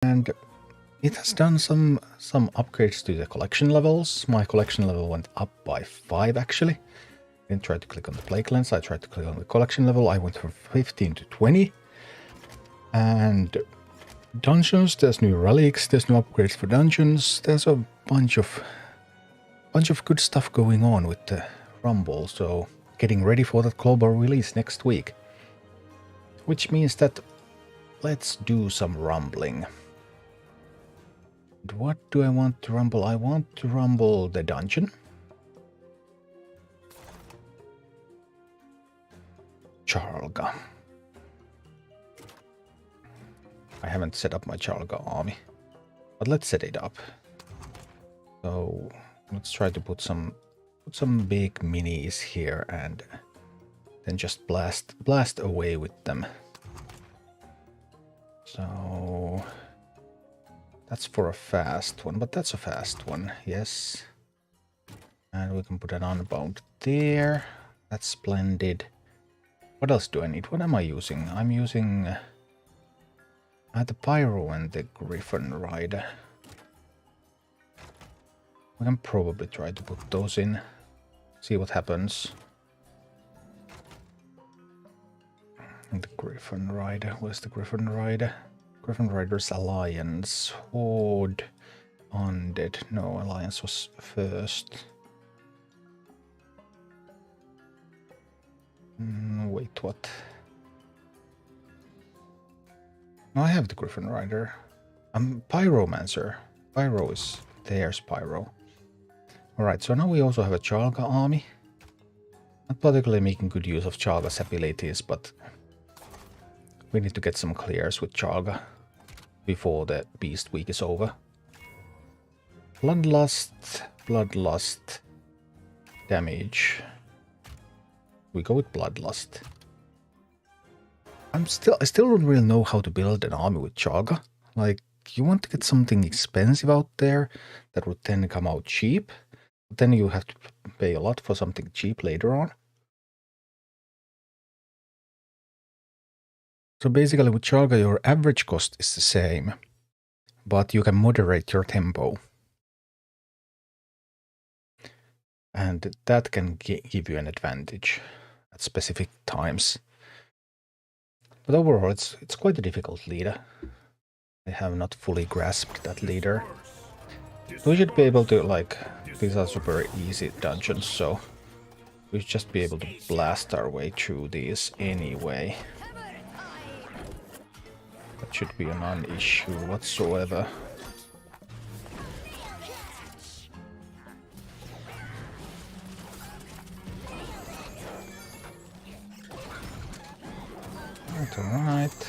And it has done some upgrades to the collection levels. My collection level went up by 5 actually. I didn't try to click on the plague lens, I tried to click on the collection level. I went from 15 to 20. And dungeons, there's new relics, there's new upgrades for dungeons. There's a bunch of good stuff going on with the Rumble, so getting ready for that global release next week. Which means that let's do some rumbling. And what do I want to rumble? I want to rumble the dungeon. Charlga. I haven't set up my Charlga army, but let's set it up. So let's try to put some big minis here and then just blast away with them. So that's for a fast one, but that's a fast one, yes. And we can put an unbound there. That's splendid. What else do I need? What am I using? I'm using the Pyro and the Griffin Rider. We can probably try to put those in. See what happens. And the Griffin Rider. Where's the Griffin Rider? Griffin Rider's Alliance. Horde. Undead. No, Alliance was first. Wait, what? No, I have the Griffin Rider. I'm Pyromancer. Pyro is... There's Pyro. Alright, so now we also have a Charlga army. Not particularly making good use of Charlga's abilities, but we need to get some clears with Charlga before the Beast Week is over. Bloodlust, damage. We go with Bloodlust. I still don't really know how to build an army with Charlga. Like, you want to get something expensive out there that would then come out cheap. But then you have to pay a lot for something cheap later on. So basically with Charlga your average cost is the same, but you can moderate your tempo. And that can give you an advantage at specific times. But overall it's quite a difficult leader. I have not fully grasped that leader. We should be able to, like, these are super easy dungeons, so we should just be able to blast our way through these anyway. That should be a non-issue whatsoever. Alright.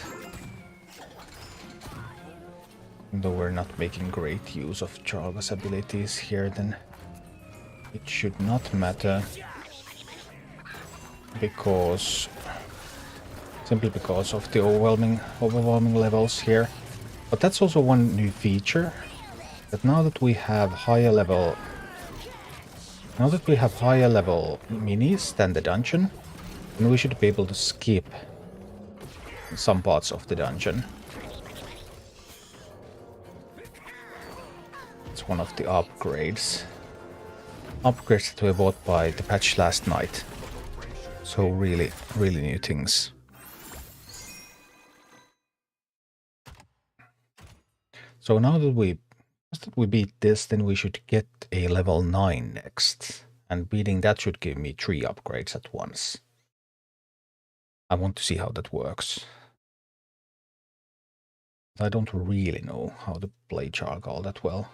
Though we're not making great use of Charlga's abilities here, then it should not matter. Simply because of the overwhelming levels here. But that's also one new feature, that now that we have higher level minis than the dungeon, then we should be able to skip some parts of the dungeon. It's one of the upgrades that were bought by the patch last night. So really new things. So now that we beat this, then we should get a level 9 next. And beating that should give me 3 upgrades at once. I want to see how that works. I don't really know how to play Charlga all that well.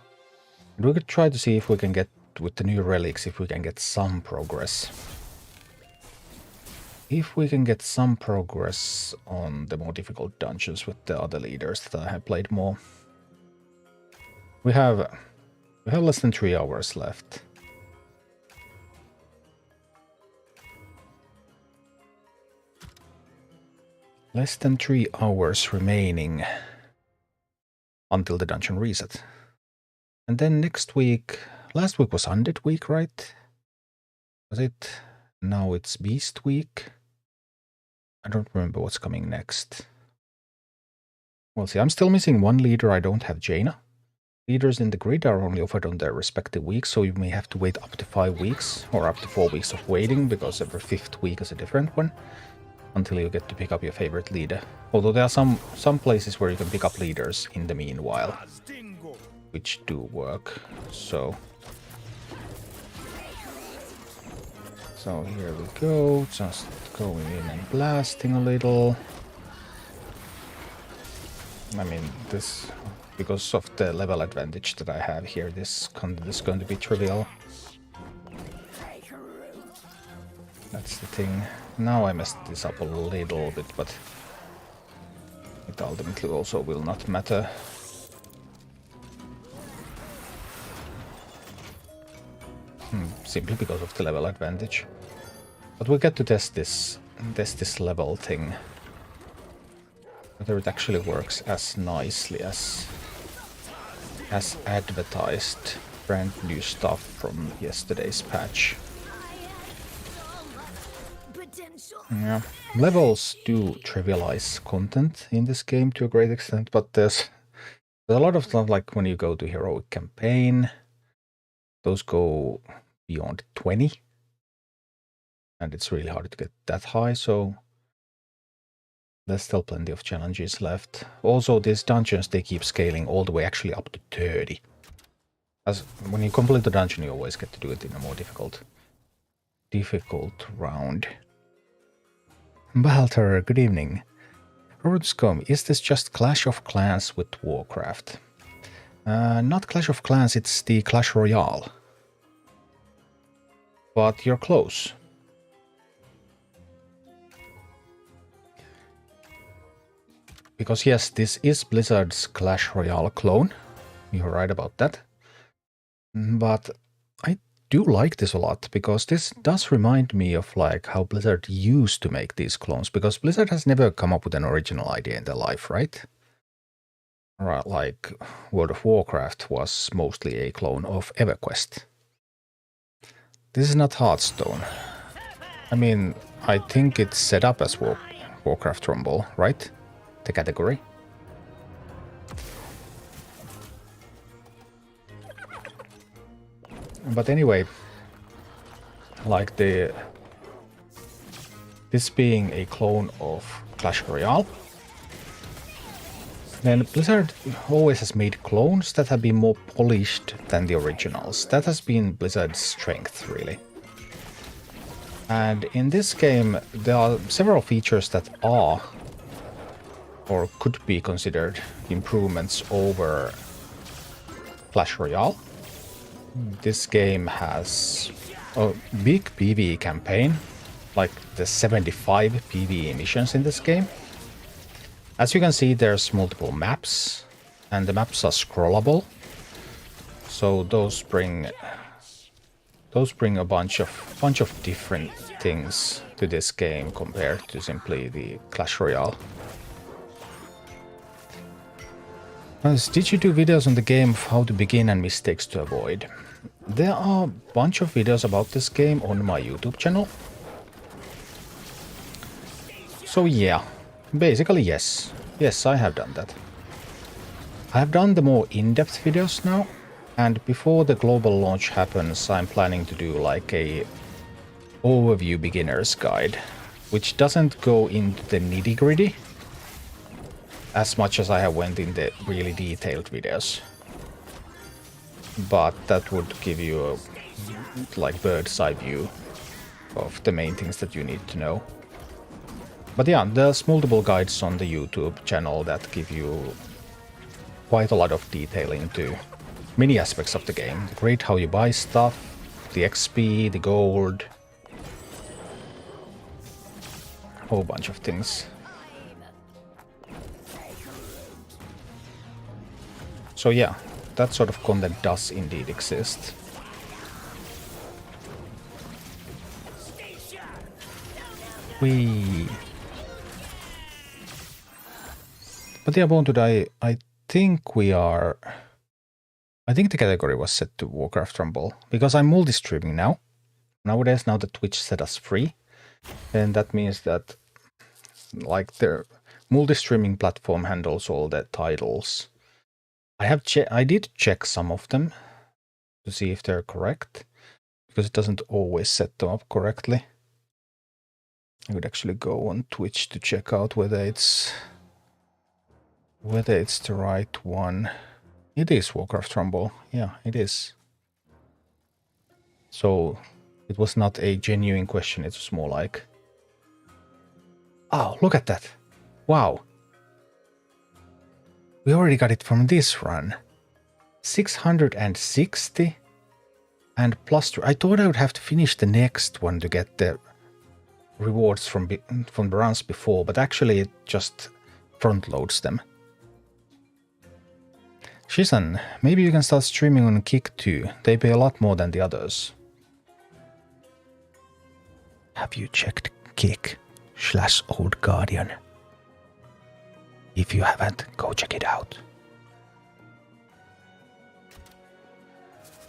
And we could try to see if we can get, with the new relics, if we can get some progress. If we can get some progress on the more difficult dungeons with the other leaders that I have played more. We have less than 3 hours left. Less than 3 hours remaining until the dungeon reset. And then next week, last week was Undead Week, right? Was it? Now it's Beast Week. I don't remember what's coming next. Well, see, I'm still missing one leader. I don't have Jaina. Leaders in the grid are only offered on their respective weeks, so you may have to wait up to 5 weeks or up to 4 weeks of waiting, because every 5th week is a different one, until you get to pick up your favorite leader. Although there are some places where you can pick up leaders in the meanwhile, which do work. So here we go, just going in and blasting a little. I mean, this, because of the level advantage that I have here, this is going to be trivial. That's the thing. Now I messed this up a little bit, but it ultimately also will not matter. Simply because of the level advantage. But we'll get to test this level thing. Whether it actually works as nicely as advertised. Brand new stuff from yesterday's patch. Yeah, levels do trivialize content in this game to a great extent, but there's a lot of stuff, like when you go to heroic campaign, those go beyond 20, and it's really hard to get that high, so there's still plenty of challenges left. Also, these dungeons, they keep scaling all the way actually up to 30. As when you complete the dungeon, you always get to do it in a more difficult round. Baltar, good evening. Robertscombe, is this just Clash of Clans with Warcraft? Not Clash of Clans, it's the Clash Royale. But you're close. Because yes, this is Blizzard's Clash Royale clone. You're right about that. But I do like this a lot, because this does remind me of like how Blizzard used to make these clones, because Blizzard has never come up with an original idea in their life, right? Right, like World of Warcraft was mostly a clone of EverQuest. This is not Hearthstone. I mean, I think it's set up as Warcraft Rumble, right? The category. But anyway, like this being a clone of Clash Royale, then Blizzard always has made clones that have been more polished than the originals. That has been Blizzard's strength, really. And in this game, there are several features that are, or could be considered, improvements over Clash Royale. This game has a big PvE campaign, like the 75 PvE missions in this game. As you can see, there's multiple maps, and the maps are scrollable. So those bring a bunch of different things to this game compared to simply the Clash Royale. Did you do videos on the game of how to begin and mistakes to avoid? There are a bunch of videos about this game on my YouTube channel. So yeah, basically yes. Yes, I have done that. I have done the more in-depth videos now, and before the global launch happens, I'm planning to do like a overview beginner's guide, which doesn't go into the nitty-gritty as much as I have went in the really detailed videos. But that would give you a like bird's eye view of the main things that you need to know. But yeah, there's multiple guides on the YouTube channel that give you quite a lot of detail into many aspects of the game. The grid, how you buy stuff, the XP, the gold, a whole bunch of things. So yeah, that sort of content does indeed exist. But yeah, Bonded, I think we are... I think the category was set to Warcraft Rumble, because I'm multi-streaming now. Nowadays, now that Twitch set us free, and that means that like multi-streaming platform handles all the titles. I did check some of them to see if they're correct, because it doesn't always set them up correctly. I would actually go on Twitch to check out whether it's the right one. It is Warcraft Rumble. Yeah, it is. So it was not a genuine question. It was more like, oh, look at that. Wow. We already got it from this run. 660 and plus 2. I thought I would have to finish the next one to get the rewards from the runs before, but actually it just front loads them. Shizan, maybe you can start streaming on Kick too. They pay a lot more than the others. Have you checked Kick/Old Guardian? If you haven't, go check it out.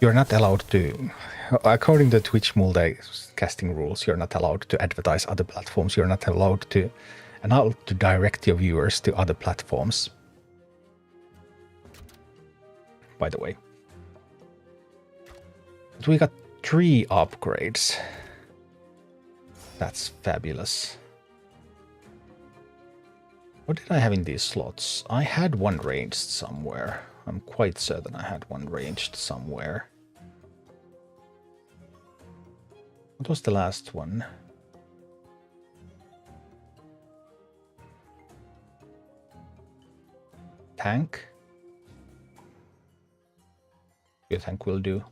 You're not allowed to, according to Twitch multicasting rules, you're not allowed to advertise other platforms. You're not allowed to direct your viewers to other platforms. By the way. But we got 3 upgrades. That's fabulous. What did I have in these slots? I had one ranged somewhere. I'm quite certain I had one ranged somewhere. What was the last one? Tank? You think will do?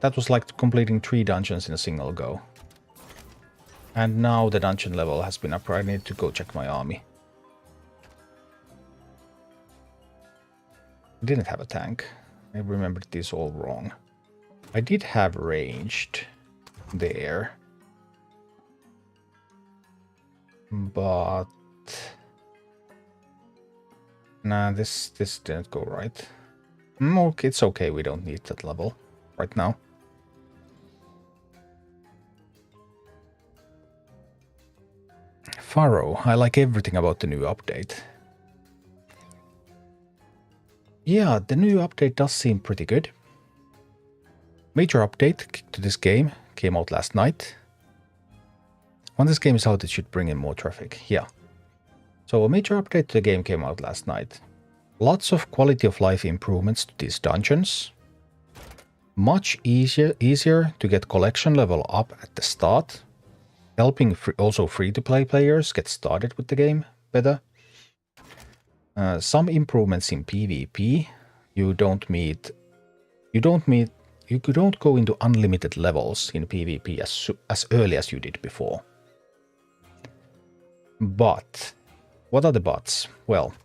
That was like completing 3 dungeons in a single go. And now the dungeon level has been upgraded. I need to go check my army. I didn't have a tank. I remembered this all wrong. I did have ranged there. But nah, this didn't go right. Okay, it's okay, we don't need that level right now. Pharaoh, I like everything about the new update. Yeah, the new update does seem pretty good. Major update to this game came out last night. When this game is out, it should bring in more traffic. Yeah. So a major update to the game came out last night. Lots of quality of life improvements to these dungeons. Much easier to get collection level up at the start. Helping also free-to-play players get started with the game better. Some improvements in PvP. You don't go into unlimited levels in PvP as early as you did before. But what are the buts? Well,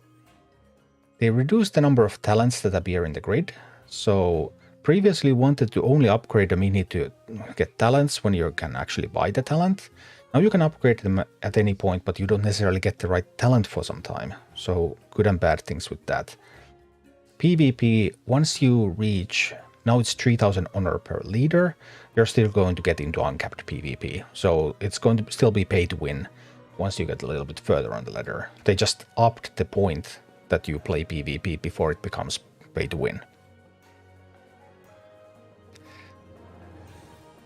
they reduce the number of talents that appear in the grid. So previously you wanted to only upgrade them, you need to get talents when you can actually buy the talent. Now you can upgrade them at any point, but you don't necessarily get the right talent for some time. So good and bad things with that. PvP, once you reach, now it's 3000 honor per leader, you're still going to get into uncapped PvP. So it's going to still be pay to win once you get a little bit further on the ladder. They just upped the point that you play PvP before it becomes pay to win.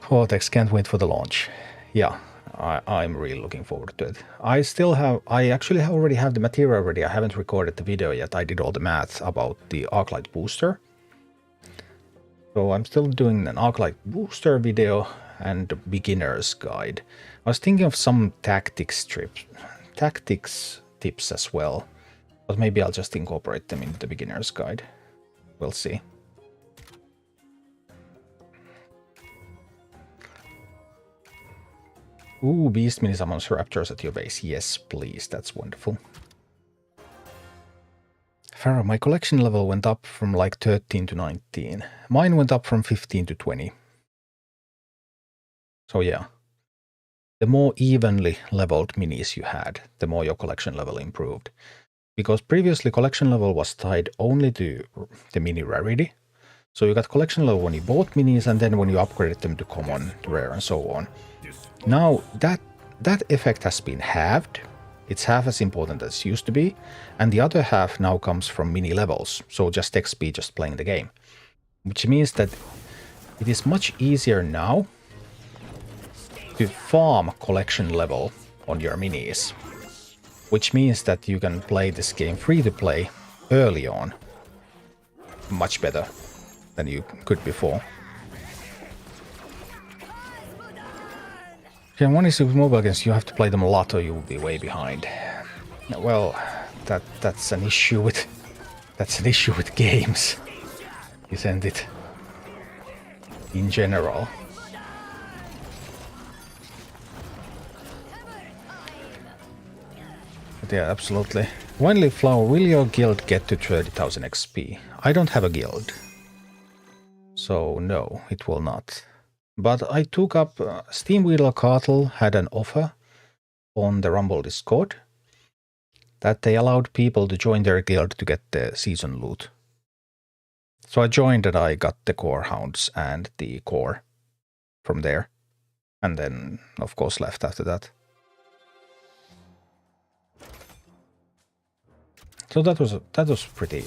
Cortex, can't wait for the launch. Yeah, I'm really looking forward to it. I actually already have the material ready. I haven't recorded the video yet. I did all the math about the Arclight booster. So I'm still doing an Arclight booster video and the beginner's guide. I was thinking of some tactics tips as well. But maybe I'll just incorporate them into the beginner's guide. We'll see. Ooh, Beast Mini summons Raptors at your base. Yes, please. That's wonderful. Pharaoh, my collection level went up from like 13 to 19. Mine went up from 15 to 20. So yeah. The more evenly leveled minis you had, the more your collection level improved. Because previously collection level was tied only to the mini rarity. So you got collection level when you bought minis and then when you upgraded them to common, to rare and so on. Now that effect has been halved. It's half as important as it used to be, and the other half now comes from mini levels, so just XP just playing the game. Which means that it is much easier now to farm collection level on your minis. Which means that you can play this game free to play early on. Much better than you could before. Yeah, one is with mobile games, you have to play them a lot or you will be way behind. Well, that's an issue with games, isn't it? In general. But yeah, absolutely. Winely Flower, will your guild get to 30,000 XP? I don't have a guild. So no, it will not. But I took up Steam Wheedle Cartel had an offer on the Rumble Discord that they allowed people to join their guild to get the season loot. So I joined and I got the core hounds and the core from there. And then of course left after that. So that was pretty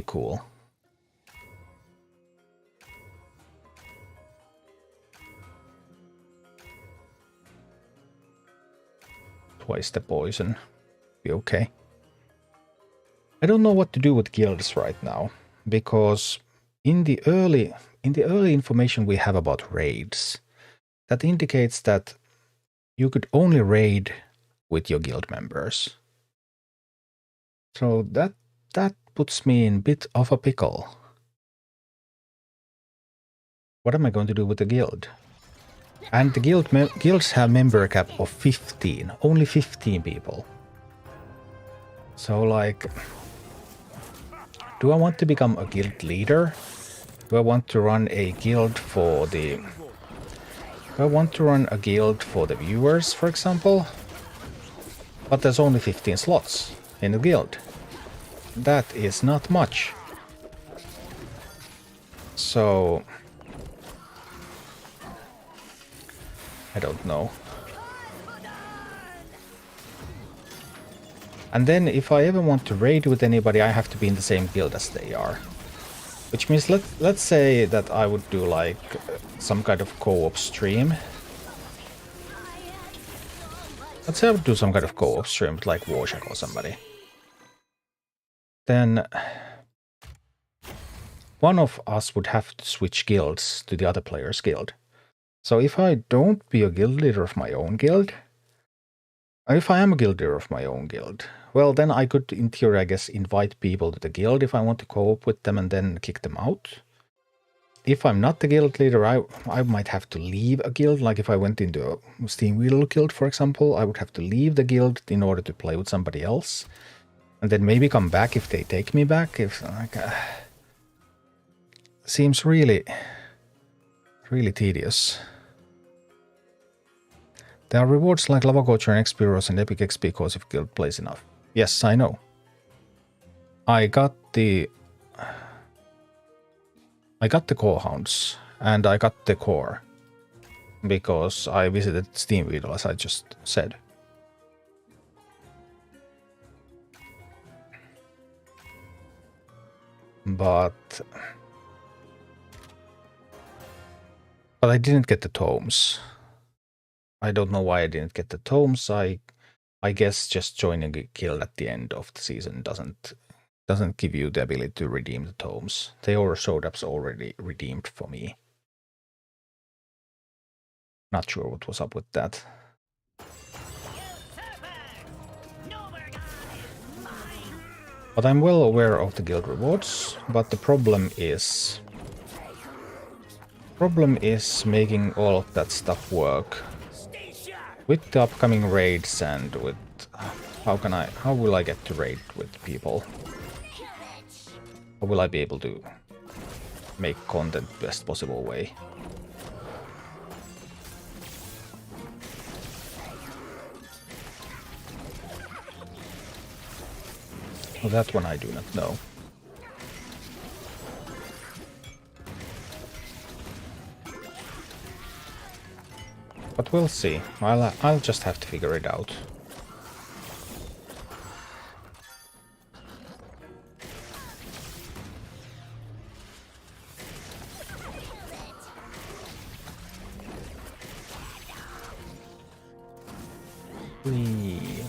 cool. Twice the poison. Be okay. I don't know what to do with guilds right now, because in the early information we have about raids, that indicates that you could only raid with your guild members. So that puts me in a bit of a pickle. What am I going to do with the guild? And the guilds have member cap of 15, only 15 people. So like, do I want to become a guild leader? Do I want to run a guild for the... Do I want to run a guild for the viewers, for example? But there's only 15 slots in the guild. That is not much. So... I don't know. And then if I ever want to raid with anybody, I have to be in the same guild as they are. Which means let's say that I would do like some kind of co-op stream. Let's say I would do some kind of co-op stream with like Warcraft or somebody. Then one of us would have to switch guilds to the other player's guild. So if I don't be a guild leader of my own guild, if I am a guild leader of my own guild, well then I could, in theory, I guess, invite people to the guild if I want to co-op with them and then kick them out. If I'm not the guild leader, I might have to leave a guild. Like if I went into a Steam Wheedle guild, for example, I would have to leave the guild in order to play with somebody else. And then maybe come back if they take me back. If like, seems really tedious. There are rewards like Lava Culture and XP Rolls and Epic XP course if guild plays enough. Yes, I know. I got the core hounds and I got the core because I visited Steam Wheedle, as I just said. But I didn't get the tomes. I don't know why I didn't get the tomes. I guess just joining a guild at the end of the season doesn't give you the ability to redeem the tomes. They all showed up already redeemed for me. Not sure what was up with that. But I'm well aware of the guild rewards, but the problem is making all of that stuff work. With the upcoming raids and with how will I get to raid with people? How will I be able to make content best possible way? Well, that one I do not know. But we'll see. I'll just have to figure it out. Whee.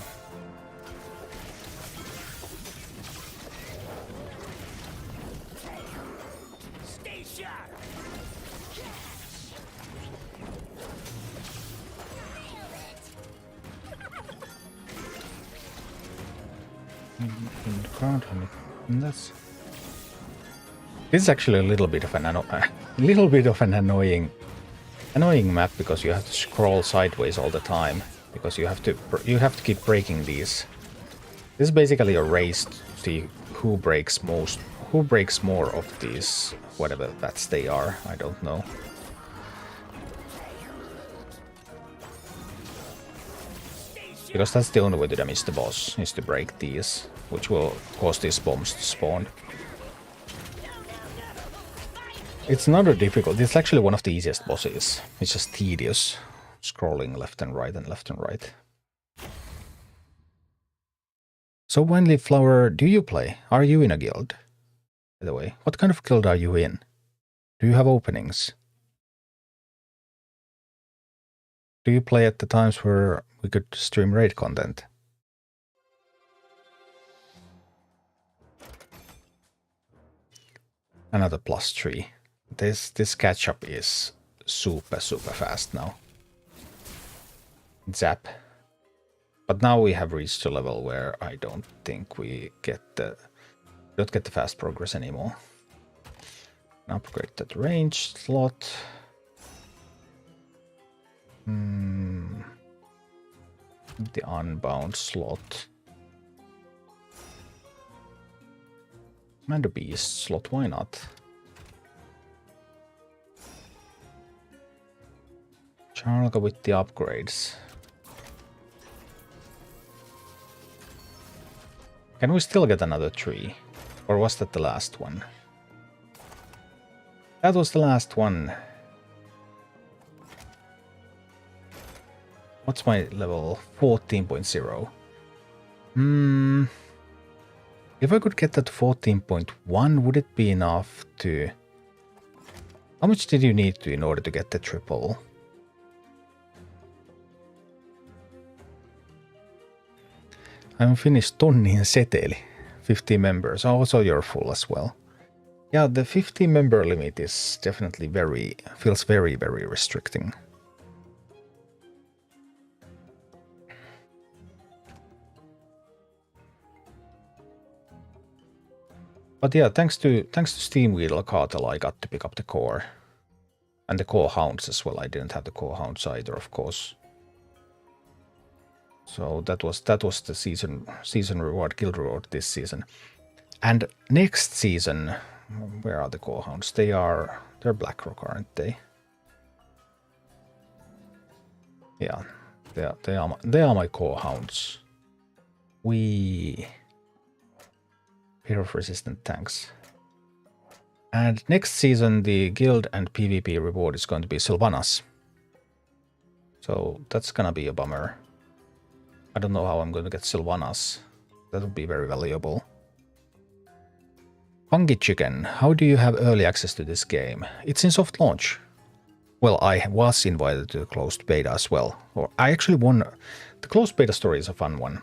In the ground, and this is actually a little bit of an annoying map, because you have to scroll sideways all the time, because you have to keep breaking these. This is basically a race to see who breaks more of these, whatever bats they are. I don't know. Because that's the only way to damage the boss, is to break these, which will cause these bombs to spawn. It's not a difficult, it's actually one of the easiest bosses. It's just tedious, scrolling left and right and left and right. So Wineleaf Flower, do you play? Are you in a guild? By the way, what kind of guild are you in? Do you have openings? Do you play at the times where we could stream raid content? Another +3. This catch-up is super fast now. Zap. But now we have reached a level where I don't think we don't get the fast progress anymore. Upgrade that range slot. The unbound slot. And the beast slot, why not? Charlga with the upgrades. Can we still get another tree? Or was that the last one? That was the last one. What's my level? 14.0. If I could get that 14.1, would it be enough to... How much did you need to in order to get the triple? I'm finished tonnin seteli. 50 members. Oh, so you're full as well. Yeah, the 50 member limit is definitely feels very restricting. But yeah, thanks to Steam Weedle Cartel, I got to pick up the core. And the core hounds as well. I didn't have the core hounds either, of course. So that was the season reward, guild reward this season. And next season, where are the core hounds? They're Blackrock, aren't they? Yeah, they are my core hounds. Pair of resistant tanks. And next season, the guild and PvP reward is going to be Sylvanas. So that's gonna be a bummer. I don't know how I'm going to get Sylvanas. That would be very valuable. Fungi Chicken, how do you have early access to this game? It's in soft launch. Well, I was invited to the closed beta as well. Or I actually won. The closed beta story is a fun one.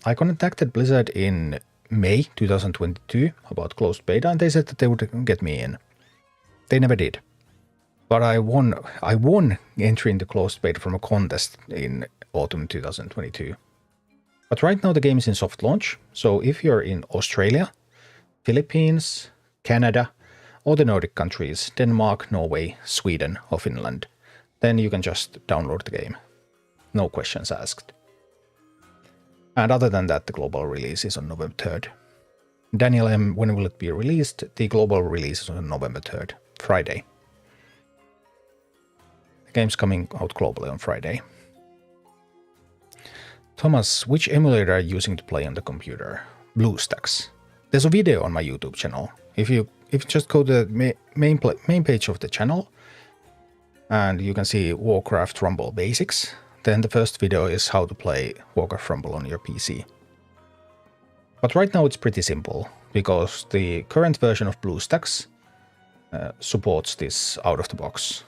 I contacted Blizzard in May 2022 about closed beta, and they said that they would get me in. They never did. But I won entry into closed beta from a contest in autumn 2022. But right now the game is in soft launch, so if you're in Australia, Philippines, Canada, or the Nordic countries, Denmark, Norway, Sweden, or Finland, then you can just download the game. No questions asked. And other than that, the global release is on November 3rd. Daniel M., when will it be released? The global release is on November 3rd, Friday. The game's coming out globally on Friday. Thomas, which emulator are you using to play on the computer? BlueStacks. There's a video on my YouTube channel. If you just go to the main page of the channel, and you can see Warcraft Rumble basics. Then the first video is how to play Warcraft Rumble on your PC. But right now it's pretty simple, because the current version of BlueStacks supports this out of the box.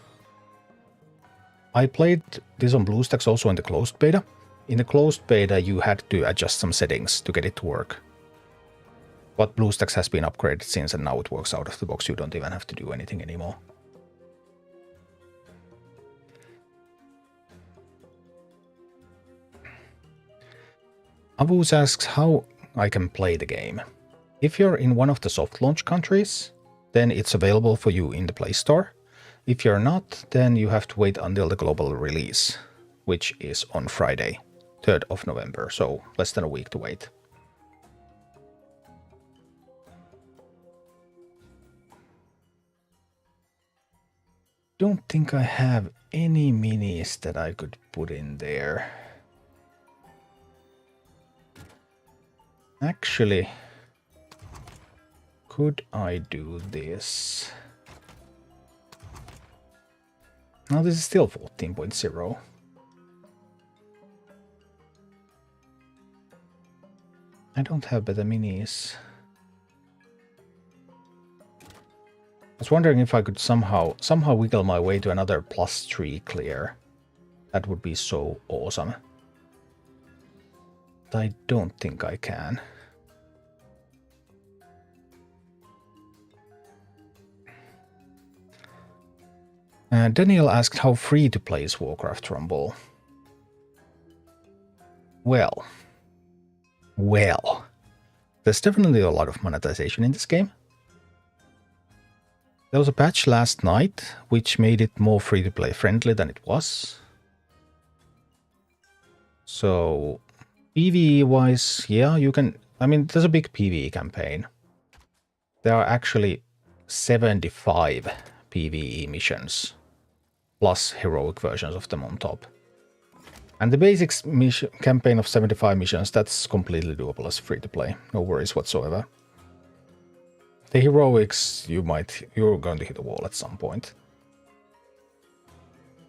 I played this on BlueStacks also in the closed beta. In the closed beta you had to adjust some settings to get it to work. But BlueStacks has been upgraded since, and now it works out of the box. You don't even have to do anything anymore. Avus asks how I can play the game. If you're in one of the soft launch countries, then it's available for you in the Play Store. If you're not, then you have to wait until the global release, which is on Friday, 3rd of November, so less than a week to wait. Don't think I have any minis that I could put in there. Actually, could I do this? Now this is still 14.0. I don't have better minis. I was wondering if I could somehow wiggle my way to another +3 clear. That would be so awesome. But I don't think I can. Daniel asked how free to play is Warcraft Rumble. Well, there's definitely a lot of monetization in this game. There was a patch last night which made it more free-to-play friendly than it was. So, PvE-wise, yeah, you can... I mean, there's a big PvE campaign. There are actually 75 PvE missions, plus heroic versions of them on top. And the basics campaign of 75 missions, that's completely doable as free-to-play. No worries whatsoever. The heroics, you're going to hit a wall at some point.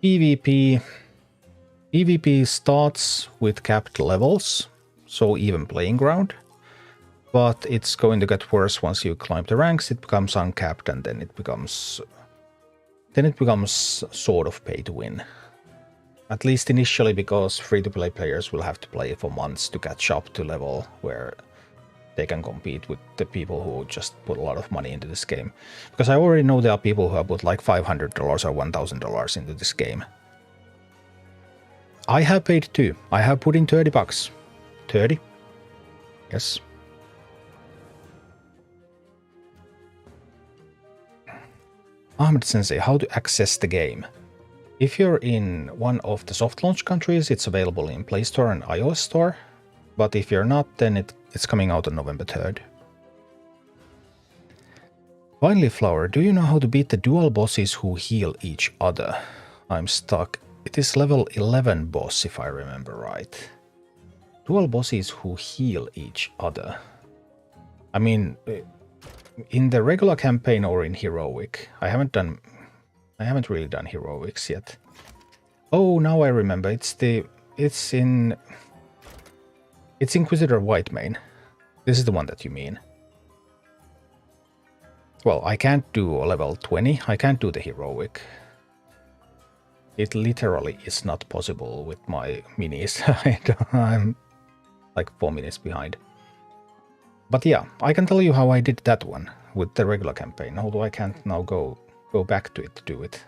PvP starts with capped levels, so even playing ground. But it's going to get worse once you climb the ranks. It becomes uncapped, and then it becomes sort of pay to win. At least initially, because free-to-play players will have to play for months to catch up to level where they can compete with the people who just put a lot of money into this game. Because I already know there are people who have put like $500 or $1,000 into this game. I have paid too. I have put in $30. 30? Yes. Ahmed Sensei, how to access the game? If you're in one of the soft launch countries, it's available in Play Store and iOS Store. But if you're not, then it's coming out on November 3rd. Finally, Flower, do you know how to beat the dual bosses who heal each other? I'm stuck. It is level 11 boss, if I remember right. Dual bosses who heal each other. I mean, in the regular campaign or in heroic. I haven't really done heroics yet. Oh, now I remember. It's Inquisitor Whitemane. This is the one that you mean. Well, I can't do a level 20. I can't do the heroic. It literally is not possible with my minis. I'm like 4 minutes behind. But yeah, I can tell you how I did that one with the regular campaign, although I can't now go back to it to do it.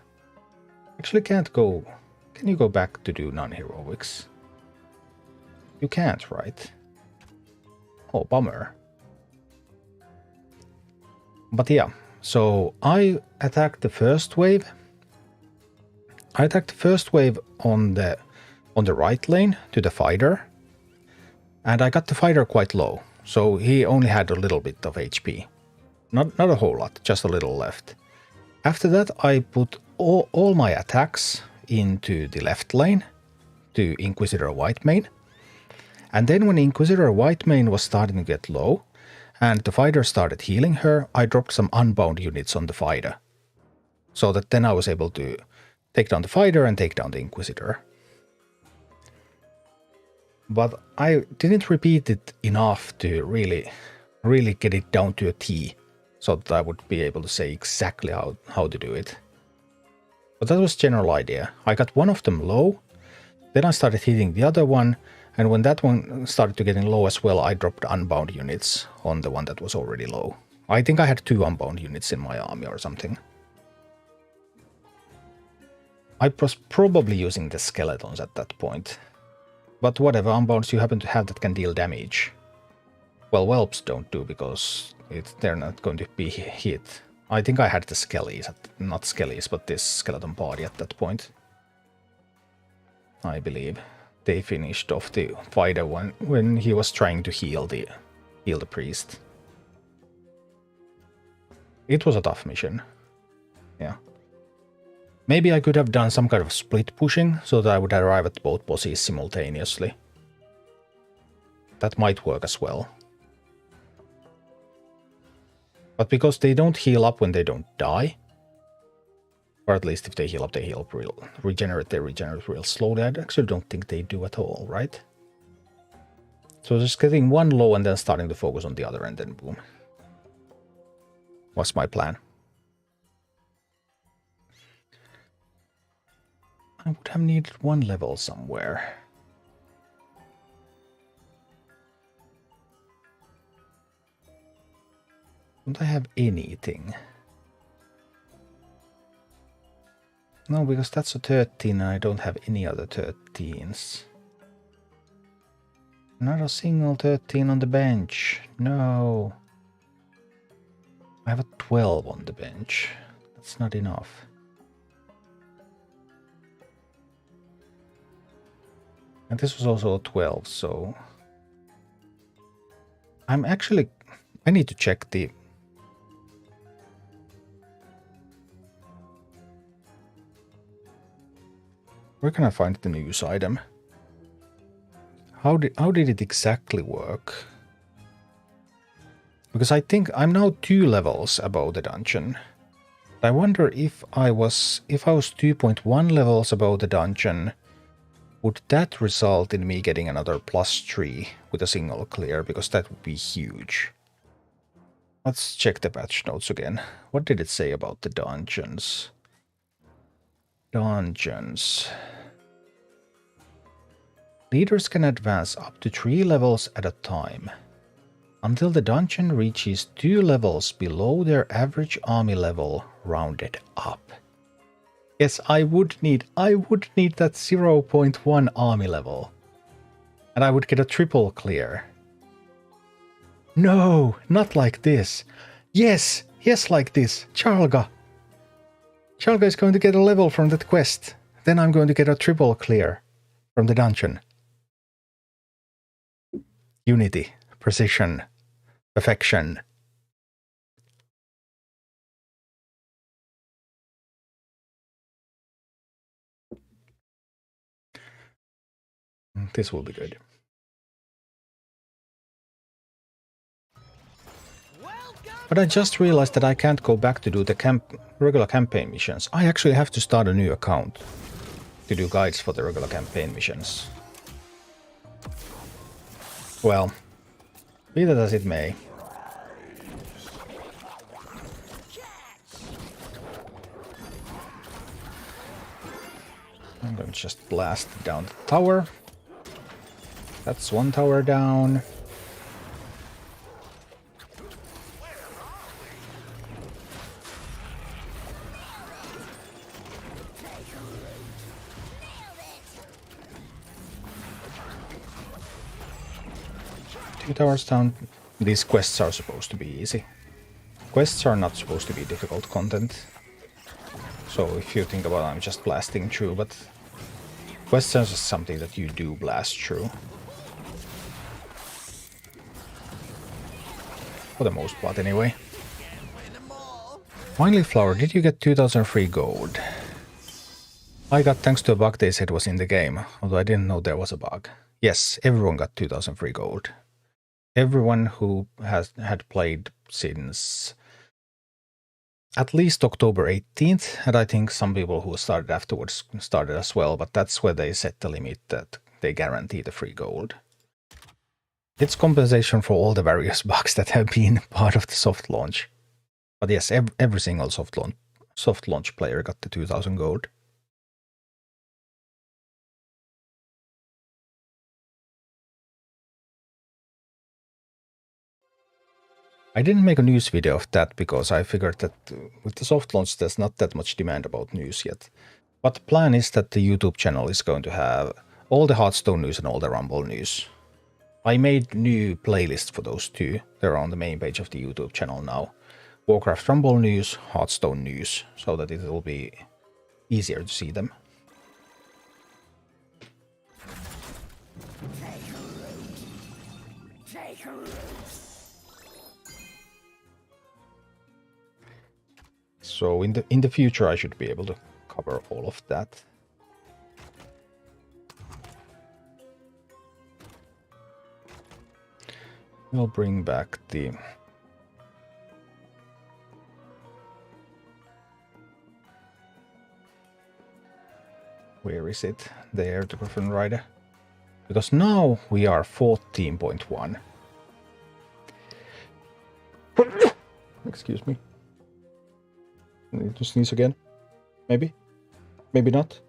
Actually can't go... Can you go back to do non-heroics? You can't, right? Oh, bummer. But yeah, so I attacked the first wave. I attacked the first wave on the right lane to the fighter. And I got the fighter quite low, so he only had a little bit of HP. Not a whole lot, just a little left. After that, I put all my attacks into the left lane to Inquisitor Whitemane. And then when Inquisitor Whitemane was starting to get low, and the fighter started healing her, I dropped some unbound units on the fighter. So that then I was able to take down the fighter and take down the Inquisitor. But I didn't repeat it enough to really get it down to a T, so that I would be able to say exactly how to do it. But that was the general idea. I got one of them low, then I started hitting the other one, and when that one started to getting low as well, I dropped unbound units on the one that was already low. I think I had 2 unbound units in my army or something. I was probably using the skeletons at that point. But whatever unbounds you happen to have that can deal damage. Well, whelps don't do because they're not going to be hit. I think I had the skellies, not skellies, but this skeleton body at that point. I believe they finished off the fighter when he was trying to heal the priest. It was a tough mission. Yeah. Maybe I could have done some kind of split pushing so that I would arrive at both bosses simultaneously. That might work as well. But because they don't heal up when they don't die, or at least if they heal up regenerate real slowly, I actually don't think they do at all, right? So just getting one low and then starting to focus on the other and then boom. Was my plan. I would have needed 1 level somewhere. Don't I have anything? No, because that's a 13 and I don't have any other 13s. Not a single 13 on the bench. No. I have a 12 on the bench. That's not enough. And this was also a 12, so... I need to check the... Where can I find the news item? How did it exactly work? Because I think I'm now 2 levels above the dungeon. I wonder if I was 2.1 levels above the dungeon, would that result in me getting another +3 with a single clear? Because that would be huge. Let's check the patch notes again. What did it say about the dungeons? Dungeons. Leaders can advance up to 3 levels at a time, until the dungeon reaches 2 levels below their average army level, rounded up. Yes, I would need that 0.1 army level. And I would get a triple clear. No, not like this. Yes, like this. Charlga. Charlga is going to get a level from that quest. Then I'm going to get a triple clear from the dungeon. Unity, precision, perfection. This will be good. But I just realized that I can't go back to do the regular campaign missions. I actually have to start a new account to do guides for the regular campaign missions. Well, be that as it may. I'm going to just blast down the tower. That's 1 tower down. Two towers down. These quests are supposed to be easy. Quests are not supposed to be difficult content. So if you think about it, I'm just blasting through, but quests are just something that you do blast through. For the most part, anyway. Finally, Flower, did you get 2000 free gold? I got thanks to a bug they said was in the game, although I didn't know there was a bug. Yes, everyone got 2000 free gold. Everyone who had played since at least October 18th, and I think some people who started afterwards started as well, but that's where they set the limit that they guarantee the free gold. It's compensation for all the various bugs that have been part of the soft launch. But yes, every single soft launch player got the 2000 gold. I didn't make a news video of that because I figured that with the soft launch there's not that much demand about news yet. But the plan is that the YouTube channel is going to have all the Hearthstone news and all the Rumble news. I made new playlists for those two. They're on the main page of the YouTube channel now. Warcraft Rumble news, Hearthstone news, so that it will be easier to see them. So in the future I should be able to cover all of that. We'll bring back the where is it? There, the Griffin Rider. Because now we are 14.1. Excuse me. I need to sneeze again. Maybe? Maybe not.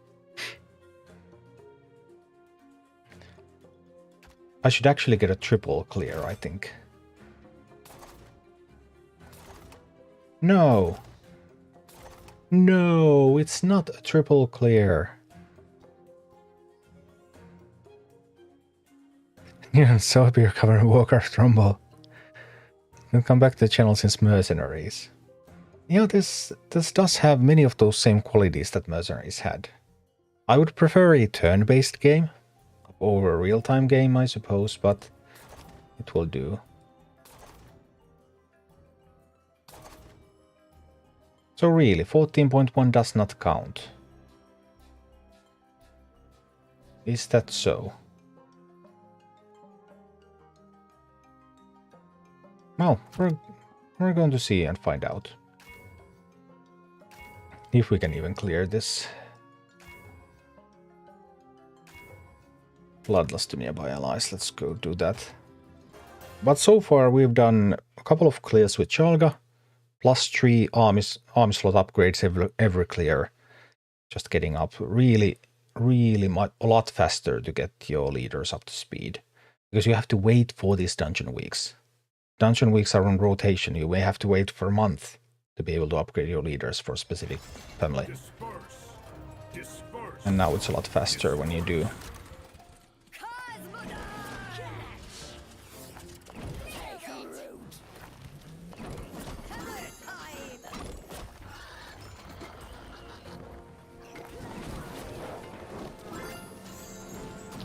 I should actually get a triple clear, I think. No. No, it's not a triple clear. Yeah, so happy you're covering Warcraft Rumble. I'll come back to the channel since Mercenaries. You know, this does have many of those same qualities that Mercenaries had. I would prefer a turn-based game over a real-time game, I suppose, but it will do. So really, 14.1 does not count. Is that so? Well, we're going to see and find out. If we can even clear this. Bloodlust to nearby allies, let's go do that. But so far we've done a couple of clears with Chalga, +3 army slot upgrades every clear. Just getting up really a lot faster to get your leaders up to speed. Because you have to wait for these dungeon weeks. Dungeon weeks are on rotation, you may have to wait for a month to be able to upgrade your leaders for a specific family. And now it's a lot faster when you do.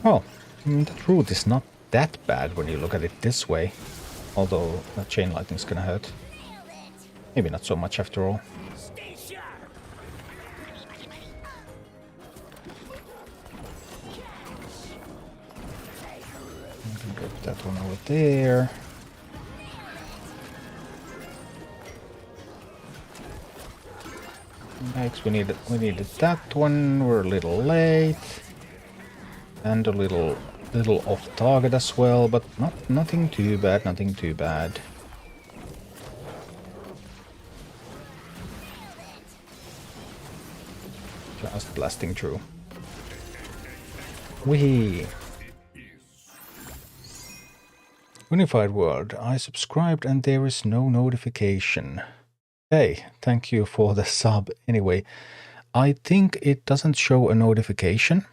Well, I mean, that route is not that bad when you look at it this way. Although that chain lightning's gonna hurt. Maybe not so much after all. Get that one over there. Next, we needed that one. We're a little late. And a little off target as well, but nothing too bad, nothing too bad. Just blasting through. Whee! Unified World. I subscribed and there is no notification. Hey, thank you for the sub. Anyway, I think it doesn't show a notification.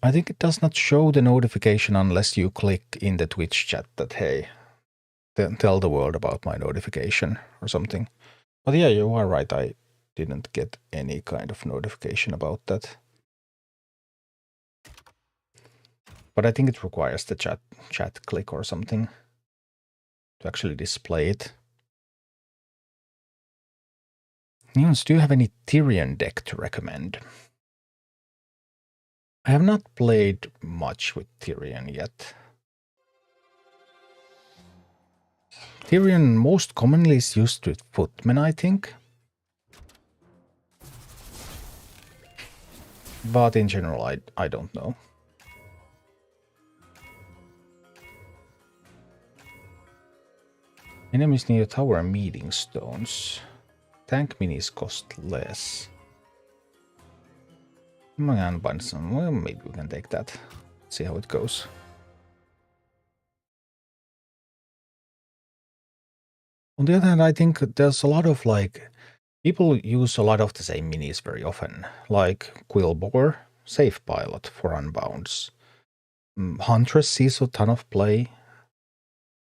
I think it does not show the notification unless you click in the Twitch chat that, hey, tell the world about my notification or something. But yeah, you are right. I didn't get any kind of notification about that. But I think it requires the chat click or something to actually display it. Nuance, do you have any Tyrion deck to recommend? I have not played much with Tyrion yet. Tyrion most commonly is used with footmen, I think. But in general, I don't know. Enemies near tower and meeting stones. Tank minis cost less. I'm gonna buy some. Well, maybe we can take that. See how it goes. On the other hand, I think there's a lot of like people use a lot of the same minis very often, like Quillbore, Safe Pilot for Unbounds. Huntress sees a ton of play,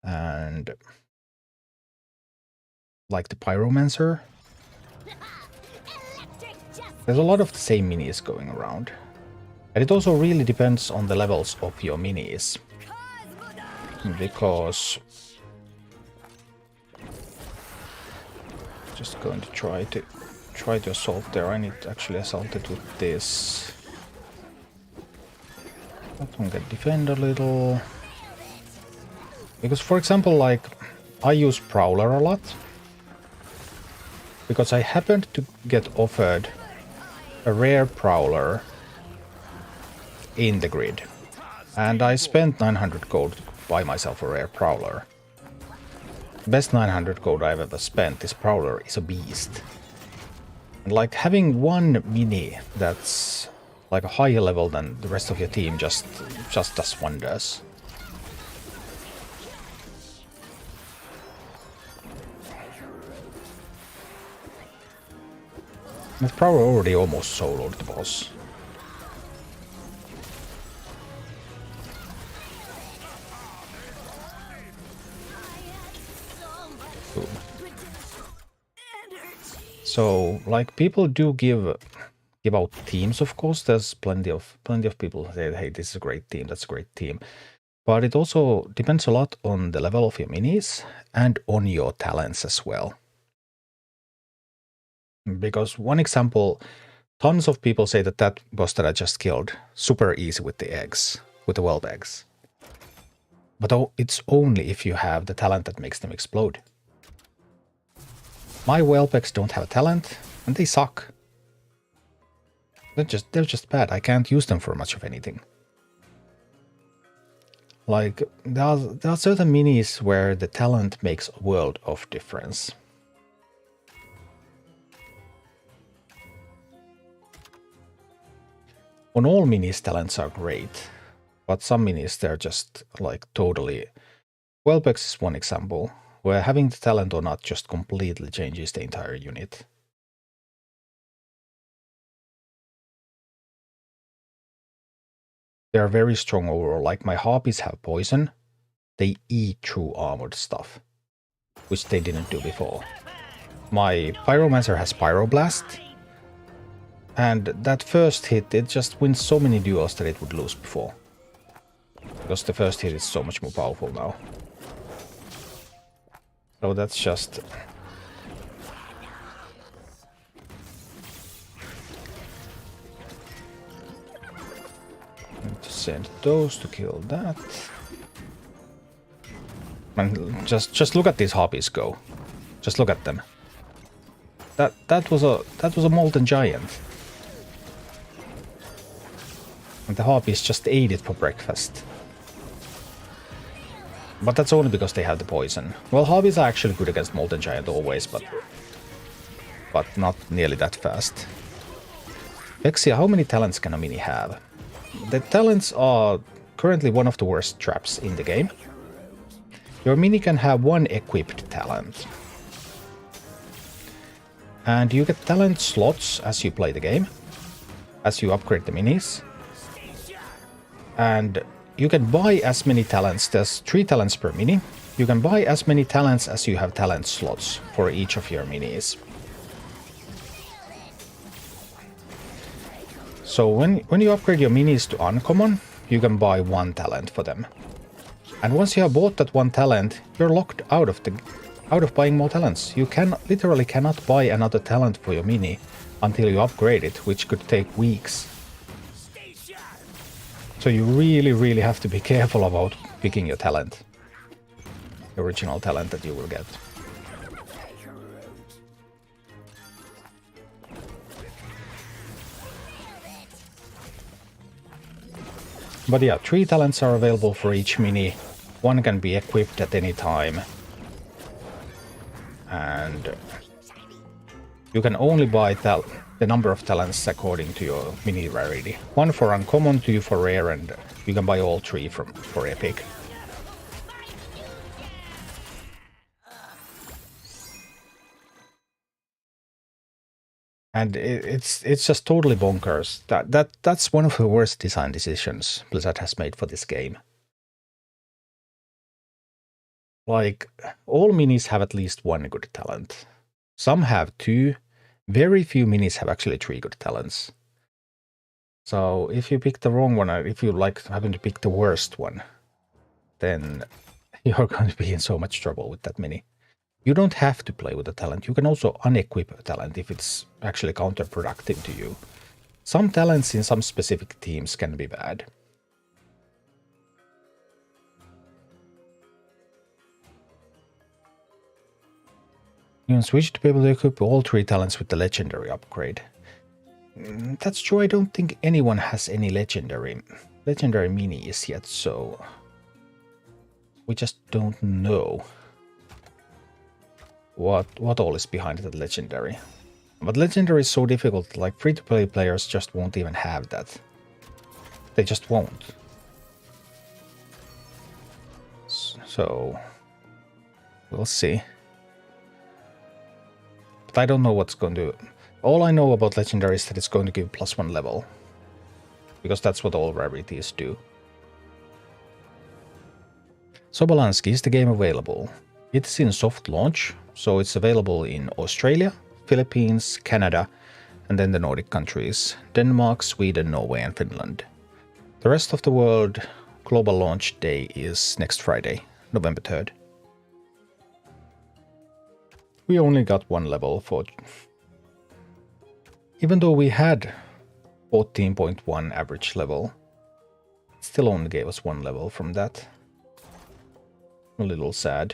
and like the Pyromancer. There's a lot of the same minis going around. And it also really depends on the levels of your minis. Because... just going to try to assault there. I need to actually assault it with this. That one can defend a little. Because for example, like, I use Prowler a lot. Because I happened to get offered a rare Prowler in the grid. And I spent 900 gold to buy myself a rare Prowler. Best 900 gold I've ever spent. This Prowler is a beast. And like having one mini that's like a higher level than the rest of your team just does wonders. That Prowler already almost soloed the boss. Boom. So, like, people do give out teams, of course. There's plenty of people who say, hey, this is a great team, that's a great team. But it also depends a lot on the level of your minis and on your talents as well. Because one example, tons of people say that boss that I just killed, super easy with the eggs, with the whelp eggs. But it's only if you have the talent that makes them explode. My whelp eggs don't have a talent, and they suck. They're just bad. I can't use them for much of anything. Like, there are certain minis where the talent makes a world of difference. On all minis, talents are great, but some minis, they're just like totally... Whelpex is one example, where having the talent or not just completely changes the entire unit. They're very strong overall, like my Harpies have poison, they eat through armored stuff, which they didn't do before. My Pyromancer has Pyroblast, and that first hit, it just wins so many duels that it would lose before. Because the first hit is so much more powerful now. So that's just... need to send those to kill that. And just look at these Harpies go. Just look at them. That was a molten giant. And the Harpies just ate it for breakfast. But that's only because they have the poison. Well, Harpies are actually good against molten giant always, but not nearly that fast. Vexia, how many talents can a mini have? The talents are currently one of the worst traps in the game. Your mini can have one equipped talent. And you get talent slots as you play the game, as you upgrade the minis. And you can buy as many talents, there's 3 talents per mini. You can buy as many talents as you have talent slots for each of your minis. So when you upgrade your minis to uncommon, you can buy 1 talent for them. And once you have bought that 1 talent, you're locked out of buying more talents. You literally cannot buy another talent for your mini until you upgrade it, which could take weeks. So you really have to be careful about picking your talent. the original talent that you will get. But yeah, 3 talents are available for each mini. One can be equipped at any time. And you can only buy the number of talents according to your mini rarity. 1 for uncommon, 2 for rare, and you can buy all 3 for epic. And it's just totally bonkers. That's one of the worst design decisions Blizzard has made for this game. Like, all minis have at least 1 good talent. Some have 2. Very few minis have actually 3 good talents. So if you pick the wrong one, or if you happen to pick the worst one, then you're going to be in so much trouble with that mini. You don't have to play with a talent. You can also unequip a talent if it's actually counterproductive to you. Some talents in some specific teams can be bad. You can switch to be able to equip all 3 talents with the legendary upgrade. That's true, I don't think anyone has any legendary minis yet, so we just don't know what all is behind that legendary. But legendary is so difficult, like free-to-play players just won't even have that. They just won't. So we'll see. But I don't know what's going to... All I know about legendary is that it's going to give +1 level. Because that's what all rarities do. Sobolanski, is the game available? It's in soft launch, so it's available in Australia, Philippines, Canada, and then the Nordic countries, Denmark, Sweden, Norway, and Finland. The rest of the world, global launch day is next Friday, November 3rd. We only got 1 level for... Even though we had 14.1 average level, it still only gave us 1 level from that. A little sad.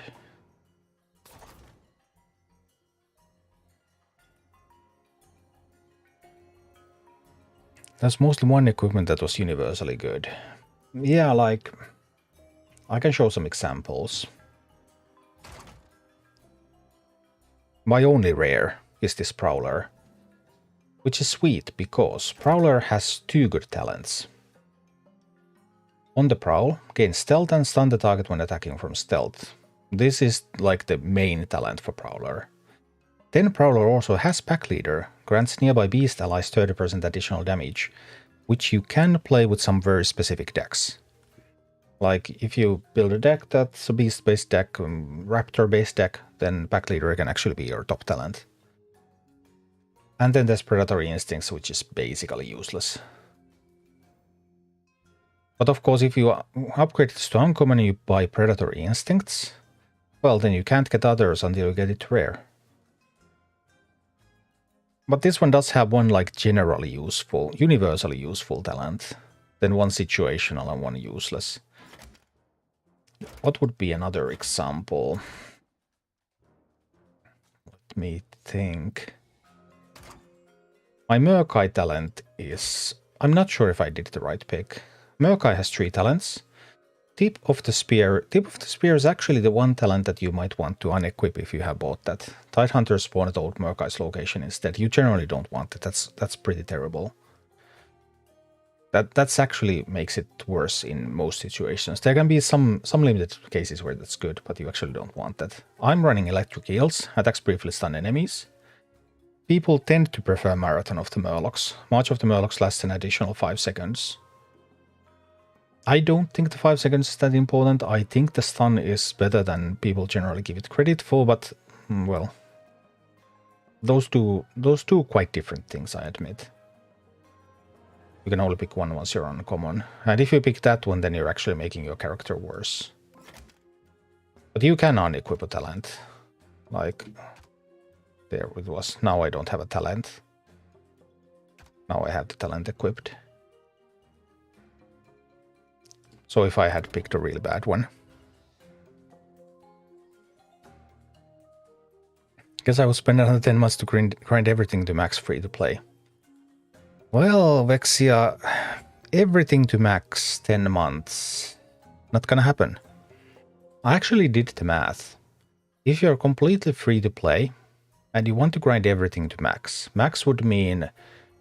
There's mostly 1 equipment that was universally good. Yeah, like... I can show some examples. My only rare is this Prowler. Which is sweet, because Prowler has 2 good talents. On the Prowl, gain stealth and stun the target when attacking from stealth. This is like the main talent for Prowler. Then Prowler also has Pack Leader, grants nearby beast allies 30% additional damage, which you can play with some very specific decks. Like, if you build a deck that's a beast-based deck, raptor-based deck, then Pack Leader can actually be your top talent. And then there's Predatory Instincts, which is basically useless. But of course, if you upgrade it to uncommon and you buy Predatory Instincts, well, then you can't get others until you get it to rare. But this one does have 1 like generally useful, universally useful talent, then 1 situational and 1 useless. What would be another example? Let me think. My Murkai talent is... I'm not sure if I did the right pick. Murkai has 3 talents. Tip of the Spear. Tip of the Spear is actually the 1 talent that you might want to unequip if you have bought that. Tidehunters spawn at old Murkai's location instead. You generally don't want it. That's pretty terrible. That's actually makes it worse in most situations. There can be some limited cases where that's good, but you actually don't want that. I'm running Electric Eels. Attacks briefly stun enemies. People tend to prefer Marathon of the Murlocs. March of the Murlocs lasts an additional 5 seconds. I don't think the 5 seconds is that important. I think the stun is better than people generally give it credit for, but, well... Those two quite different things, I admit. You can only pick 1 once you're on common. And if you pick that one, then you're actually making your character worse. But you can unequip a talent. Like... There it was. Now I don't have a talent. Now I have the talent equipped. So if I had picked a really bad one. Guess I will spend another 10 months to grind everything to max free to play. Well, Vexia, everything to max 10 months. Not gonna happen. I actually did the math. If you're completely free to play and you want to grind everything to max, max would mean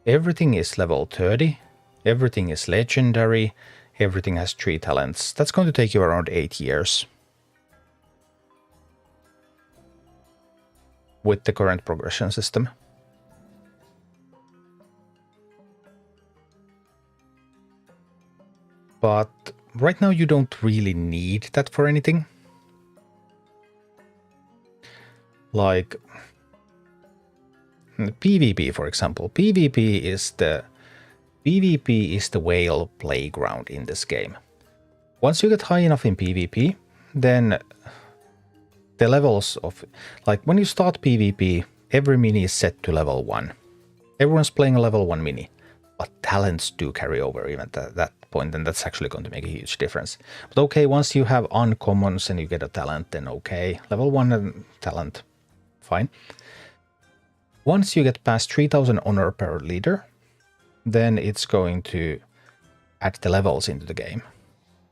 everything is level 30, everything is legendary, everything has 3 talents. That's going to take you around 8 years. With the current progression system. But right now you don't really need that for anything. Like PvP, for example. PvP is the whale playground in this game. Once you get high enough in PvP, then the levels of, like when you start PvP, every mini is set to level 1. Everyone's playing a level 1 mini, but talents do carry over even at that point, and that's actually going to make a huge difference. But okay, once you have uncommons and you get a talent, then okay, level 1 talent, fine. Once you get past 3000 honor per leader, then it's going to add the levels into the game.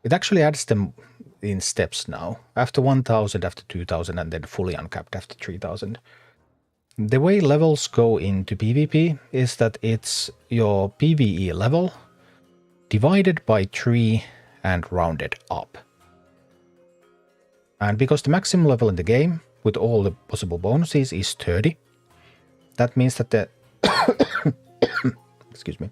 It actually adds them in steps now. After 1000, after 2000, and then fully uncapped after 3000. The way levels go into PvP is that it's your PvE level divided by 3 and rounded up. And because the maximum level in the game, with all the possible bonuses, is 30, that means that the... Excuse me.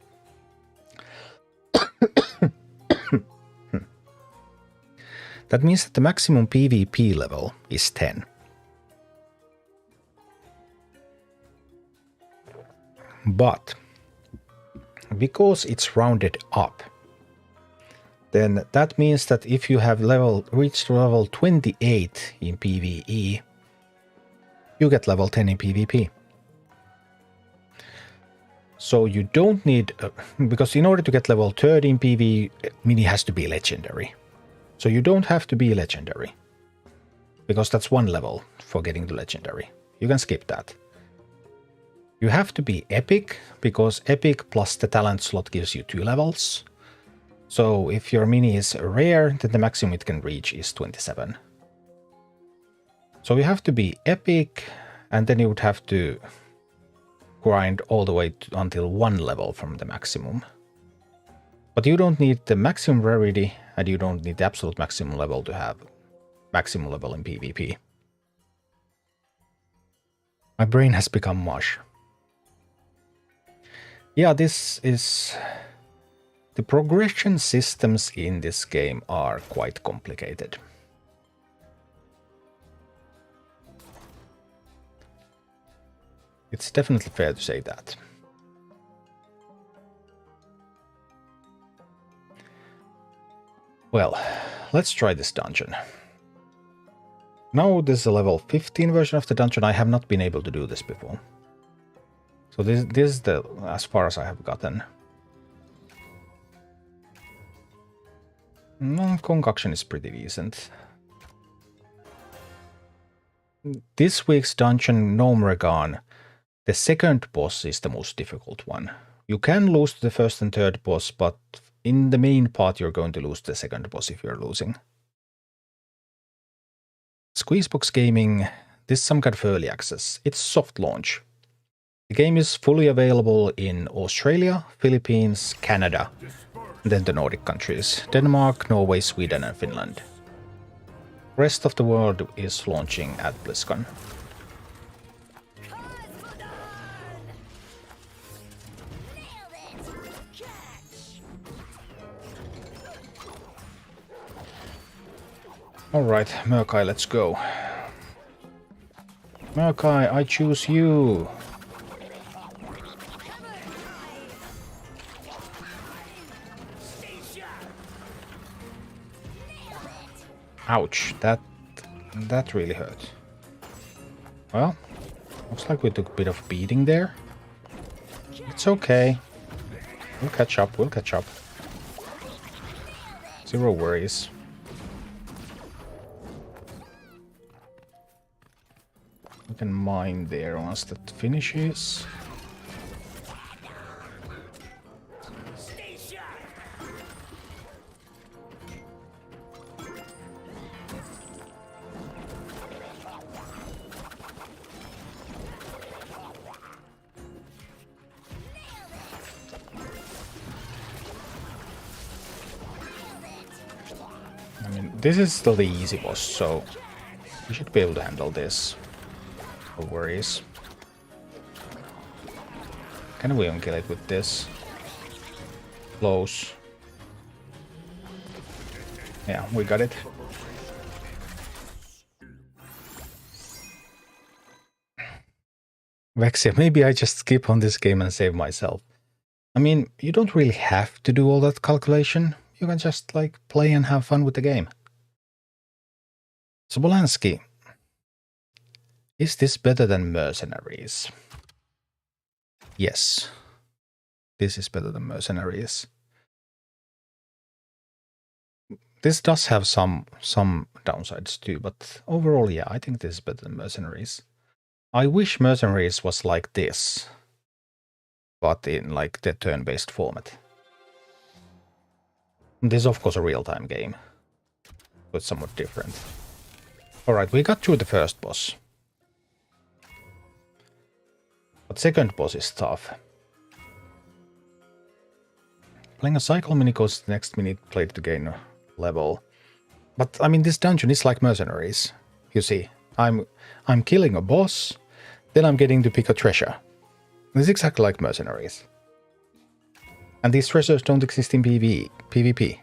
That means that the maximum PvP level is 10. But because it's rounded up, then that means that if you have reached level 28 in PvE, you get level 10 in PvP. So you don't need, because in order to get level 30 in PvE, mini has to be legendary. So you don't have to be legendary, because that's one level for getting to legendary. You can skip that. You have to be epic, because epic plus the talent slot gives you 2 levels. So if your mini is rare, then the maximum it can reach is 27. So you have to be epic, and then you would have to grind all the way until 1 level from the maximum. But you don't need the maximum rarity, and you don't need the absolute maximum level to have maximum level in PvP. My brain has become mush. Yeah, this is... The progression systems in this game are quite complicated. It's definitely fair to say that. Well, let's try this dungeon. Now this is a level 15 version of the dungeon. I have not been able to do this before. So this is the as far as I have gotten. Concoction is pretty decent. This week's dungeon, Gnome Regan, the second boss is the most difficult one. You can lose to the first and third boss, but in the main part you're going to lose the second boss if you're losing. Squeezebox Gaming, this is some kind of early access. It's soft launch. The game is fully available in Australia, Philippines, Canada, and then the Nordic countries, Denmark, Norway, Sweden and Finland. Rest of the world is launching at BlizzCon. Alright, Murkai, let's go. Murkai, I choose you! Ouch, that really hurt. Well, looks like we took a bit of beating there. It's okay. We'll catch up, we'll catch up. Zero worries. We can mine there once that finishes. I mean, this is still the easy boss, so we should be able to handle this. No worries. Can we even kill it with this? Close. Yeah, we got it. Vexia, maybe I just skip on this game and save myself. I mean, you don't really have to do all that calculation. You can just, like, play and have fun with the game. Sobolansky, is this better than Mercenaries? Yes. This is better than Mercenaries. This does have some downsides too, but overall, yeah, I think this is better than Mercenaries. I wish Mercenaries was like this, but in like the turn-based format. This is of course a real-time game, but somewhat different. Alright, we got through the first boss. But second boss is tough. Playing a cycle mini goes the next minute played to gain a level. But I mean, this dungeon is like Mercenaries. You see, I'm killing a boss, then I'm getting to pick a treasure. It's exactly like Mercenaries. And these treasures don't exist in PvP.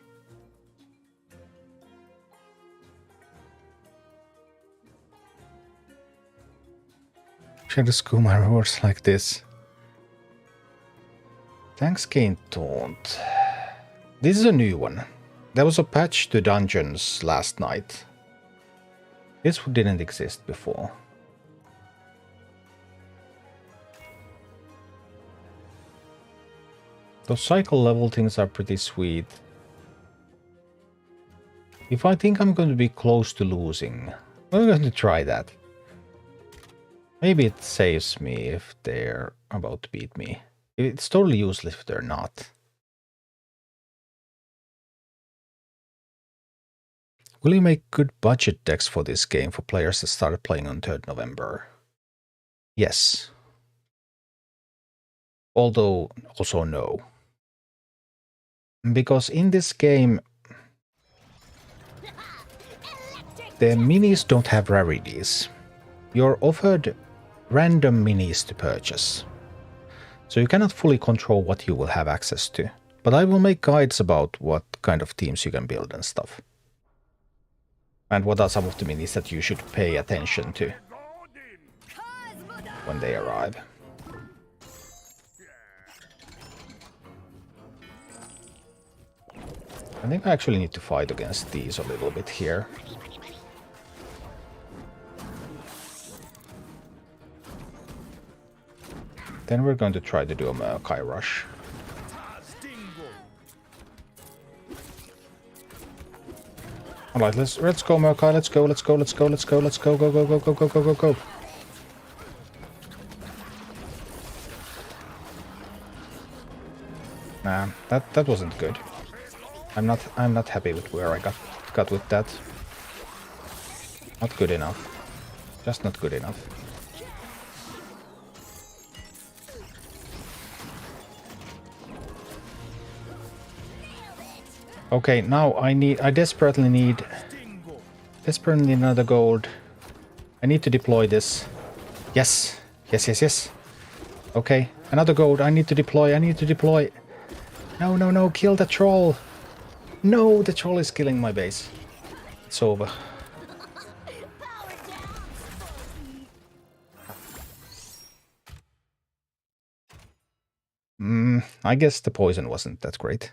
Should I school my rewards like this? Thanks, Gain Taunt. This is a new one. There was a patch to dungeons last night. This didn't exist before. Those cycle level things are pretty sweet. If I think I'm going to be close to losing, I'm going to try that. Maybe it saves me if they're about to beat me. It's totally useless if they're not. Will you make good budget decks for this game for players that started playing on 3rd November? Yes. Although, also no. Because in this game, the minis don't have rarities. You're offered random minis to purchase. So you cannot fully control what you will have access to. But I will make guides about what kind of teams you can build and stuff. And what are some of the minis that you should pay attention to when they arrive. I think I actually need to fight against these a little bit here. Then we're going to try to do a Maokai rush. Alright, let's go Maokai, let's go, go. Nah, that wasn't good. I'm not happy with where I got with that. Not good enough. Just not good enough. Okay, now I desperately need another gold. I need to deploy this. Yes. Yes. Okay, another gold. I need to deploy. No, kill the troll. No, the troll is killing my base. It's over. I guess the poison wasn't that great.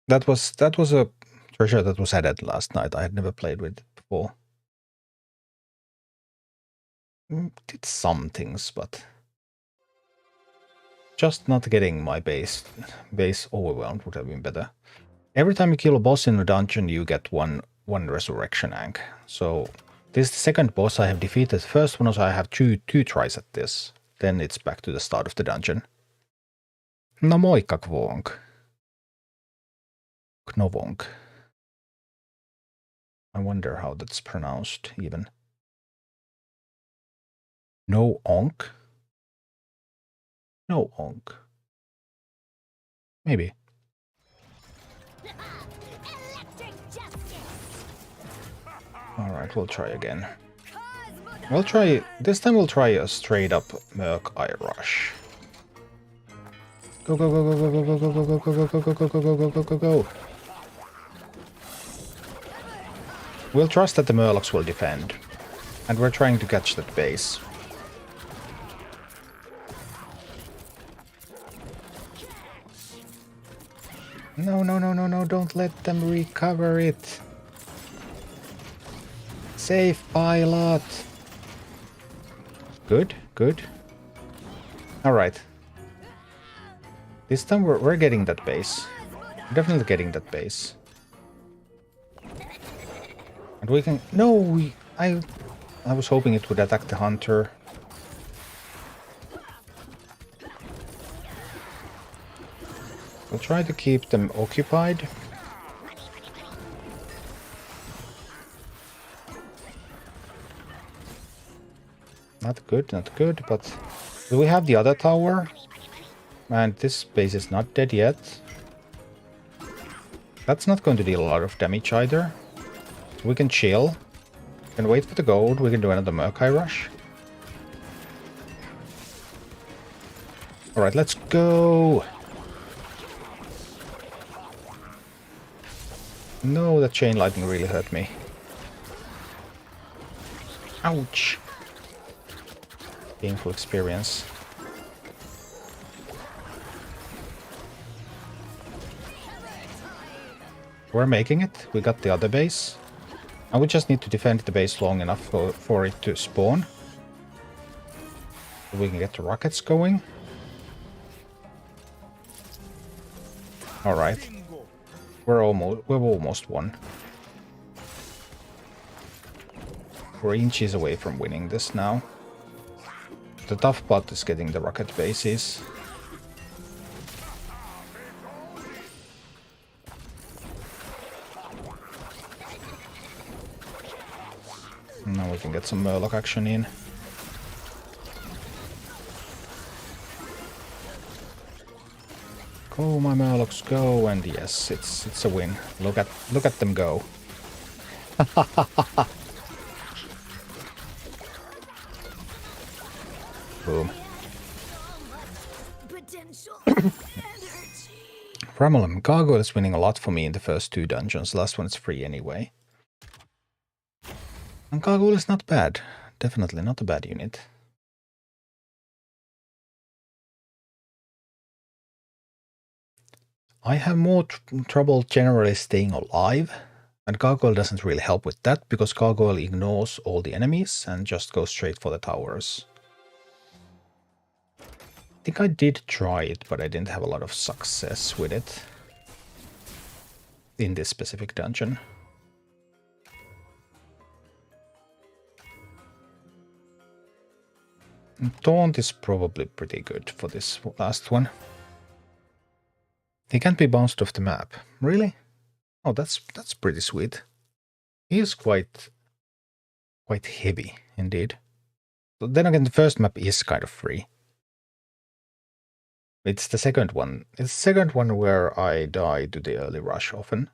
That was a treasure that was added last night. I had never played with it before. Did some things, but just not getting my base overwhelmed would have been better. Every time you kill a boss in a dungeon, you get one one resurrection ank. So this is the second boss I have defeated. First one was I have two tries at this. Then it's back to the start of the dungeon. No moikka kvonk. Knovonk. I wonder how that's pronounced even. No onk? No onk. Maybe. Alright, we'll try again. This time we'll try a straight up Merc Eye Rush. Go, go, go, go, go, go, go, go, go, go, go, go, go, go, go, go, go, go. We'll trust that the Murlocs will defend. And we're trying to catch that base. No, no, no, no, no, don't let them recover it. Safe pilot. Good, good. Alright. This time we're getting that base. We're definitely getting that base. And we can... No, I was hoping it would attack the hunter. We'll try to keep them occupied. Not good, but... Do we have the other tower? And this base is not dead yet. That's not going to deal a lot of damage either. We can chill. We can wait for the gold. We can do another Merc Eye Rush. Alright, let's go! No, that chain lightning really hurt me. Ouch! Painful experience. We're making it. We got the other base. And we just need to defend the base long enough for it to spawn. So we can get the rockets going. Alright. We've almost won. We're inches away from winning this now. The tough part is getting the rocket bases. Now we can get some Murloc action in. Go, my Murlocs, go! And yes, it's a win. Look at them go. Boom. Rumble, Gargoyle is winning a lot for me in the first two dungeons. Last one is free anyway. And Gargoyle is not bad. Definitely not a bad unit. I have more trouble generally staying alive. And Gargoyle doesn't really help with that, because Gargoyle ignores all the enemies and just goes straight for the towers. I think I did try it, but I didn't have a lot of success with it. In this specific dungeon. Taunt is probably pretty good for this last one. He can't be bounced off the map. Really? Oh, that's pretty sweet. He is quite heavy, indeed. But then again, the first map is kind of free. It's the second one. It's the second one where I die to the early rush often.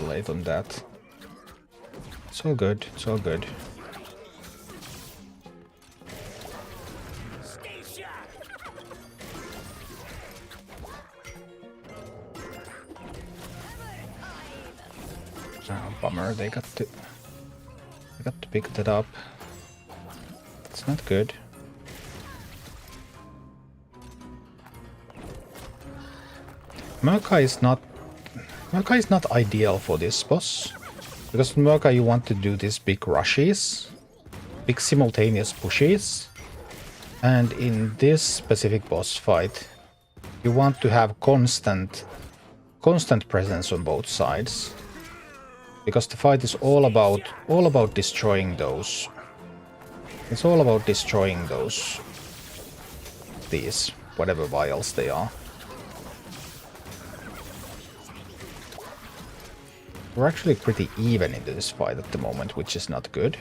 Late on that. It's all good, it's all good. Oh, bummer, they got to pick that up. It's not good. Merc Eye is not ideal for this boss, Because in Murka you want to do these big rushes, big simultaneous pushes, and in this specific boss fight you want to have constant presence on both sides. Because the fight is all about destroying those. It's all about destroying these whatever vials they are. We're actually pretty even into this fight at the moment, which is not good.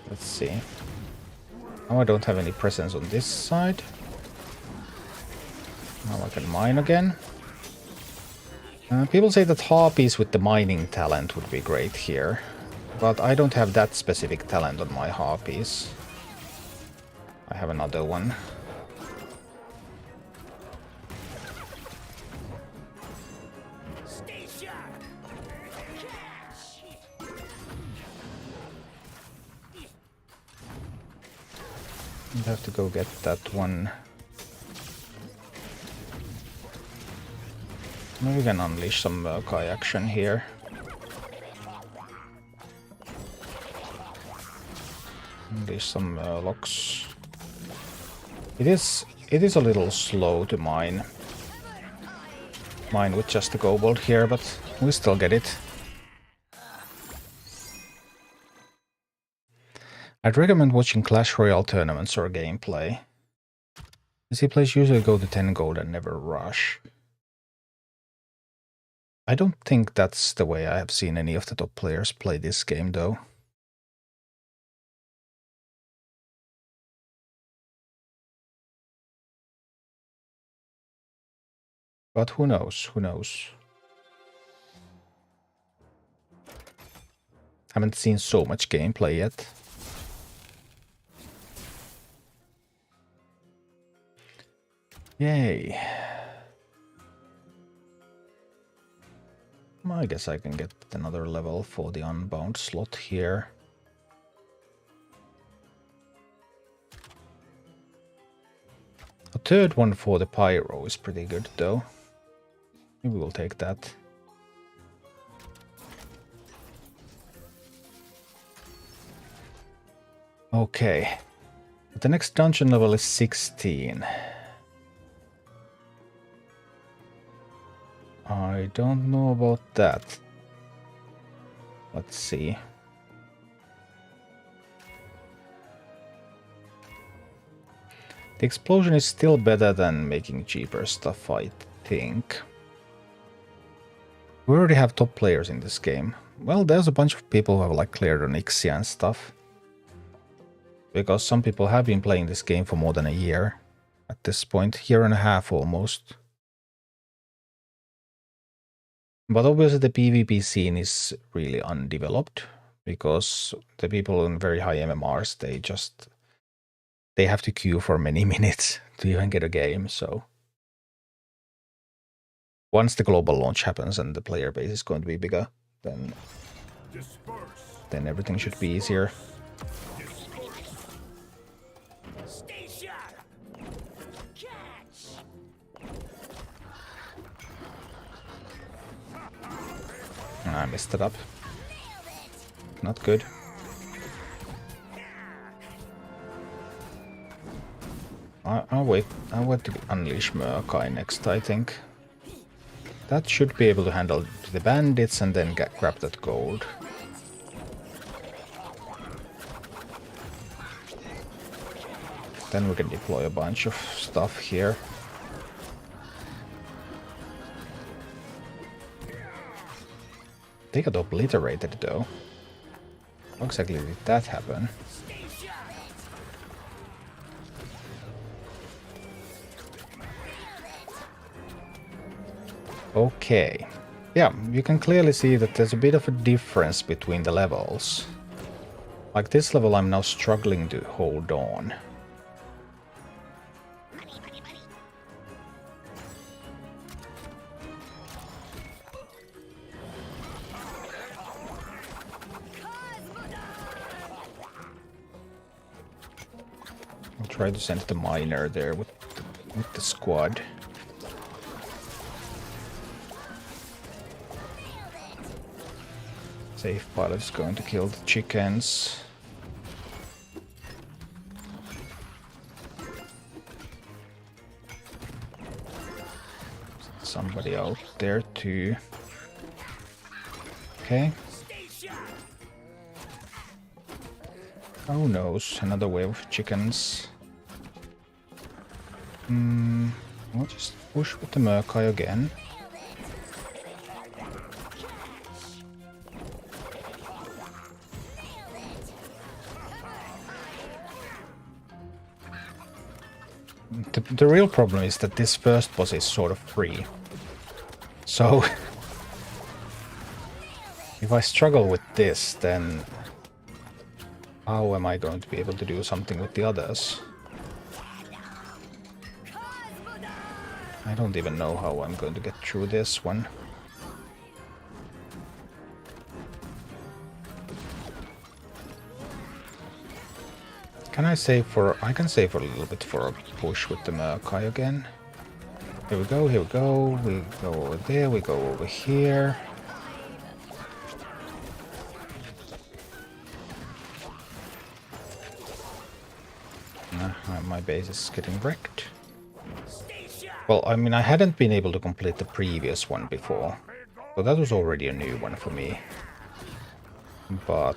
Let's see. Now I don't have any presence on this side. Now I can mine again. People say that harpies with the mining talent would be great here. But I don't have that specific talent on my harpies. I have another one. I have to go get that one. Maybe we can unleash some Murkai action here. Unleash some Murlocs. It is a little slow to mine with just the kobold here, but we still get it. I'd recommend watching Clash Royale tournaments or gameplay. Easy players usually go to 10 gold and never rush. I don't think that's the way I have seen any of the top players play this game though. But who knows, who knows. Haven't seen so much gameplay yet. Yay. I guess I can get another level for the unbound slot here. A third one for the pyro is pretty good though. Maybe we'll take that. Okay. The next dungeon level is 16. I don't know about that. Let's see. The explosion is still better than making cheaper stuff, I think. We already have top players in this game. Well, there's a bunch of people who have like cleared on Ixia and stuff. Because some people have been playing this game for more than a year. At this point, year and a half almost. But obviously the PvP scene is really undeveloped. Because the people in very high MMRs, they have to queue for many minutes to even get a game, so. Once the global launch happens and the player base is going to be bigger, then everything should be easier. I messed it up. Not good. I'll wait to unleash Murkai next, I think. That should be able to handle the bandits and then grab that gold. Then we can deploy a bunch of stuff here. They got obliterated though. How exactly did that happen? Okay. Yeah, you can clearly see that there's a bit of a difference between the levels. Like this level I'm now struggling to hold on. I'll try to send the miner there with the squad. Safe pilot is going to kill the chickens. Somebody out there too. Okay. Oh no, another wave of chickens. I'll just push with the Murkai again. The real problem is that this first boss is sort of free. So if I struggle with this, then how am I going to be able to do something with the others? I don't even know how I'm going to get through this one. Can I save for... I can save for a little bit for a push with the Murkai again. Here we go, here we go. We go over there, we go over here. My base is getting wrecked. Well, I mean, I hadn't been able to complete the previous one before. So that was already a new one for me. But...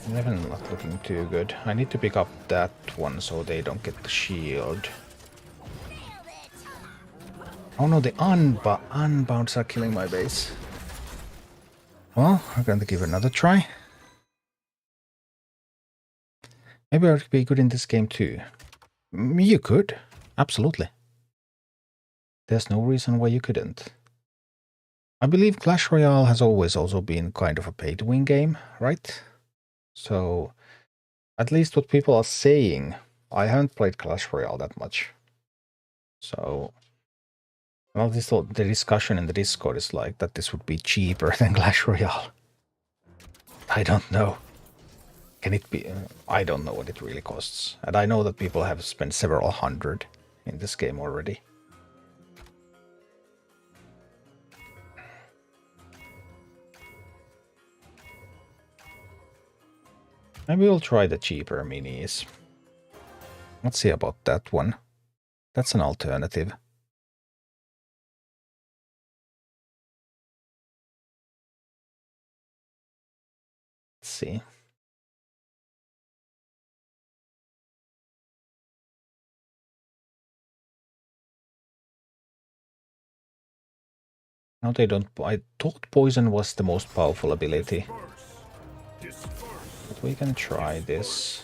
11 not looking too good. I need to pick up that one so they don't get the shield. Oh no, the unbounds are killing my base. Well, I'm going to give it another try. Maybe I could be good in this game too. You could. Absolutely. There's no reason why you couldn't. I believe Clash Royale has always also been kind of a pay-to-win game, right? So, at least what people are saying, I haven't played Clash Royale that much. So, well, the discussion in the Discord is like that this would be cheaper than Clash Royale. I don't know. Can it be? I don't know what it really costs. And I know that people have spent several hundred in this game already. Maybe we'll try the cheaper minis. Let's see about that one. That's an alternative. Let's see. No, they don't. I thought poison was the most powerful ability. But we can try this.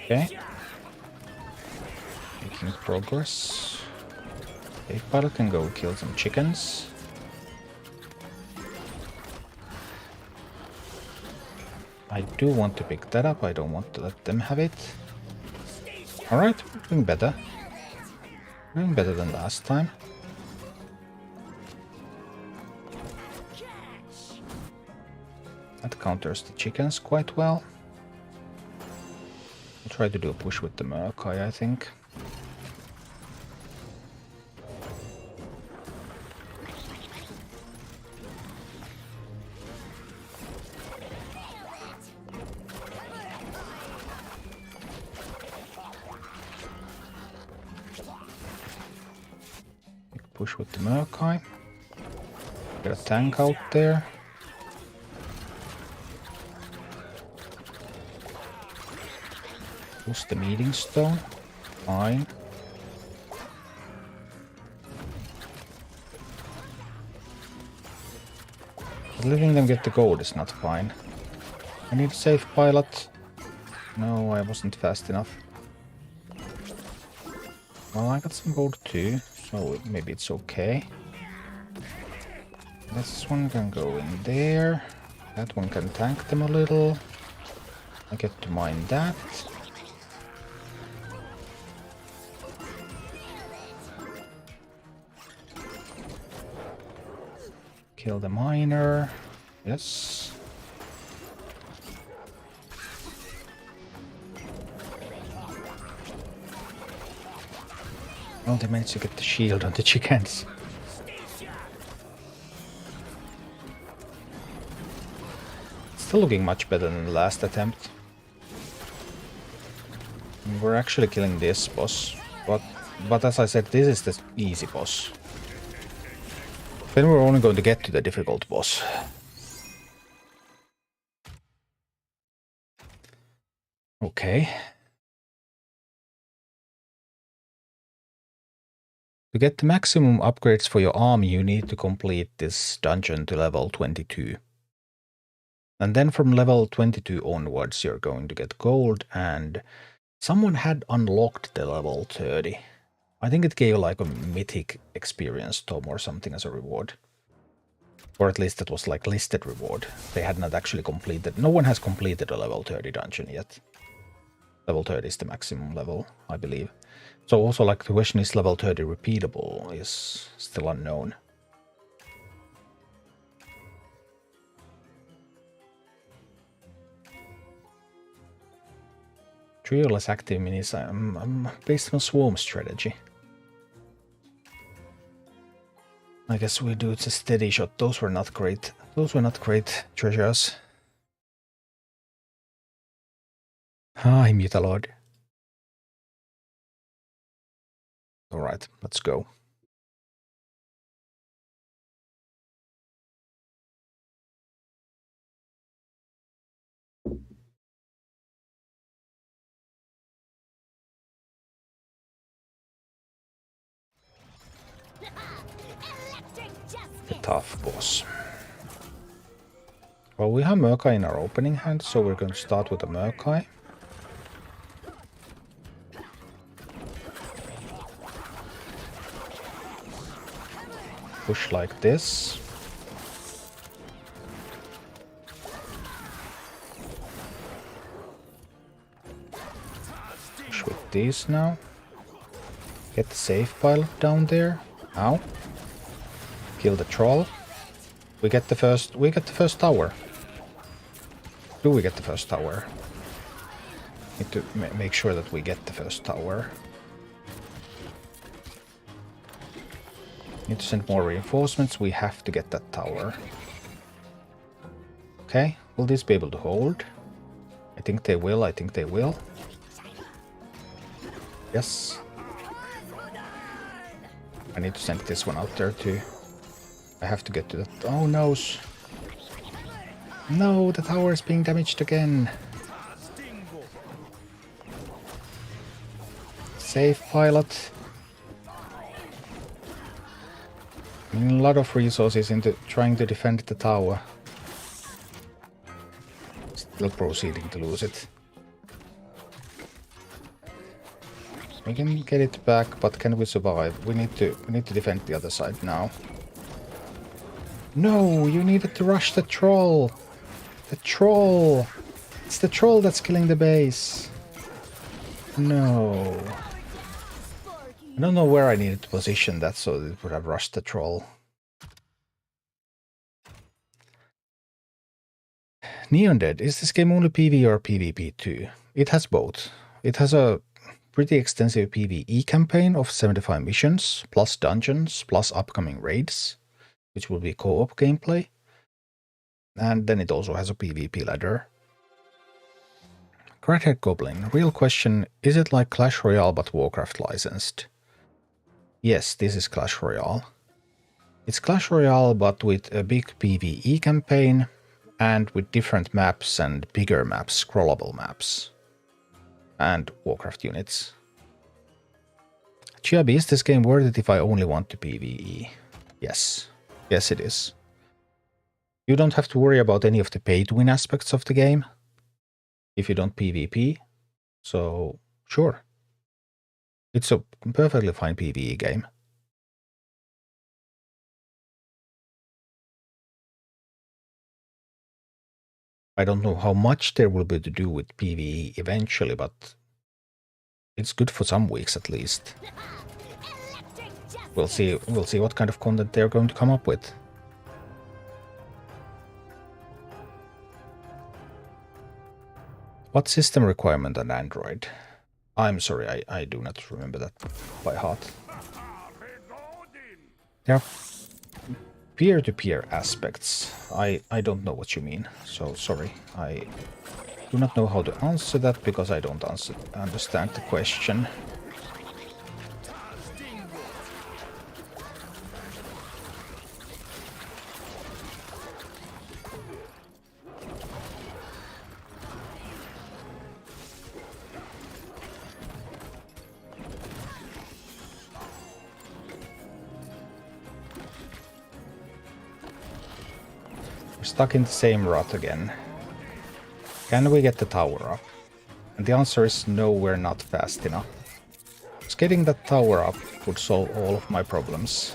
Okay. Making progress. Okay, Pilot can go kill some chickens. I do want to pick that up, I don't want to let them have it. Alright, we're doing better. Doing better than last time. That counters the chickens quite well. I'll try to do a push with the Murkai, I think. Big push with the Murkai. Get a tank out there. Push the meeting stone. Fine. But letting them get the gold is not fine. I need a safe pilot. No, I wasn't fast enough. Well, I got some gold too, so maybe it's okay. This one can go in there. That one can tank them a little. I get to mine that. Kill the miner. Yes. Oh, they managed to get the shield on the chickens. Still looking much better than the last attempt. We're actually killing this boss, but as I said, this is the easy boss. Then we're only going to get to the difficult boss. Okay. To get the maximum upgrades for your army, you need to complete this dungeon to level 22. And then from level 22 onwards, you're going to get gold, and someone had unlocked the level 30. I think it gave like a mythic experience tome or something as a reward. Or at least it was like listed reward. They had not actually completed. No one has completed a level 30 dungeon yet. Level 30 is the maximum level, I believe. So also like the question is level 30 repeatable is still unknown. Trioless active minis, I'm based on swarm strategy. I guess we do it a steady shot. Those were not great. Those were not great treasures. Hi, Mutalord. Alright, let's go. The tough boss. Well, we have Murkai in our opening hand, so we're going to start with the Murkai. Push like this. Push with these now. Get the safe pile down there. Ow. Kill the troll. We get the first tower. Do we get the first tower? Need to make sure that we get the first tower. Need to send more reinforcements. We have to get that tower. Okay, will this be able to hold? I think they will, I think they will. Yes. I need to send this one out there too. I have to get to that. Oh no! No, the tower is being damaged again. Save pilot. I mean, a lot of resources into trying to defend the tower. Still proceeding to lose it. We can get it back, but can we survive? We need to defend the other side now. No, you needed to rush the troll. The troll. It's the troll that's killing the base. No. I don't know where I needed to position that so that it would have rushed the troll. Neon Dead, is this game only PvE or PvP too? It has both. It has a pretty extensive PvE campaign of 75 missions, plus dungeons, plus upcoming raids, which will be co-op gameplay. And then it also has a PvP ladder. Crackhead Goblin, real question, is it like Clash Royale but Warcraft licensed? Yes, this is Clash Royale. It's Clash Royale but with a big PvE campaign and with different maps and bigger maps, scrollable maps. And Warcraft units. Chiabi, is this game worth it if I only want to PvE? Yes. Yes, it is. You don't have to worry about any of the pay-to-win aspects of the game. if you don't PvP. So, sure. It's a perfectly fine PvE game. I don't know how much there will be to do with PvE eventually, but it's good for some weeks at least. We'll see what kind of content they're going to come up with. What system requirement on Android? I'm sorry, I do not remember that by heart. There are peer-to-peer aspects. I don't know what you mean, so sorry. I do not know how to answer that because I don't understand the question. We're stuck in the same rut again. Can we get the tower up? And the answer is no, we're not fast enough. Just getting that tower up would solve all of my problems.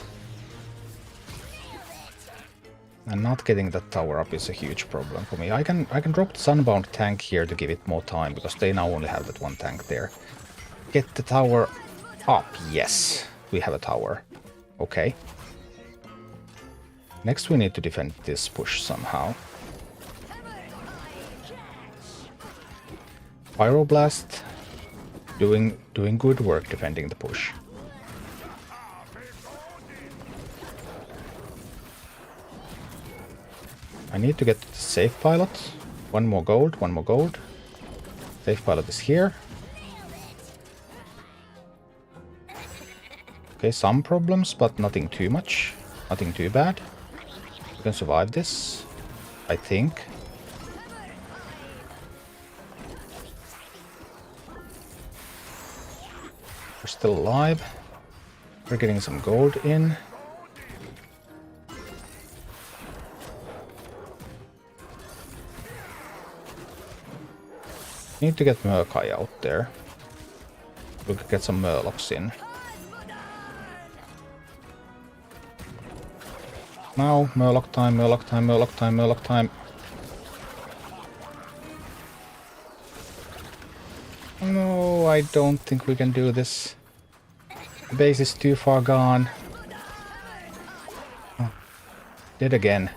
And not getting that tower up is a huge problem for me. I can drop the Sunbound tank here to give it more time, because they now only have that one tank there. Get the tower up. Yes, we have a tower. Okay. Next we need to defend this push somehow. Pyroblast doing good work defending the push. I need to get the safe pilot. One more gold, one more gold. Safe pilot is here. Okay, some problems, but nothing too much. Nothing too bad. We can survive this, I think. We're still alive. We're getting some gold in. Need to get Murkai out there. We could get some Murlocs in. Now, Murloc time, Murloc time, Murloc time, Murloc time. No, I don't think we can do this. The base is too far gone. Oh, dead again.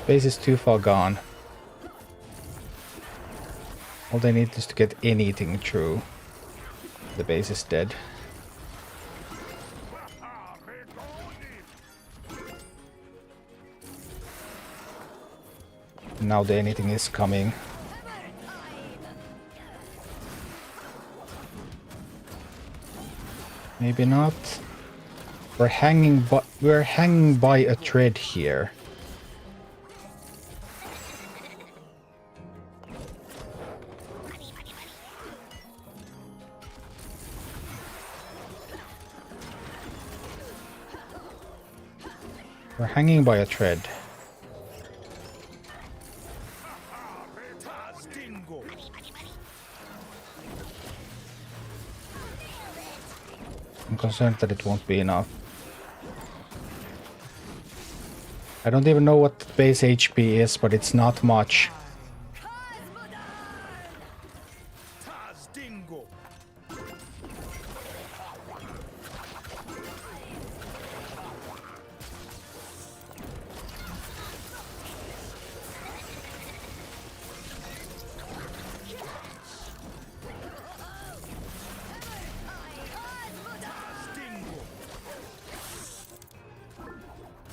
Base is too far gone. All they need is to get anything through. The base is dead. Now the anything is coming. Maybe not. We're hanging by a thread here. We're hanging by a thread. I'm concerned that it won't be enough. I don't even know what base HP is, but it's not much.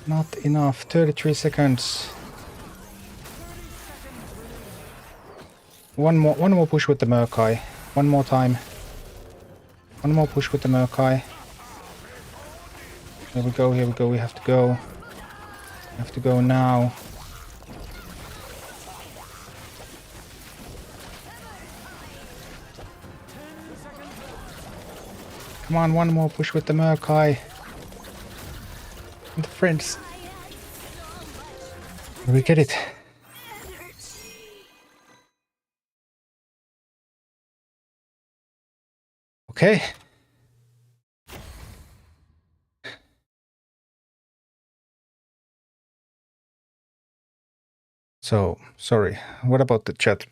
Not enough. 33 seconds. One more push with the Murkai. One more time. One more push with the Murkai. Here we go, here we go, we have to go. We have to go now. Come on, one more push with the Murkai. The friends. We get it. Okay. So, sorry, what about the chat?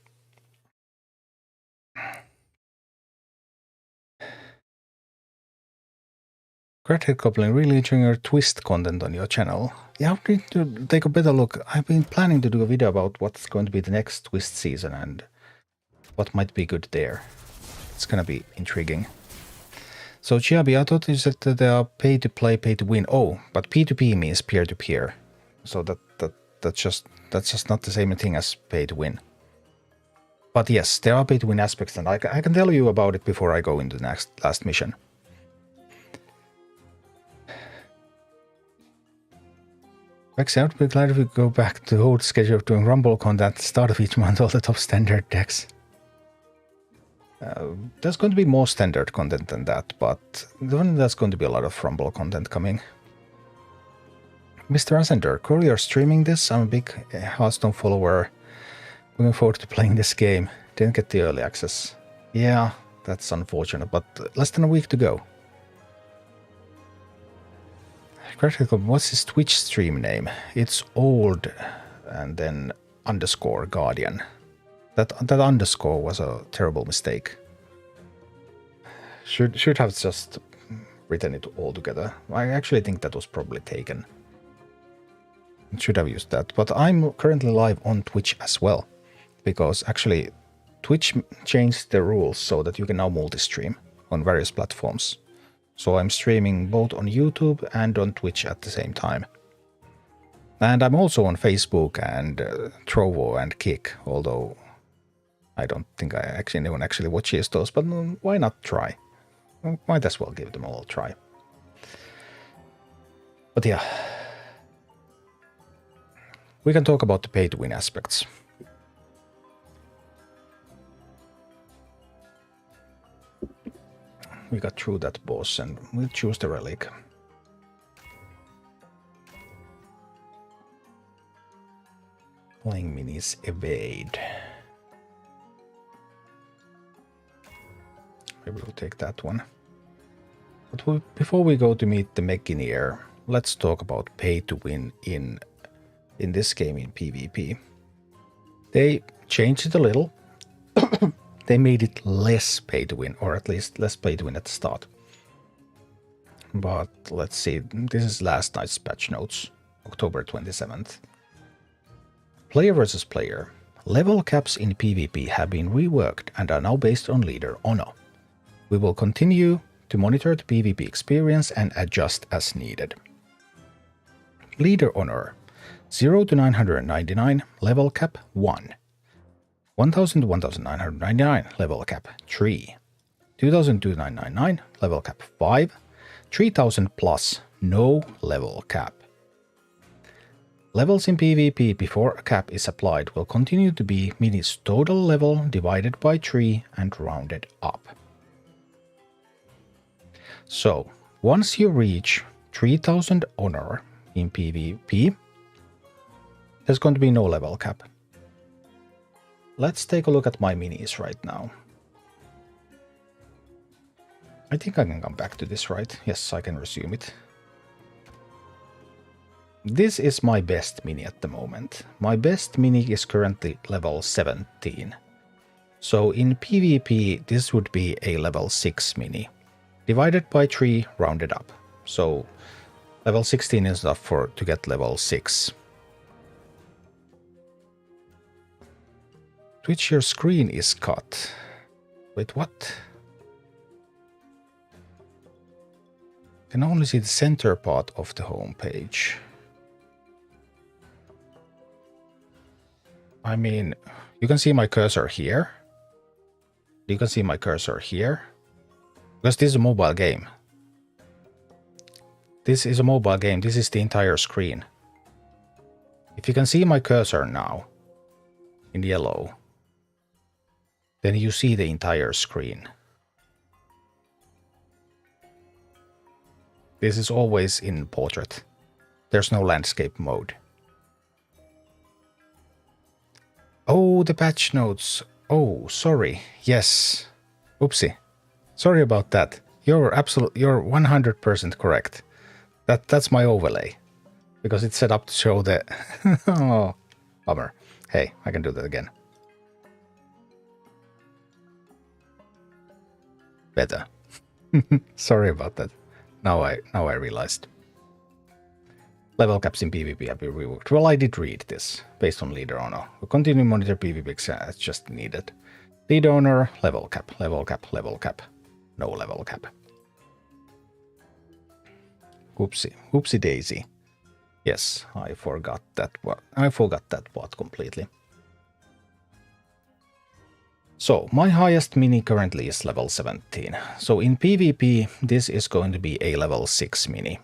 Crackhead Goblin, really enjoying your twist content on your channel. Yeah, I need to take a better look. I've been planning to do a video about what's going to be the next twist season and what might be good there. It's gonna be intriguing. So Chiabi, I thought you said that they are pay to play, pay to win. Oh, but P2P means peer to peer. So that's just not the same thing as pay to win. But yes, there are pay to win aspects, and I can tell you about it before I go into the last mission. Actually, I would be glad if we go back to the old schedule of doing Rumble content, start of each month, all the top standard decks. There's going to be more standard content than that, but there's going to be a lot of Rumble content coming. Mr. Ascender, Courier streaming this. I'm a big Hearthstone follower. Looking forward to playing this game. Didn't get the early access. Yeah, that's unfortunate, but less than a week to go. What's his Twitch stream name? It's old and then underscore Guardian. That underscore was a terrible mistake. Should have just written it all together. I actually think that was probably taken. Should have used that. But I'm currently live on Twitch as well. Because actually Twitch changed the rules so that you can now multi-stream on various platforms. So I'm streaming both on YouTube and on Twitch at the same time. And I'm also on Facebook and Trovo and Kick, although I don't think anyone actually watches those, but why not try? Might as well give them all a try. But yeah, we can talk about the pay-to-win aspects. We got through that boss and we'll choose the relic. Playing minis evade. Maybe we'll take that one. But before we go to meet the Megineer, let's talk about pay to win in this game in PvP. They changed it a little. They made it less pay to win, or at least less pay to win at the start. But let's see, this is last night's patch notes, October 27th. Player versus player. Level caps in PvP have been reworked and are now based on leader honor. We will continue to monitor the PvP experience and adjust as needed. Leader honor. 0 to 999, level cap 1. 1000 to 1999, level cap 3. 2000 to 999, level cap 5. 3000 plus, no level cap. Levels in PvP before a cap is applied will continue to be Mini's total level divided by 3 and rounded up. So, once you reach 3000 honor in PvP, there's going to be no level cap. Let's take a look at my minis right now. I think I can come back to this, right? Yes, I can resume it. This is my best mini at the moment. My best mini is currently level 17. So in PvP, this would be a level 6 mini. Divided by 3, rounded up. So level 16 is enough to get level 6. Twitch, your screen is cut. Wait, what? Can only see the center part of the home page. I mean, you can see my cursor here. You can see my cursor here. Because this is a mobile game. This is a mobile game. This is the entire screen. If you can see my cursor now, in yellow, then you see the entire screen. This is always in portrait. There's no landscape mode. Oh, the patch notes. Oh, sorry. Yes. Oopsie. Sorry about that. You're 100% correct. That's my overlay. Because it's set up to show the... oh, bummer. Hey, I can do that again. Better. Sorry about that. Now I realized. Level caps in PvP have been reworked. Well, I did read this, based on leader owner. We continue to monitor PvP as just needed. Lead owner, level cap, level cap, level cap. No level cap. Whoopsie daisy. Yes, I forgot that part completely. So, my highest mini currently is level 17. So in PvP, this is going to be a level 6 mini.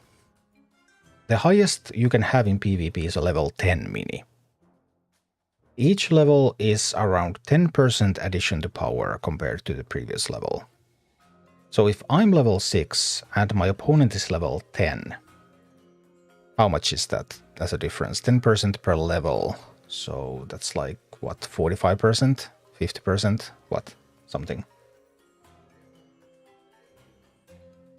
The highest you can have in PvP is a level 10 mini. Each level is around 10% addition to power compared to the previous level. So if I'm level 6 and my opponent is level 10, how much is that as a difference? 10% per level. So that's like, what, 45%? 50%? What? Something.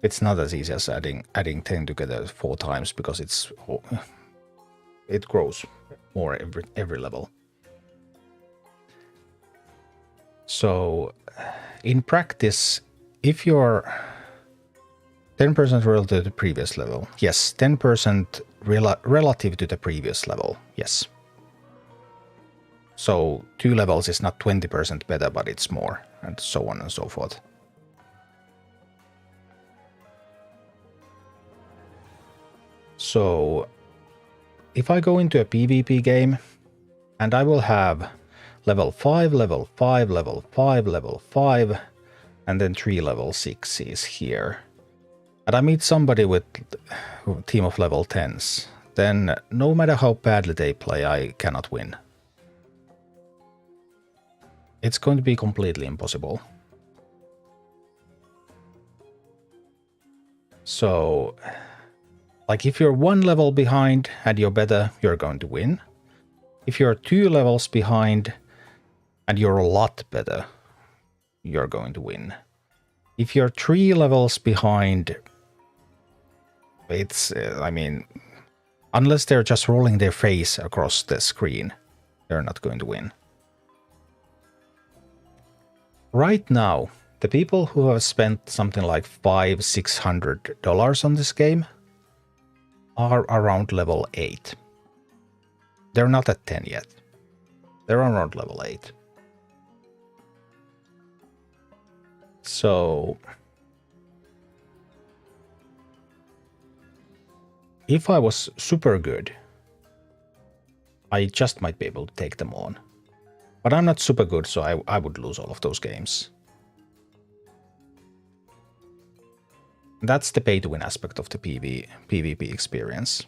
It's not as easy as adding 10 together 4 times because it grows more every level. So in practice, if you're 10% relative to the previous level, yes, 10% relative to the previous level, yes. So 2 levels is not 20% better, but it's more, and so on and so forth. So if I go into a PvP game and I will have level 5, level 5, level 5, level 5, and then 3 level 6s here, and I meet somebody with a team of level 10s, then no matter how badly they play, I cannot win. It's going to be completely impossible. So, like if you're 1 level behind and you're better, you're going to win. If you're 2 levels behind and you're a lot better, you're going to win. If you're 3 levels behind, it's, I mean, unless they're just rolling their face across the screen, they're not going to win. Right now, the people who have spent something like $500–600 on this game are around level 8. They're not at 10 yet. They're around level 8. So if I was super good, I just might be able to take them on. But I'm not super good, so I would lose all of those games. That's the pay-to-win aspect of the PvP experience.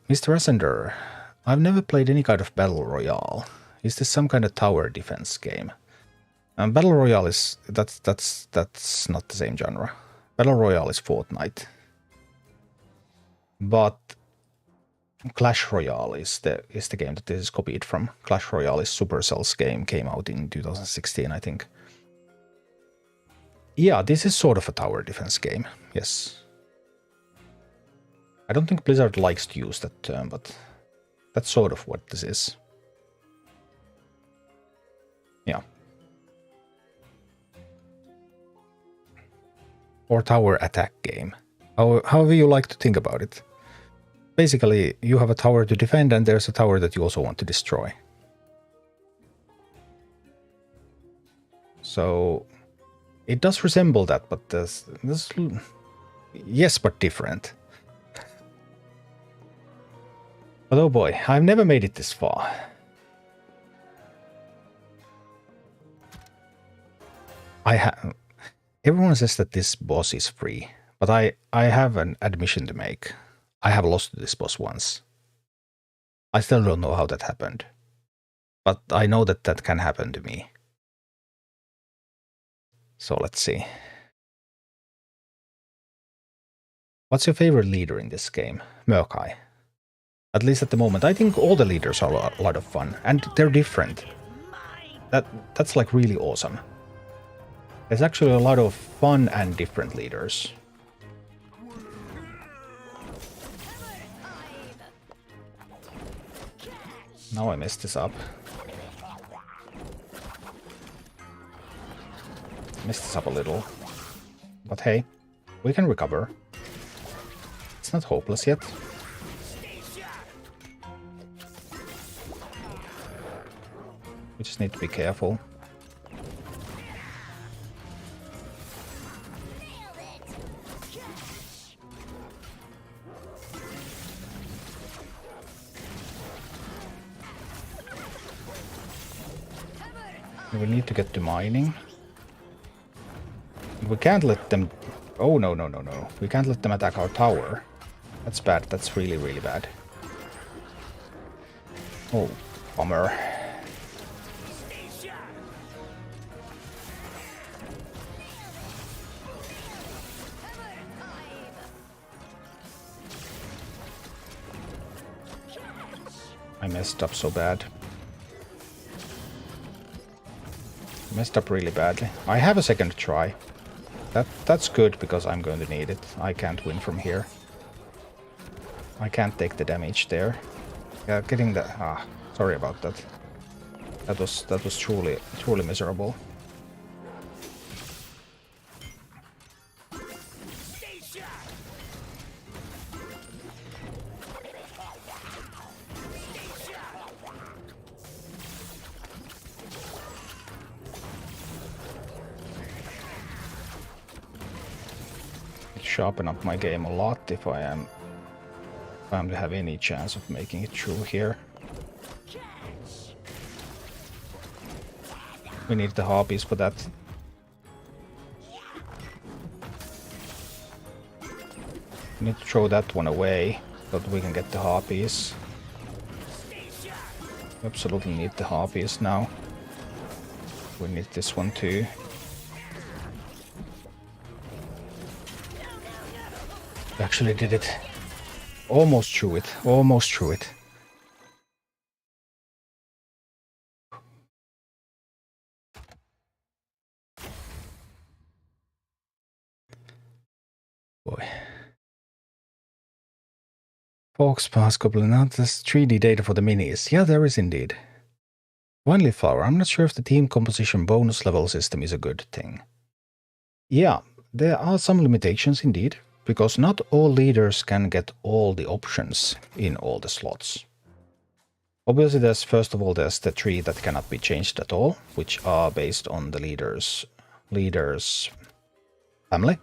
Mr. Ascender, I've never played any kind of Battle Royale. Is this some kind of tower defense game? Battle Royale is... That's not the same genre. Battle Royale is Fortnite. But Clash Royale is the game that this is copied from. Clash Royale is Supercell's game, came out in 2016, I think. Yeah, this is sort of a tower defense game, yes. I don't think Blizzard likes to use that term, but that's sort of what this is. Yeah. Or tower attack game. However you like to think about it. Basically, you have a tower to defend and there's a tower that you also want to destroy. So it does resemble that, but this yes, but different. But oh boy, I've never made it this far. Everyone says that this boss is free, but I have an admission to make. I have lost to this boss once. I still don't know how that happened. But I know that that can happen to me. So let's see. What's your favorite leader in this game? Murkai. At least at the moment. I think all the leaders are a lot of fun, and they're different. That's like really awesome. There's actually a lot of fun and different leaders. Now I messed this up. Messed this up a little. But hey, we can recover. It's not hopeless yet. We just need to be careful. We need to get to mining. We can't let them... Oh, no. We can't let them attack our tower. That's bad. That's really, really bad. Oh, bummer. I messed up so bad. Messed up really badly. I have a second try. That's good because I'm going to need it. I can't win from here. I can't take the damage there. Yeah, getting that. Sorry about that. That was truly miserable. Sharpen up my game a lot if I am to have any chance of making it through here. We need the harpies for that. We need to throw that one away so that we can get the harpies. We absolutely need the harpies now. We need this one too. Actually did it. Almost through it. Almost through it. Boy. Fox Pass Goblin. Now there's 3D data for the minis. Yeah, there is indeed. Finally, Flower. I'm not sure if the team composition bonus level system is a good thing. Yeah, there are some limitations indeed. Because not all leaders can get all the options in all the slots. Obviously, first of all, there's the 3 that cannot be changed at all, which are based on the leader's family.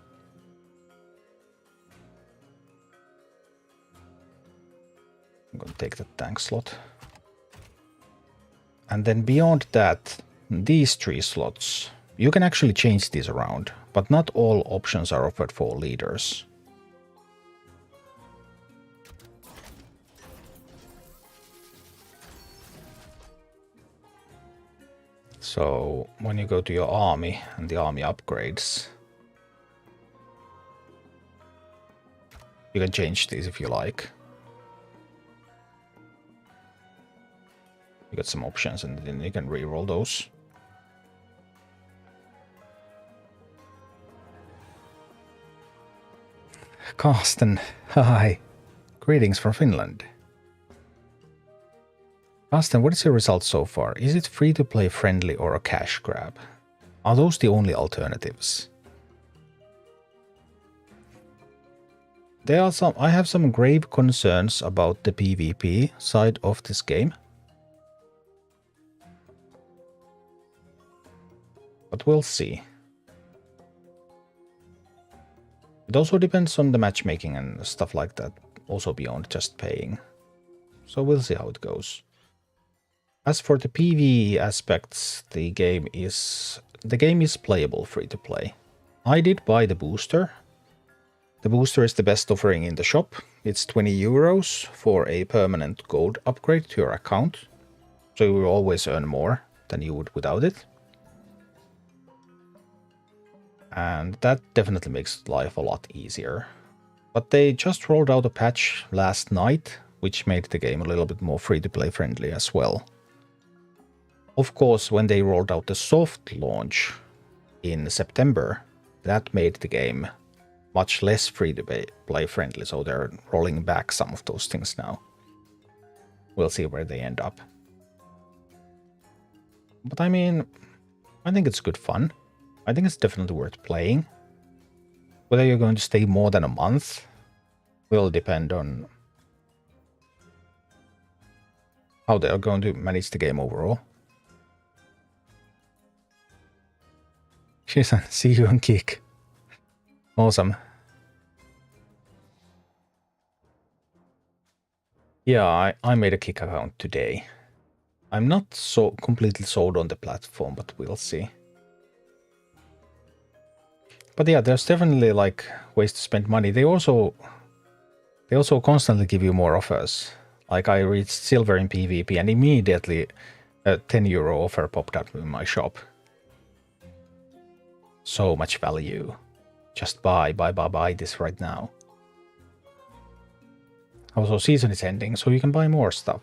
I'm going to take the tank slot. And then beyond that, these 3 slots, you can actually change these around, but not all options are offered for leaders. So when you go to your army and the army upgrades, you can change these if you like. You get some options and then you can reroll those. Carsten, hi. Greetings from Finland. Carsten, what is your result so far? Is it free to play friendly or a cash grab? Are those the only alternatives? There are I have some grave concerns about the PvP side of this game. But we'll see. It also depends on the matchmaking and stuff like that, also beyond just paying. So we'll see how it goes. As for the PvE aspects, the game is playable free to play. I did buy the booster. The booster is the best offering in the shop. It's 20 euros for a permanent gold upgrade to your account. So you will always earn more than you would without it. And that definitely makes life a lot easier. But they just rolled out a patch last night, which made the game a little bit more free-to-play friendly as well. Of course, when they rolled out the soft launch in September, that made the game much less free-to-play friendly, so they're rolling back some of those things now. We'll see where they end up. But I mean, I think it's good fun. I think it's definitely worth playing. Whether you're going to stay more than a month will depend on how they're going to manage the game overall. She's on see you on Kick. Awesome. Yeah, I made a Kick account today. I'm not so completely sold on the platform, but we'll see. But yeah, there's definitely like ways to spend money. They also constantly give you more offers. Like I reached silver in PvP and immediately a 10 euro offer popped up in my shop. So much value. Just buy this right now. Also, season is ending, so you can buy more stuff.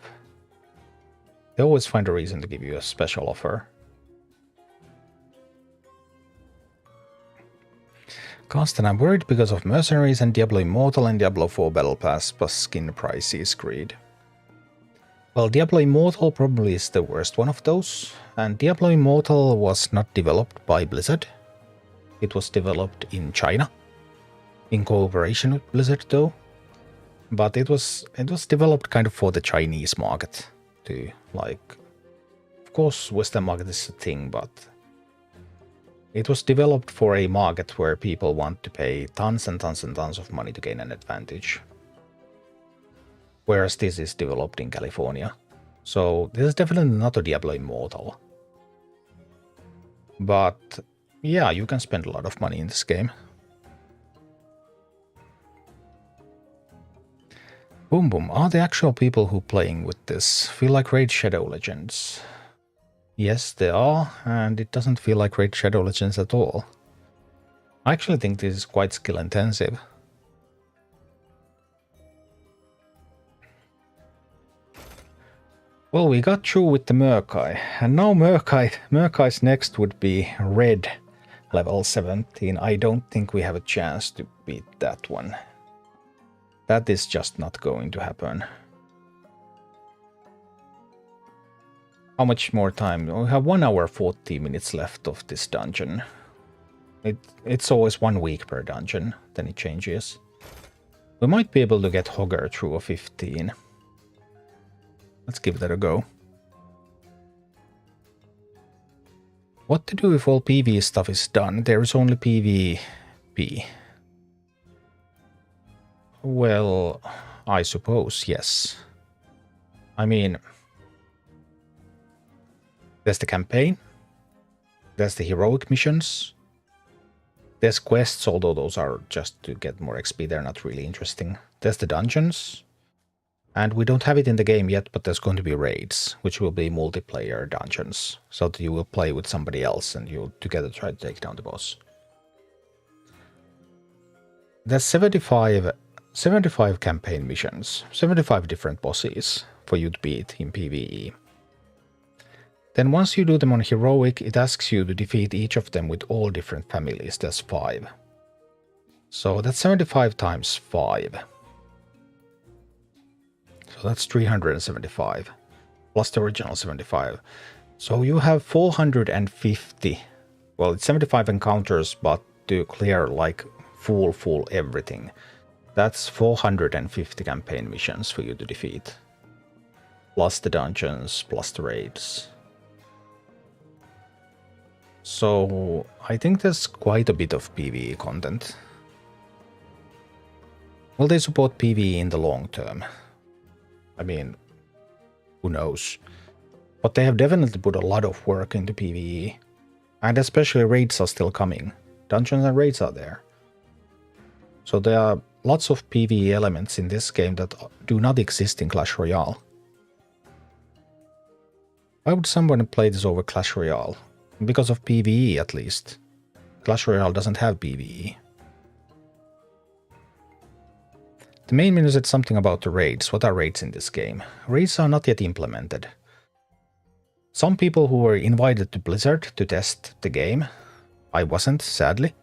They always find a reason to give you a special offer. Constant, I'm worried because of Mercenaries and Diablo Immortal and Diablo 4 Battle Pass plus skin prices greed. Well, Diablo Immortal probably is the worst one of those, and Diablo Immortal was not developed by Blizzard. It was developed in China, in cooperation with Blizzard though. But it was developed kind of for the Chinese market too. Like, of course, Western market is a thing, but it was developed for a market where people want to pay tons and tons and tons of money to gain an advantage. Whereas this is developed in California. So this is definitely not a Diablo Immortal. But yeah, you can spend a lot of money in this game. Boom boom, are the actual people who playing with this feel like Raid Shadow Legends? Yes, they are, and it doesn't feel like Raid Shadow Legends at all. I actually think this is quite skill intensive. Well, we got through with the Murkai, and now Murkai's next would be Red, level 17. I don't think we have a chance to beat that one. That is just not going to happen. How much more time? We have 1 hour 40 minutes left of this dungeon. It's always 1 week per dungeon, then it changes. We might be able to get Hogger through a 15. Let's give that a go. What to do if all PvE stuff is done? There is only PvP. Well, I suppose, yes. I mean, there's the campaign, there's the heroic missions, there's quests, although those are just to get more XP, they're not really interesting. There's the dungeons, and we don't have it in the game yet, but there's going to be raids, which will be multiplayer dungeons, so that you will play with somebody else and you'll together try to take down the boss. There's 75 campaign missions, 75 different bosses for you to beat in PvE. Then once you do them on Heroic, it asks you to defeat each of them with all different families. There's 5. So that's 75 times 5. So that's 375, plus the original 75. So you have 450, well, it's 75 encounters, but to clear like full everything. That's 450 campaign missions for you to defeat. Plus the dungeons, plus the raids. So I think there's quite a bit of PvE content. Will they support PvE in the long term? I mean, who knows? But they have definitely put a lot of work into PvE. And especially raids are still coming. Dungeons and raids are there. So there are lots of PvE elements in this game that do not exist in Clash Royale. Why would someone play this over Clash Royale? Because of PvE at least. Clash Royale doesn't have PvE. The main menu said something about the raids. What are raids in this game? Raids are not yet implemented. Some people who were invited to Blizzard to test the game, I wasn't, sadly.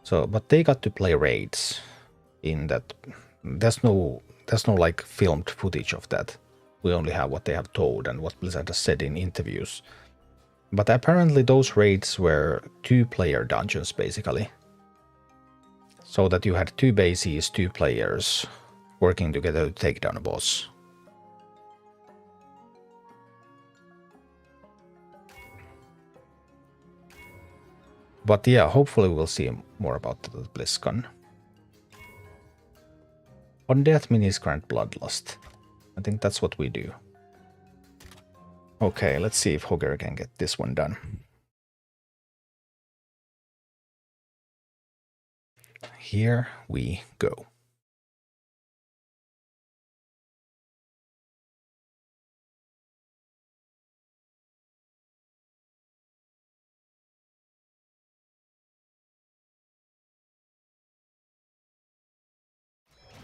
But they got to play raids. In that, there's no like filmed footage of that. We only have what they have told and what Blizzard has said in interviews. But apparently those raids were 2-player dungeons, basically. So that you had 2 bases, 2 players working together to take down a boss. But yeah, hopefully we'll see more about the BlizzCon. On death minis grant bloodlust. I think that's what we do. Okay, let's see if Hogger can get this one done. Here we go.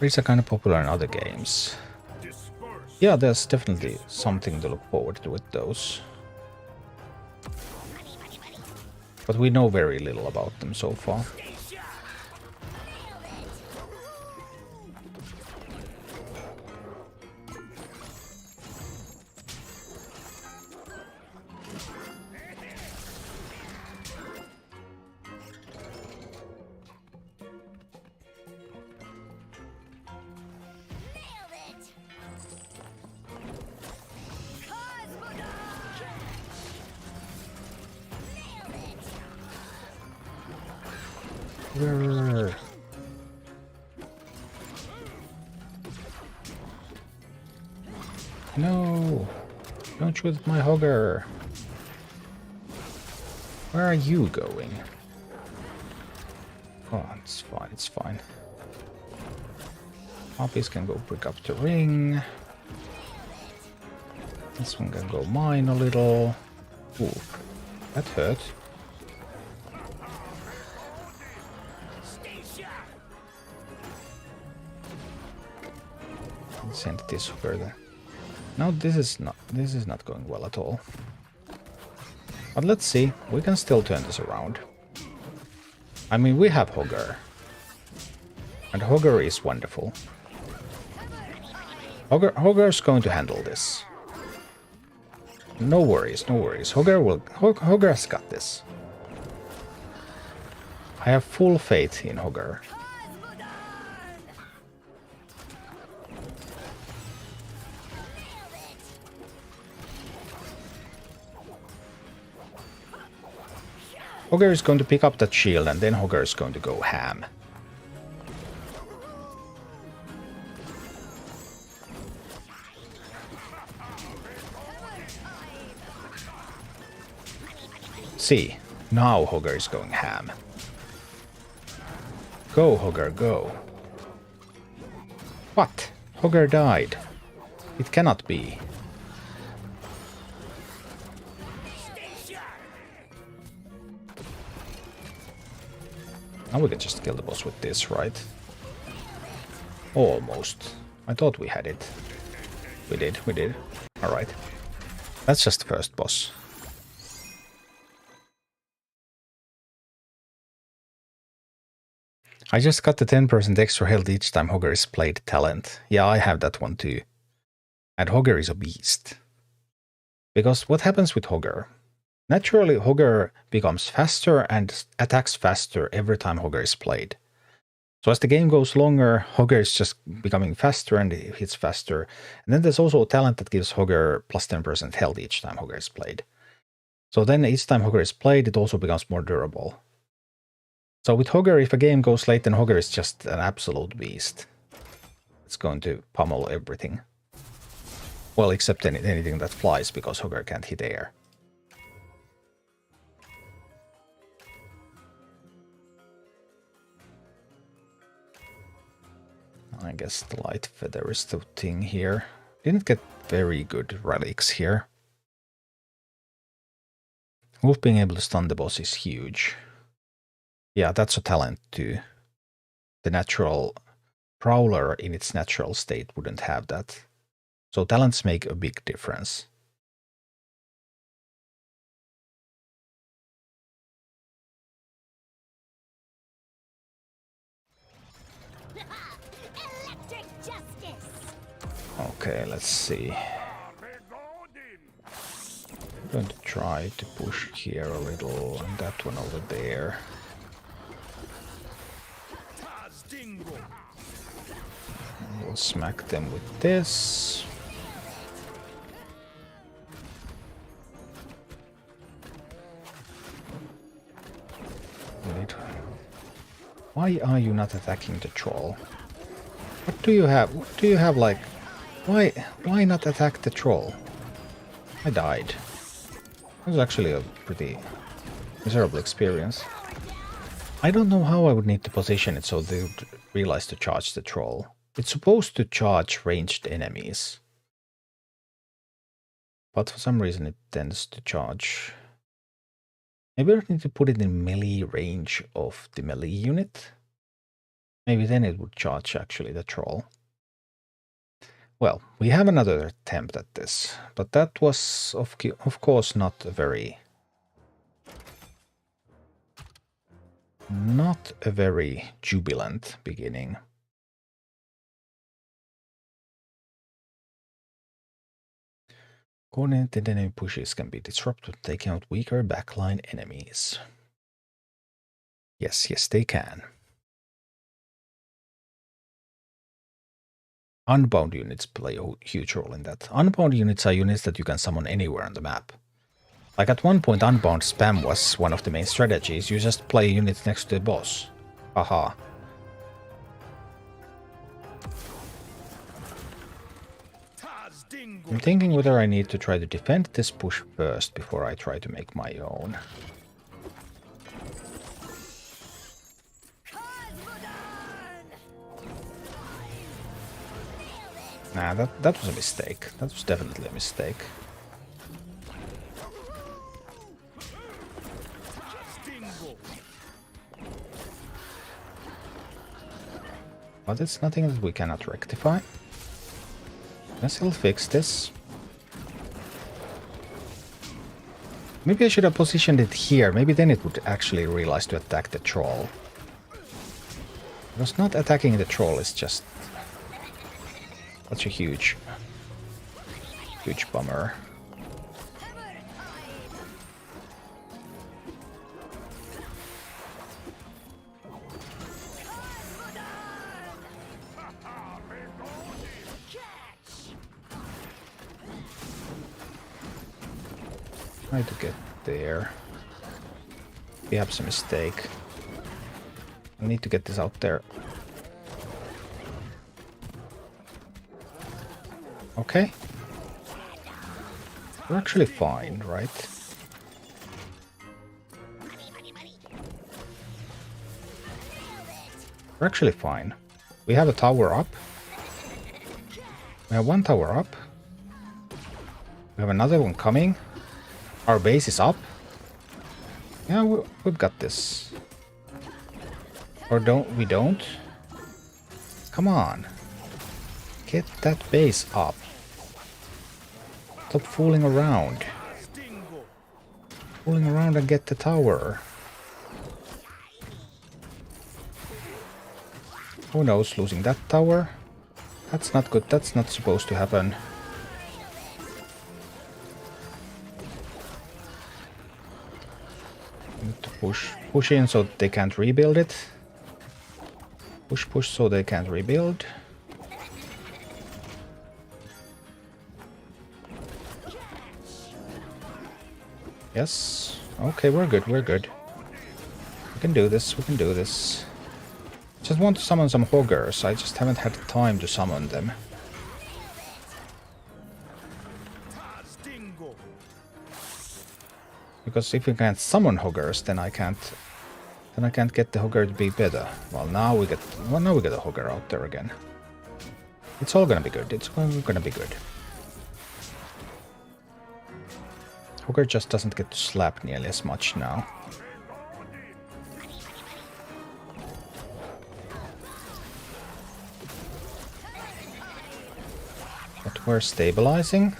Raids are kind of popular in other games. Yeah, there's definitely something to look forward to with those. But we know very little about them so far. No! Don't shoot at my Hogger! Where are you going? Oh, it's fine, it's fine. Puppies can go pick up the ring. This one can go mine a little. Ooh, that hurt. Send this further. No, this is not going well at all. But let's see, we can still turn this around. I mean, we have Hogger. And Hogger is wonderful. Hogger's going to handle this. No worries, no worries. Hogger's got this. I have full faith in Hogger. Hogger is going to pick up that shield and then Hogger is going to go ham. See, now Hogger is going ham. Go, Hogger, go. What? Hogger died. It cannot be. Now we can just kill the boss with this, right? Almost. I thought we had it. We did. Alright. That's just the first boss. I just got the 10% extra health each time Hogger is played talent. Yeah, I have that one too. And Hogger is a beast. Because what happens with Hogger? Naturally, Hogger becomes faster and attacks faster every time Hogger is played. So as the game goes longer, Hogger is just becoming faster and it hits faster. And then there's also a talent that gives Hogger plus 10% health each time Hogger is played. So then each time Hogger is played, it also becomes more durable. So with Hogger, if a game goes late, then Hogger is just an absolute beast. It's going to pummel everything. Well, except anything that flies, because Hogger can't hit air. I guess the light feather is the thing here. Didn't get very good relics here. Wolf being able to stun the boss is huge. Yeah, that's a talent too. The natural Prowler in its natural state wouldn't have that. So talents make a big difference. Okay, let's see. I'm going to try to push here a little, and that one over there. And we'll smack them with this. Wait. Why are you not attacking the troll? What do you have? What do you have, like... Why not attack the troll? I died. It was actually a pretty miserable experience. I don't know how I would need to position it so they would realize to charge the troll. It's supposed to charge ranged enemies. But for some reason it tends to charge. Maybe I need to put it in melee range of the melee unit. Maybe then it would charge actually the troll. Well, we have another attempt at this, but that was of course not a very jubilant beginning. Coordinated enemy pushes can be disrupted, taking out weaker backline enemies. Yes, they can. Unbound units play a huge role in that. Unbound units are units that you can summon anywhere on the map. Like at one point, unbound spam was one of the main strategies. You just play units next to the boss. Haha. I'm thinking whether I need to try to defend this push first before I try to make my own. Nah, that was a mistake. That was definitely a mistake. But it's nothing that we cannot rectify. Guess he'll fix this. Maybe I should have positioned it here. Maybe then it would actually realize to attack the troll. Because not attacking the troll is just such a huge bummer. Try to get there. Perhaps a mistake. I need to get this out there. Okay. We're actually fine, right? We're actually fine. We have a tower up. We have one tower up. We have another one coming. Our base is up. Yeah, we've got this. Or we don't? Come on. Get that base up. Stop fooling around. Fooling around and get the tower. Who knows, losing that tower? That's not good. That's not supposed to happen. Need to push in so they can't rebuild it. Push so they can't rebuild. Yes. Okay, we're good. We can do this. Just want to summon some hoggers. I just haven't had time to summon them. Because if we can't summon hoggers, then I can't get the hogger to be better. Well, now we get a hogger out there again. It's all gonna be good. It's all gonna be good. Hogger just doesn't get to slap nearly as much now. But we're stabilizing.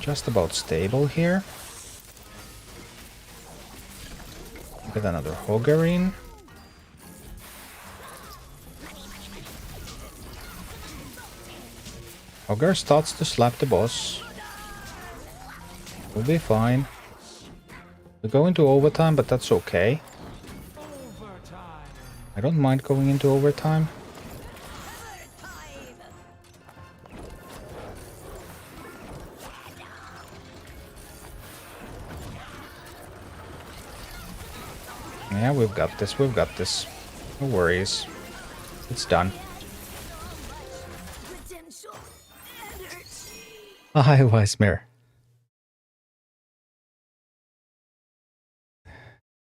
Just about stable here. Get another Hoggerine. Hogger starts to slap the boss. We'll be fine. We go into overtime, but that's okay. I don't mind going into overtime. Yeah, we've got this, we've got this. No worries. It's done. Hi, Weismere.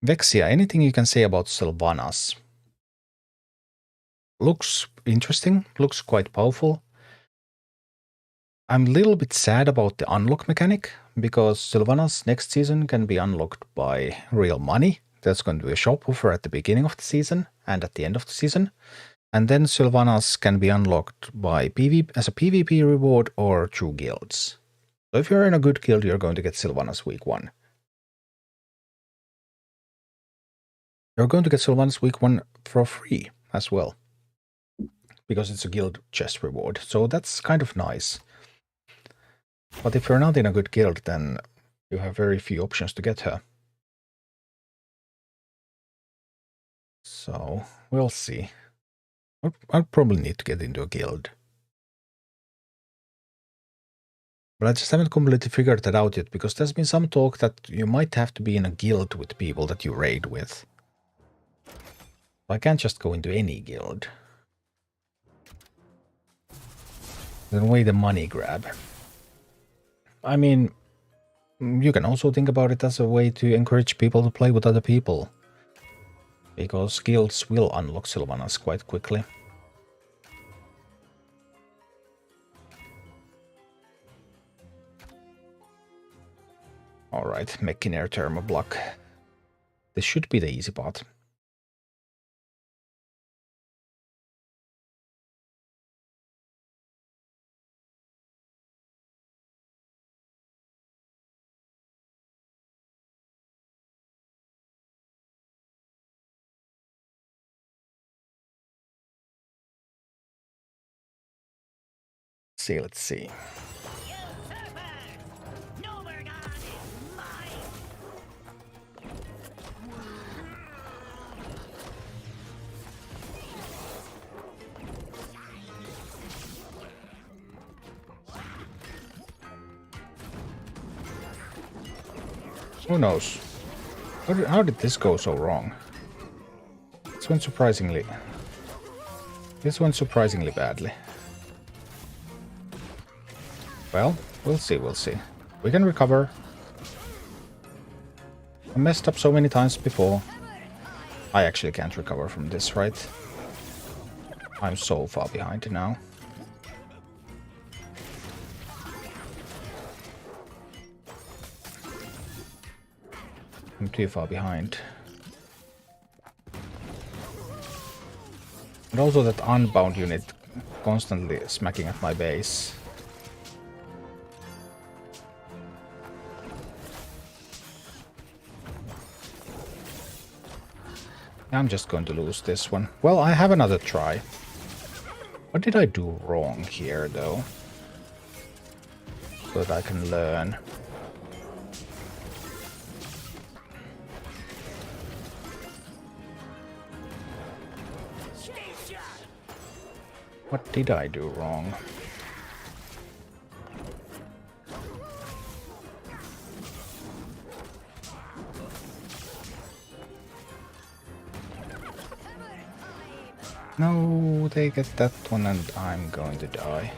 Vexia, anything you can say about Sylvanas? Looks interesting, looks quite powerful. I'm a little bit sad about the unlock mechanic, because Sylvanas next season can be unlocked by real money. There's going to be a shop offer at the beginning of the season and at the end of the season. And then Sylvanas can be unlocked by as a PvP reward or through guilds. So if you're in a good guild, you're going to get Sylvanas week 1. You're going to get Sylvanas week 1 for free as well, because it's a guild chest reward. So that's kind of nice. But if you're not in a good guild, then you have very few options to get her. So we'll see. I'll probably need to get into a guild. But I just haven't completely figured that out yet, because there's been some talk that you might have to be in a guild with people that you raid with. I can't just go into any guild. Then way the money grab. I mean, you can also think about it as a way to encourage people to play with other people. Because guilds will unlock Sylvanas quite quickly. Alright, Mechinair Thermo Block. This should be the easy part. Let's see. Who knows? How did this go so wrong? This went surprisingly badly. Well, we'll see, we'll see. We can recover. I messed up so many times before. I actually can't recover from this, right? I'm so far behind now. I'm too far behind. And also that unbound unit constantly smacking at my base. I'm just going to lose this one. Well, I have another try. What did I do wrong here, though? So that I can learn. What did I do wrong? No, they get that one and I'm going to die.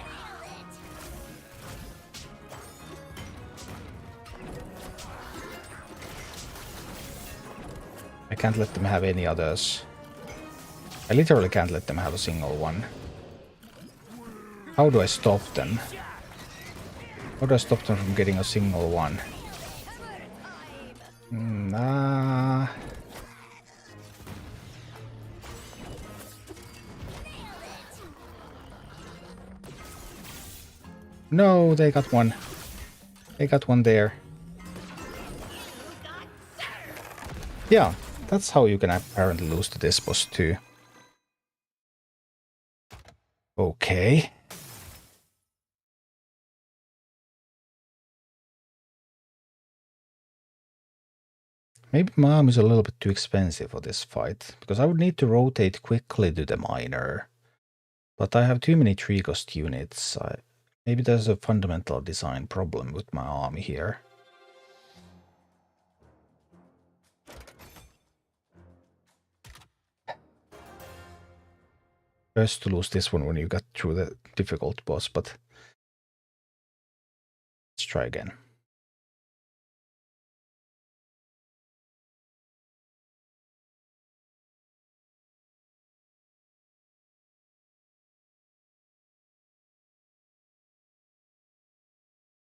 I can't let them have any others. I literally can't let them have a single one. How do I stop them? How do I stop them from getting a single one? No, they got one. They got one there. Yeah, that's how you can apparently lose to this boss too. Okay. Maybe my arm is a little bit too expensive for this fight, because I would need to rotate quickly to the miner. But I have too many tree cost units. Maybe there's a fundamental design problem with my army here. First to lose this one when you got through the difficult boss, but let's try again.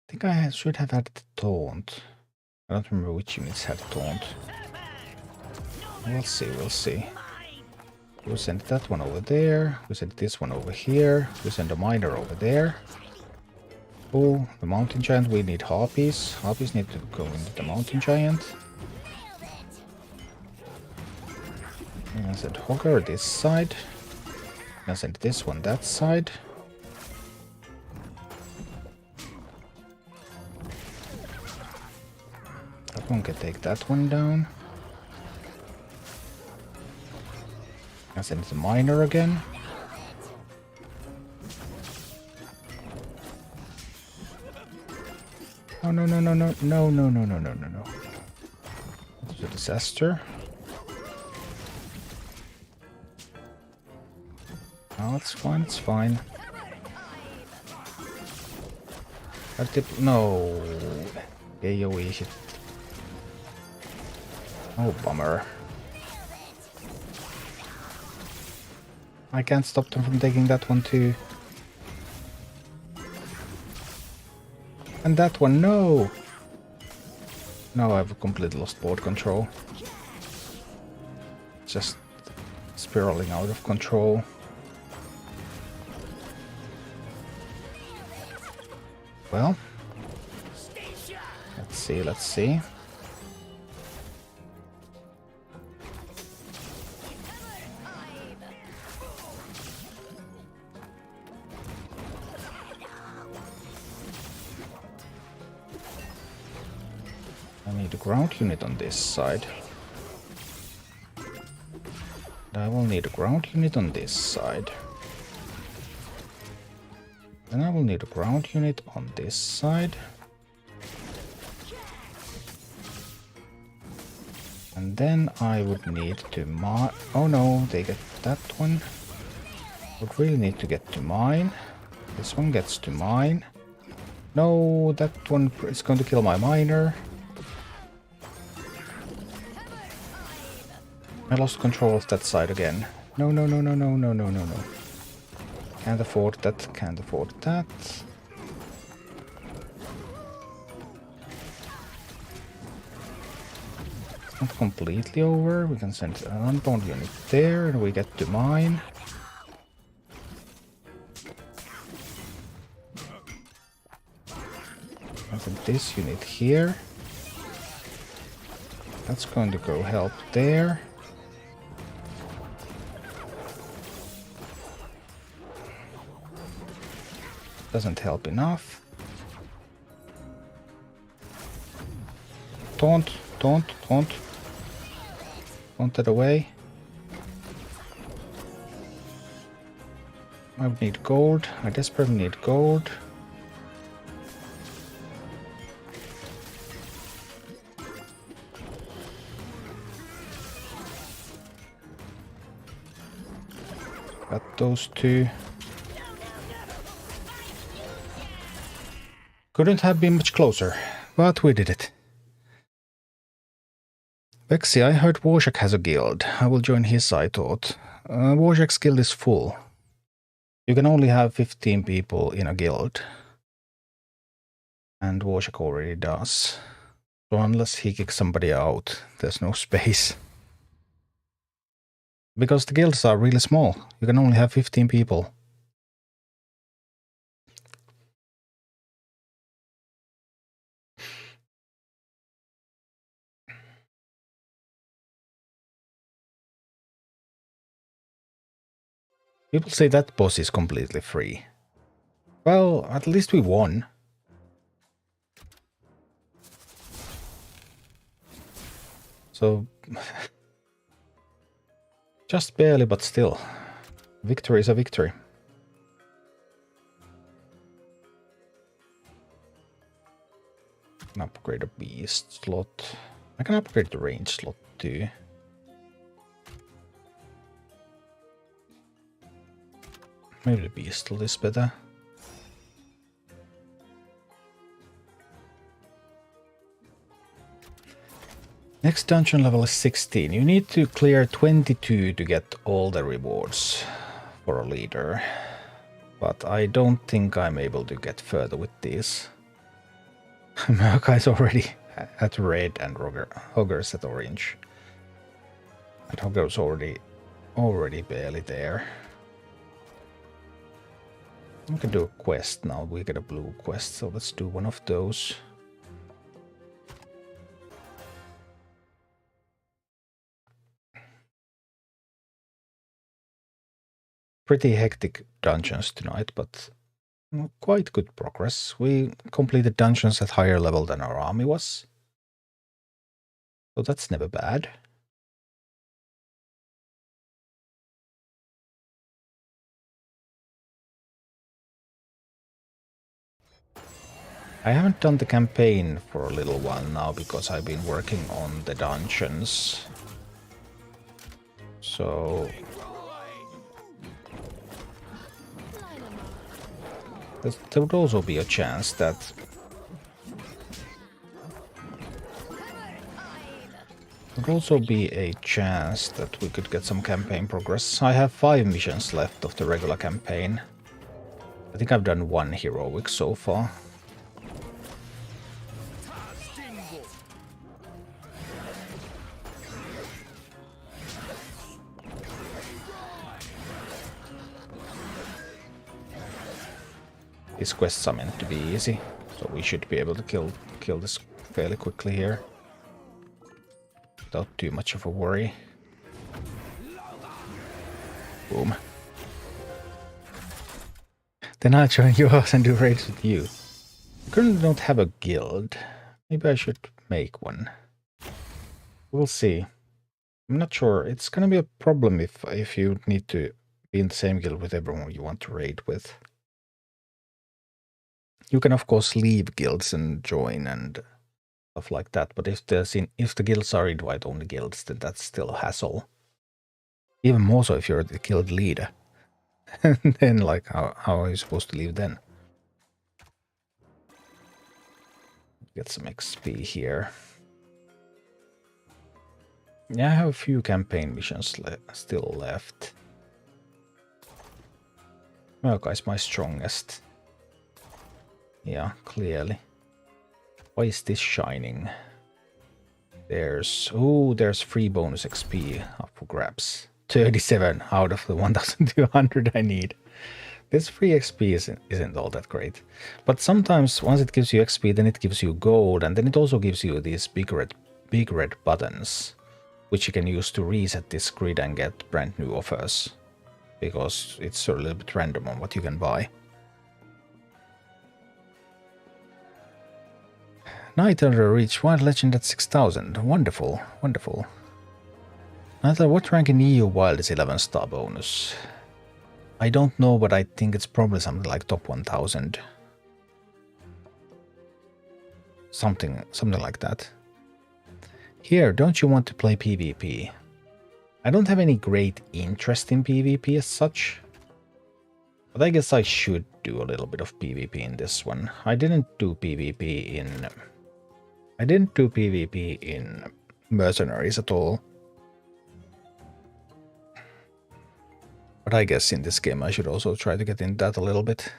I think I should have had the taunt. I don't remember which units had taunt. We'll see, we'll see. We'll send that one over there. We'll send this one over here. We'll send a miner over there. Oh, the mountain giant, we need harpies. Harpies need to go into the mountain giant. I'm gonna send Hogger this side. I'm gonna send this one that side. That one can take that one down. I send the miner again. Oh no no no no no no no no no no no. It's a disaster. Oh, it's fine, it's fine. No. AoE hit. Oh, bummer. I can't stop them from taking that one too. And that one, no! No, I've completely lost board control. Just spiraling out of control. Well, let's see, let's see. I need a ground unit on this side. And I will need a ground unit on this side. Then I will need a ground unit on this side. And then I would need to mine. Oh no, they get that one. Would really need to get to mine. This one gets to mine. No, that one is going to kill my miner. I lost control of that side again. No, no, no, no, no, no, no, no, no. Can't afford that, can't afford that. It's not completely over. We can send an unbound unit there and we get to mine. And send this unit here. That's going to go help there. Doesn't help enough. Taunt, taunt, taunt. Taunt it away. I would need gold. I desperately need gold. Got those two. Couldn't have been much closer, but we did it. Vexi, I heard Warcraft has a guild. I will join his, I thought. Warcraft's guild is full. You can only have 15 people in a guild. And Warcraft already does. So unless he kicks somebody out, there's no space. Because the guilds are really small. You can only have 15 people. People say that boss is completely free. Well, at least we won. So, just barely, but still. Victory is a victory. I can upgrade a beast slot. I can upgrade the range slot too. Maybe the beast slot is better. Next dungeon level is 16. You need to clear 22 to get all the rewards for a leader. But I don't think I'm able to get further with these. Murkai's already at red and Hogger's at orange. And Hogger's already barely there. We can do a quest now. We get a blue quest, so let's do one of those. Pretty hectic dungeons tonight, but quite good progress. We completed dungeons at higher level than our army was. So that's never bad. I haven't done the campaign for a little while now because I've been working on the dungeons. So there would also be a chance that we could get some campaign progress. I have 5 missions left of the regular campaign. I think I've done 1 heroic so far. These quests are meant to be easy, so we should be able to kill this fairly quickly here. Without too much of a worry. Boom. Then I'll join yours and do raids with you. I currently don't have a guild. Maybe I should make one. We'll see. I'm not sure. It's gonna be a problem if you need to be in the same guild with everyone you want to raid with. You can of course leave guilds and join and stuff like that, but if the guilds are invite-only guilds, then that's still a hassle. Even more so if you're the guild leader. And then, like, how are you supposed to leave then? Get some XP here. Yeah, I have a few campaign missions still left. Murka is my strongest. Yeah, clearly. Why is this shining? There's free bonus XP up for grabs. 37 out of the 1200 I need. This free XP isn't all that great. But sometimes once it gives you XP, then it gives you gold, and then it also gives you these big red buttons, which you can use to reset this grid and get brand new offers. Because it's a little bit random on what you can buy. Night Elder reached Wild Legend at 6000. Wonderful, wonderful. Night Elder, what rank in EU Wild is 11-star bonus? I don't know, but I think it's probably something like top 1000. Something like that. Here, don't you want to play PvP? I don't have any great interest in PvP as such. But I guess I should do a little bit of PvP in this one. I didn't do PvP in Mercenaries at all. But I guess in this game I should also try to get in that a little bit.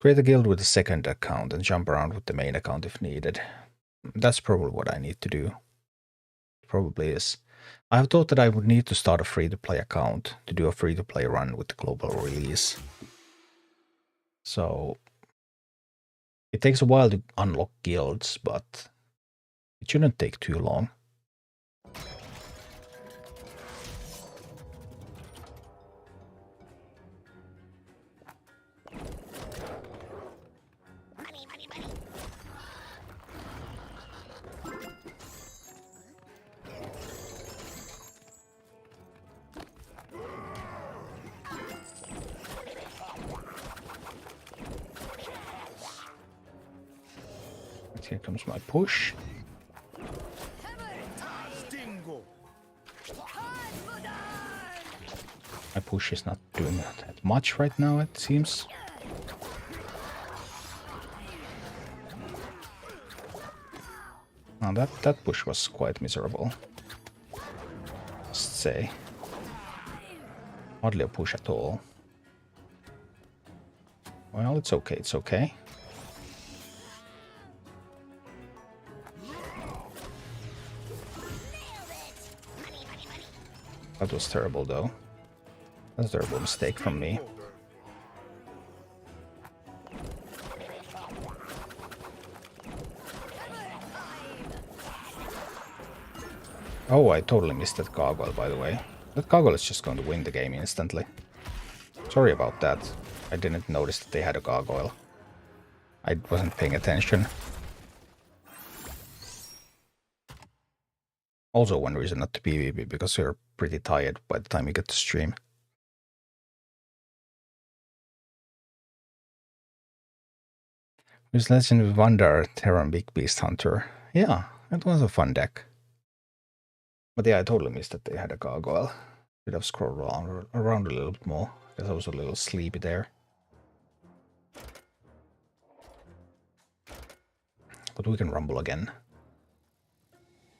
Create a guild with a second account and jump around with the main account if needed. That's probably what I need to do. Probably is. I have thought that I would need to start a free-to-play account to do a free-to-play run with the global release. So it takes a while to unlock guilds, but it shouldn't take too long. here comes my push. My push is not doing that much right now, it seems. Now that push was quite miserable. Just say. Hardly a push at all. Well, it's okay, it's okay. That was terrible, though. That's a terrible mistake from me. Oh, I totally missed that gargoyle, by the way. That gargoyle is just going to win the game instantly. Sorry about that. I didn't notice that they had a gargoyle. I wasn't paying attention. Also one reason not to PvP, because you're pretty tired by the time you get to stream. This Legend of Wonder Terran Big Beast Hunter. Yeah, it was a fun deck. But yeah, I totally missed that they had a gargoyle. Should have scrolled around a little bit more, because I was a little sleepy there. But we can rumble again.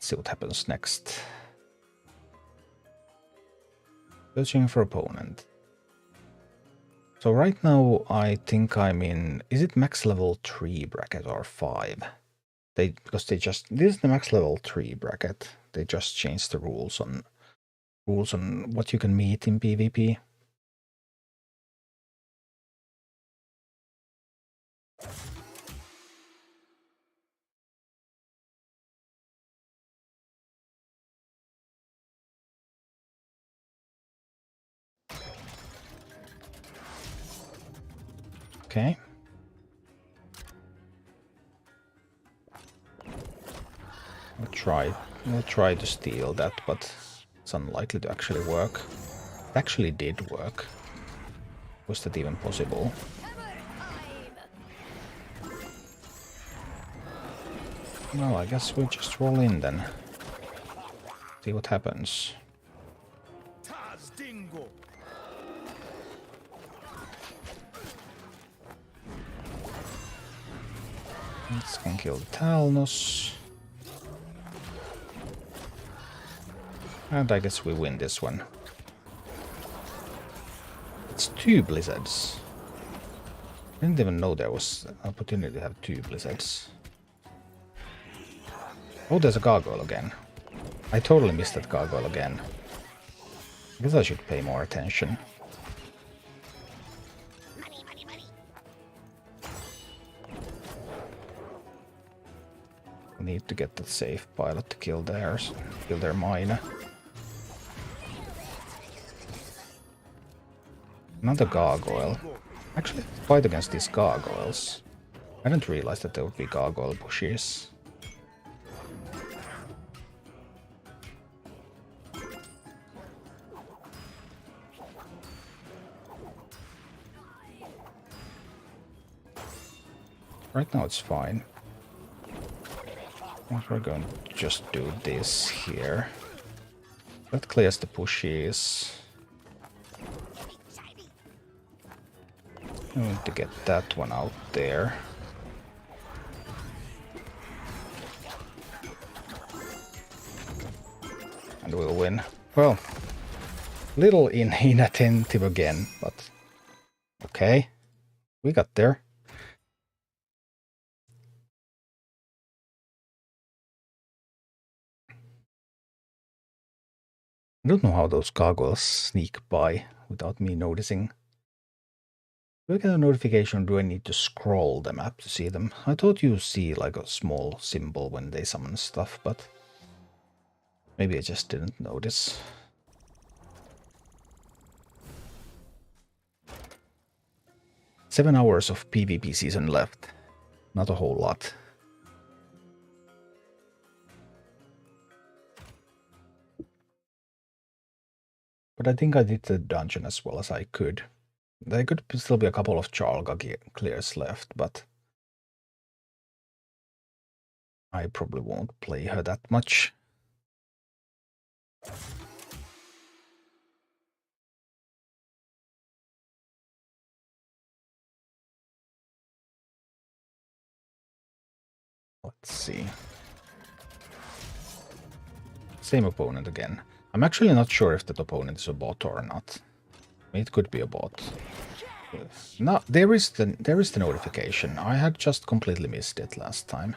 See what happens next. Searching for opponent. So right now I think I'm in, is it max level 3 bracket or 5? Because this is the max level 3 bracket. They just changed the rules on what you can meet in PvP. Okay. We'll try to steal that, but it's unlikely to actually work. It actually did work. Was that even possible? Well, I guess we'll just roll in then. See what happens. This can kill the Talnos. And I guess we win this one. It's 2 blizzards. I didn't even know there was an opportunity to have 2 blizzards. Oh, there's a gargoyle again. I totally missed that gargoyle again. I guess I should pay more attention. Need to get that safe pilot to kill theirs, kill their mine. Another gargoyle. Actually, fight against these gargoyles. I didn't realize that there would be gargoyle bushes. Right now it's fine. We're going to just do this here. That clears the pushes. I need to get that one out there. And we'll win. Well, little inattentive again, but okay. We got there. I don't know how those gargoyles sneak by without me noticing. Do I get a notification or do I need to scroll the map to see them? I thought you see like a small symbol when they summon stuff, but maybe I just didn't notice. Seven hours of PvP season left. Not a whole lot. But I think I did the dungeon as well as I could. There could still be a couple of Charlga clears left, but I probably won't play her that much. Let's see. Same opponent again. I'm actually not sure if that opponent is a bot or not. It could be a bot. No, there is the notification. I had just completely missed it last time.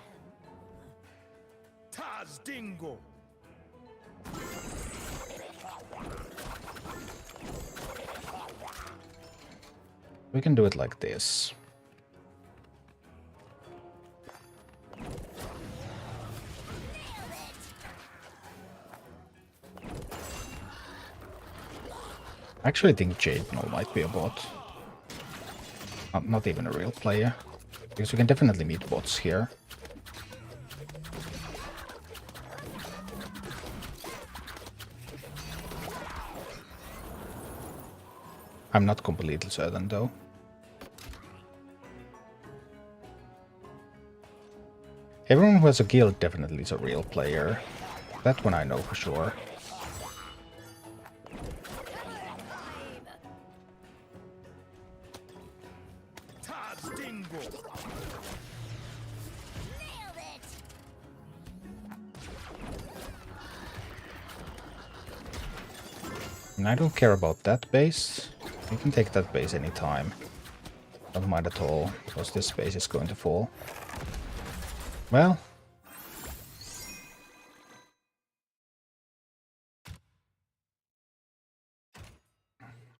We can do it like this. I actually think Jade No might be a bot. Not even a real player. Because we can definitely meet bots here. I'm not completely certain though. Everyone who has a guild definitely is a real player. That one I know for sure. And I don't care about that base. You can take that base anytime. Don't mind at all, because this base is going to fall. Well.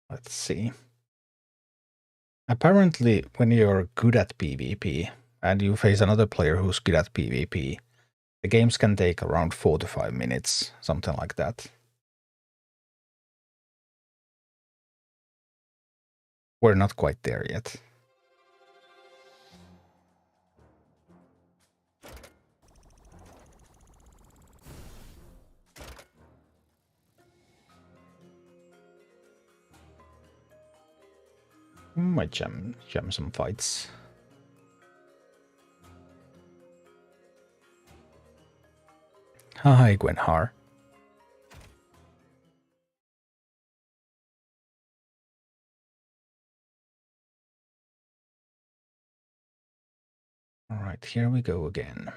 Let's see. Apparently, when you're good at PvP, and you face another player who's good at PvP, the games can take around 4 to 5 minutes, something like that. We're not quite there yet. Might jam some fights. Hi, Gwenhar. Alright, here we go again.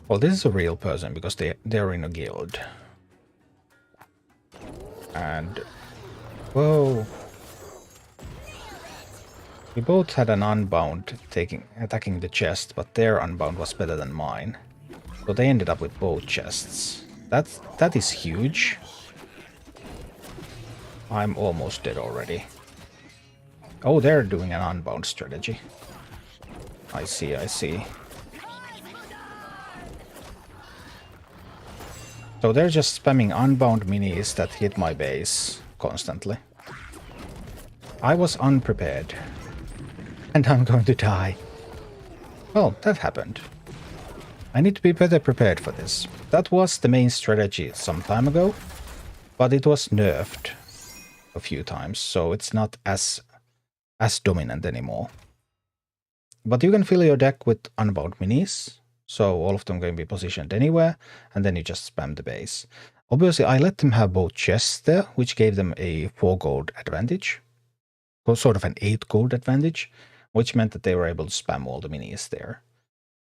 Well, this is a real person because they're in a guild. And whoa. We both had an unbound attacking the chest, but their unbound was better than mine. So they ended up with both chests. That is huge. I'm almost dead already. Oh, they're doing an unbound strategy. I see, I see. So they're just spamming unbound minis that hit my base constantly. I was unprepared. And I'm going to die. Well, that happened. I need to be better prepared for this. That was the main strategy some time ago, but it was nerfed a few times, so it's not as dominant anymore. But you can fill your deck with unbound minis, so all of them can be positioned anywhere, and then you just spam the base. Obviously, I let them have both chests there, which gave them a 4 gold advantage, or sort of an 8 gold advantage, which meant that they were able to spam all the minis there.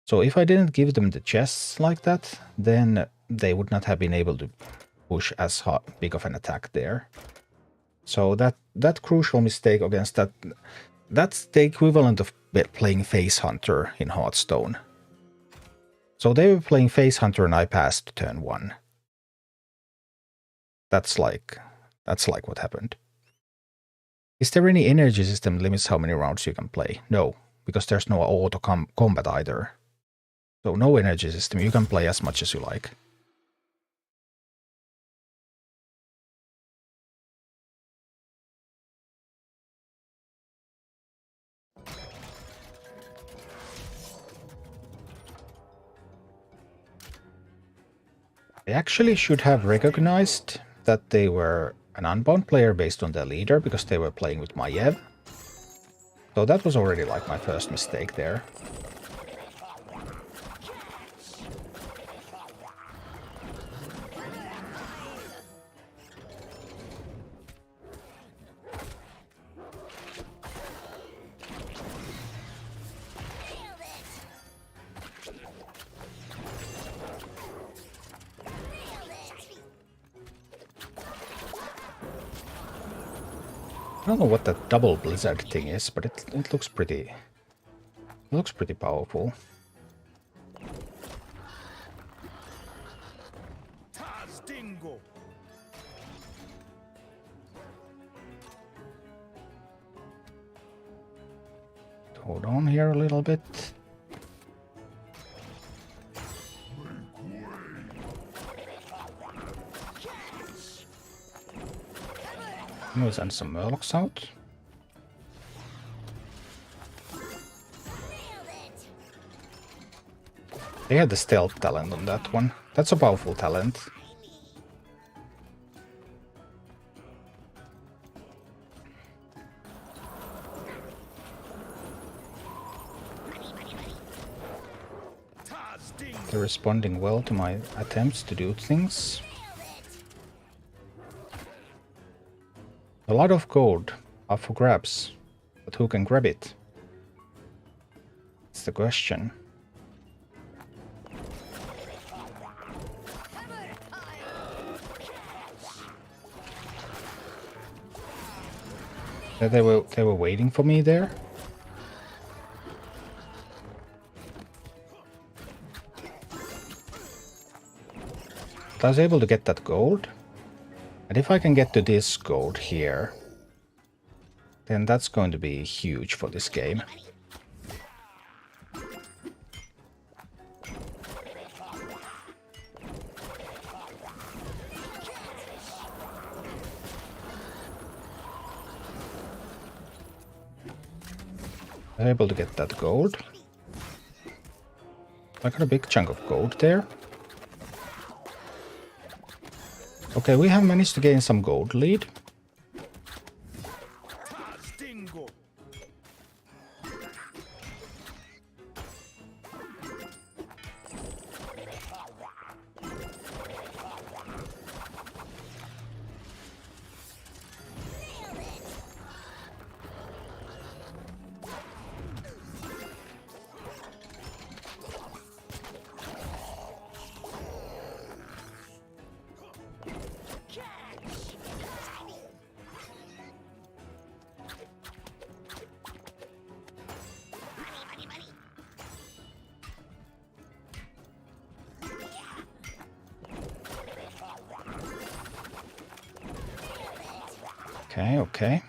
So if I didn't give them the chests like that, then they would not have been able to push as big of an attack there. So that crucial mistake against that's the equivalent of playing Face Hunter in Hearthstone. So they were playing Face Hunter and I passed turn 1. That's like what happened. Is there any energy system limits how many rounds you can play? No, because there's no auto combat either. So no energy system, you can play as much as you like. I actually should have recognized that they were an unbound player based on their leader because they were playing with Maiev. So that was already like my first mistake there. I don't know what that double blizzard thing is, but it looks pretty powerful. Hold on here a little bit. We'll send some Murlocs out. They had the stealth talent on that one. That's a powerful talent. They're responding well to my attempts to do things. A lot of gold up for grabs, but who can grab it? That's the question. They were waiting for me there. I was able to get that gold. And if I can get to this gold here, then that's going to be huge for this game. I was able to get that gold. I got a big chunk of gold there. Okay, we have managed to gain some gold lead. Okay.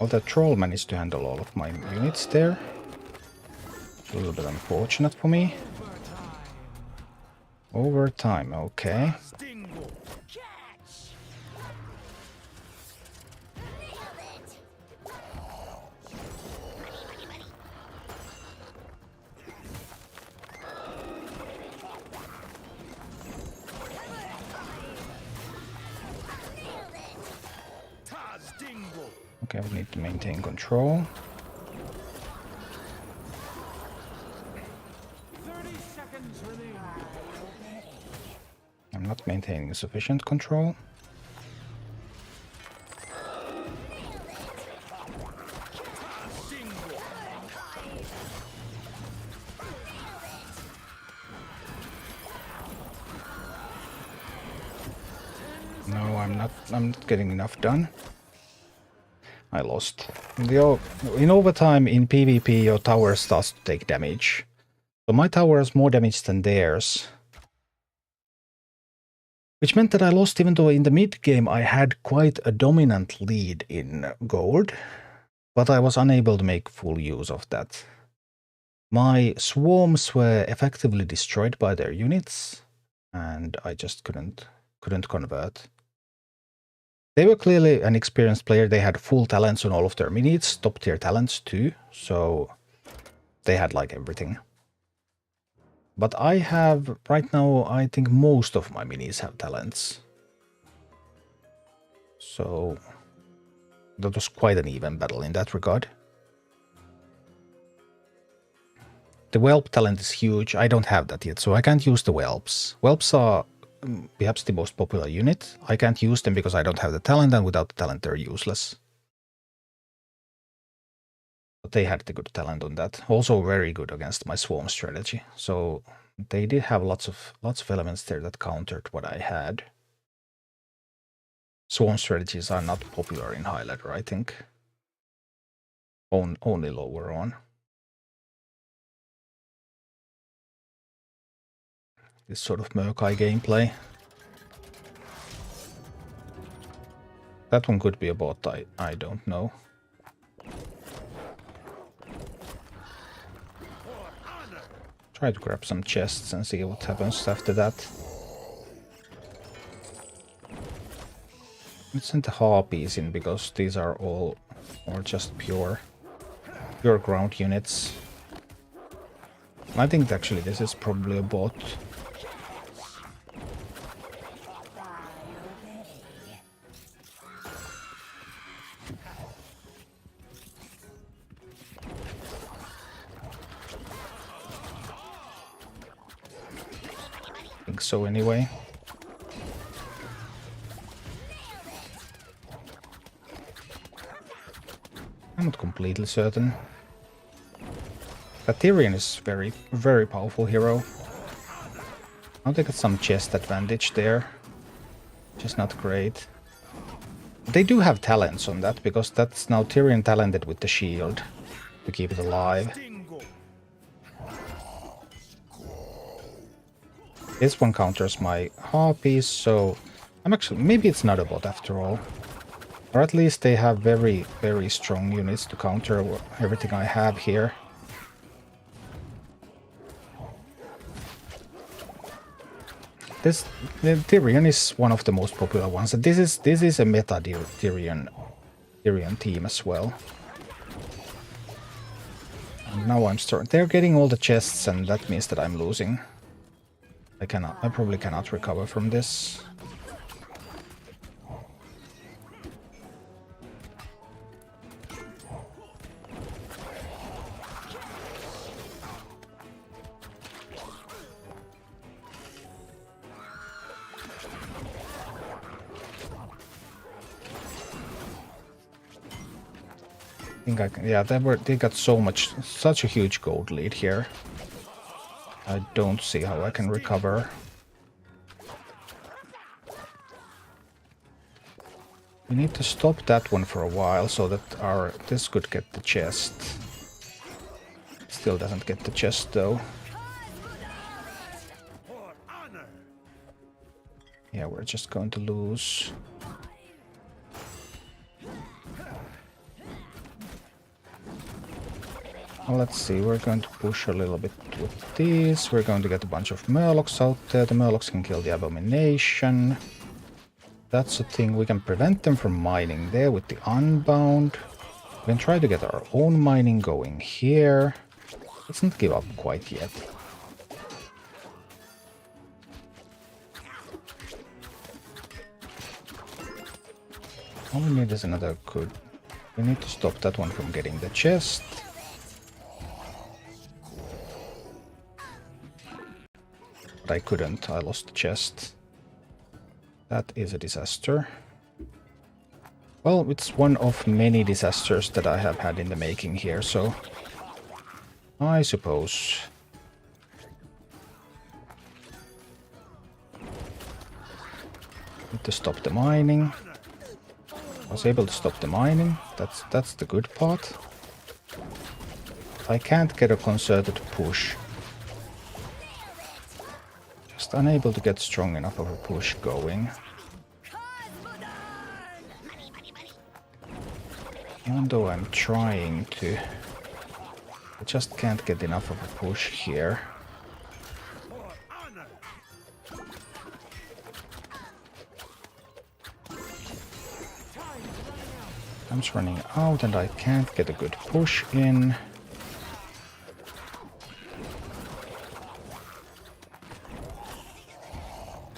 Well, the troll managed to handle all of my units there. A little bit unfortunate for me. Overtime, okay. Okay, we need to maintain control. 30 seconds remaining. I'm not maintaining sufficient control. No, I'm not getting enough done. I lost. In overtime, in PvP, your tower starts to take damage. So my tower has more damage than theirs. Which meant that I lost even though in the mid-game I had quite a dominant lead in gold. But I was unable to make full use of that. My swarms were effectively destroyed by their units. And I just couldn't convert. They were clearly an experienced player. They had full talents on all of their minions, top tier talents too. So they had like everything. But I have, right now, I think most of my minis have talents. So that was quite an even battle in that regard. The whelp talent is huge. I don't have that yet, so I can't use the whelps. Whelps are perhaps the most popular unit. I can't use them because I don't have the talent, and without the talent they're useless. But they had the good talent on that. Also very good against my swarm strategy. So they did have lots of elements there that countered what I had. Swarm strategies are not popular in high ladder, I think. Only lower on. This sort of Murkai gameplay. That one could be a bot, I don't know. Try to grab some chests and see what happens after that. Let's send the harpies in because these are all just pure ground units. I think actually this is probably a bot. I think so anyway. I'm not completely certain. But Tyrion is very powerful hero. I'll take some chest advantage there, which is not great. They do have talents on that, because that's now Tyrion talented with the shield to keep it alive. This one counters my harpies, so I'm actually... maybe it's not a bot after all. Or at least they have very strong units to counter everything I have here. The Tyrion is one of the most popular ones. This is a meta Tyrion team as well. And now I'm starting. They're getting all the chests, and that means that I'm losing. I probably cannot recover from this. I think I can, yeah, they got such a huge gold lead here. I don't see how I can recover. We need to stop that one for a while so that this could get the chest. Still doesn't get the chest though. Yeah, we're just going to lose. Well, let's see, we're going to push a little bit with this. We're going to get a bunch of Murlocs out there. The Murlocs can kill the Abomination. That's a thing. We can prevent them from mining there with the Unbound. We can try to get our own mining going here. Let's not give up quite yet. All we need is another good... we need to stop that one from getting the chest. But I couldn't, I lost the chest. That is a disaster. Well, it's one of many disasters that I have had in the making here, so... I suppose... need to stop the mining. I was able to stop the mining, that's the good part. I can't get a concerted push. Just unable to get strong enough of a push going. Even though I'm trying to, I just can't get enough of a push here. Time's running out and I can't get a good push in.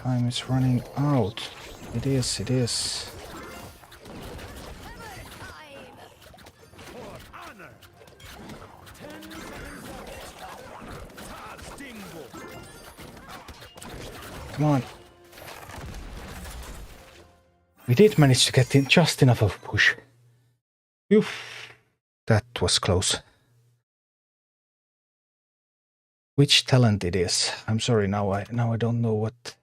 Time is running out. It is, it is. Come on. We did manage to get in just enough of a push. Oof. That was close. Which talent it is? I'm sorry, now I don't know what.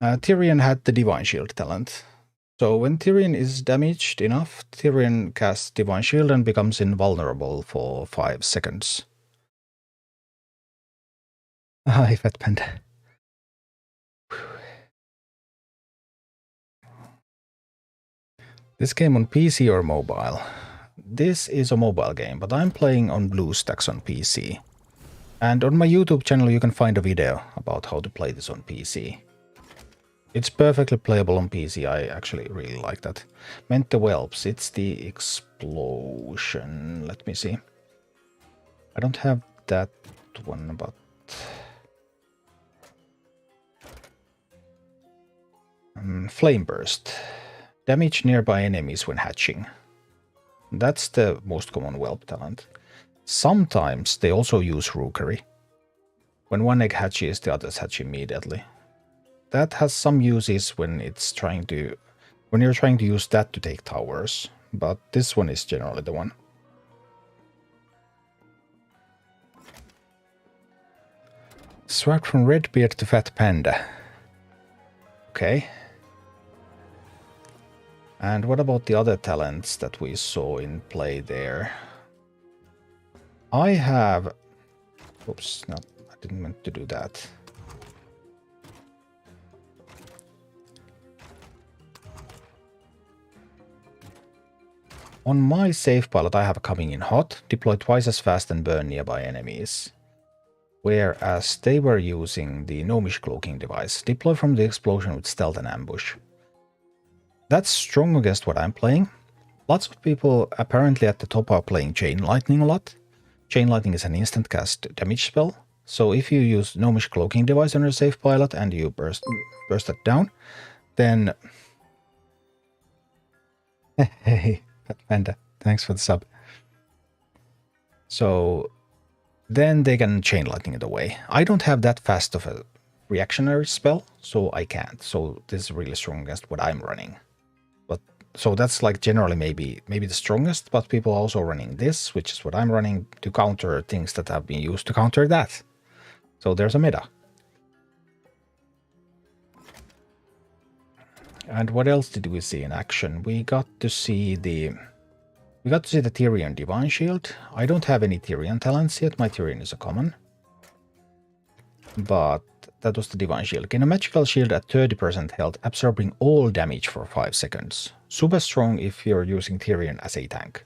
Tyrion had the Divine Shield talent. So when Tyrion is damaged enough, Tyrion casts Divine Shield and becomes invulnerable for 5 seconds. Hi, Fat Panda. This game on PC or mobile? This is a mobile game, but I'm playing on BlueStacks on PC. And on my YouTube channel you can find a video about how to play this on PC. It's perfectly playable on PC, I actually really like that. Meant the whelps, it's the explosion. Let me see. I don't have that one, but... Flame Burst. Damage nearby enemies when hatching. That's the most common whelp talent. Sometimes they also use Rookery. When one egg hatches, the others hatch immediately. That has some uses when you're trying to use that to take towers, but this one is generally the one. Swapped from Redbeard to Fat Panda. Okay. And what about the other talents that we saw in play there? I have... Oops, no, I didn't mean to do that. On my save pilot I have coming in hot, deploy twice as fast and burn nearby enemies. Whereas they were using the Gnomish cloaking device, deploy from the explosion with stealth and ambush. That's strong against what I'm playing. Lots of people apparently at the top are playing Chain Lightning a lot. Chain Lightning is an instant cast damage spell, so if you use Gnomish cloaking device on your save pilot and you burst that down, then... Hey, Fat Panda, thanks for the sub. So then they can Chain Lightning it away. I don't have that fast of a reactionary spell, so I can't. So this is really strong against what I'm running. But so that's like generally maybe the strongest, but people are also running this, which is what I'm running, to counter things that have been used to counter that. So there's a meta. And what else did we see in action? We got to see the Tyrion Divine Shield. I don't have any Tyrion talents yet. My Tyrion is a common. But that was the Divine Shield. Gain a magical shield at 30% health, absorbing all damage for 5 seconds. Super strong if you're using Tyrion as a tank.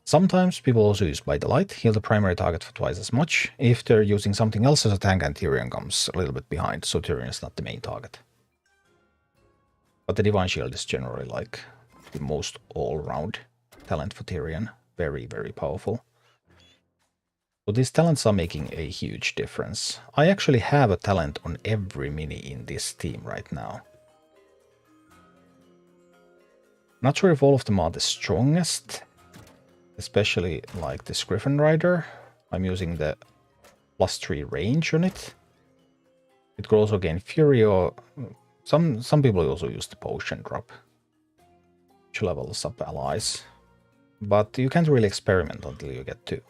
Sometimes people also use By the Light, heal the primary target for twice as much, if they're using something else as a tank and Tyrion comes a little bit behind, so Tyrion is not the main target. But the Divine Shield is generally like the most all-round talent for Tyrion. Very, very powerful. So these talents are making a huge difference. I actually have a talent on every mini in this team right now. Not sure if all of them are the strongest, especially like this Griffin Rider. I'm using the +3 range on it. It could also gain Fury, or some people also use the potion drop, which levels up allies. But you can't really experiment until you get to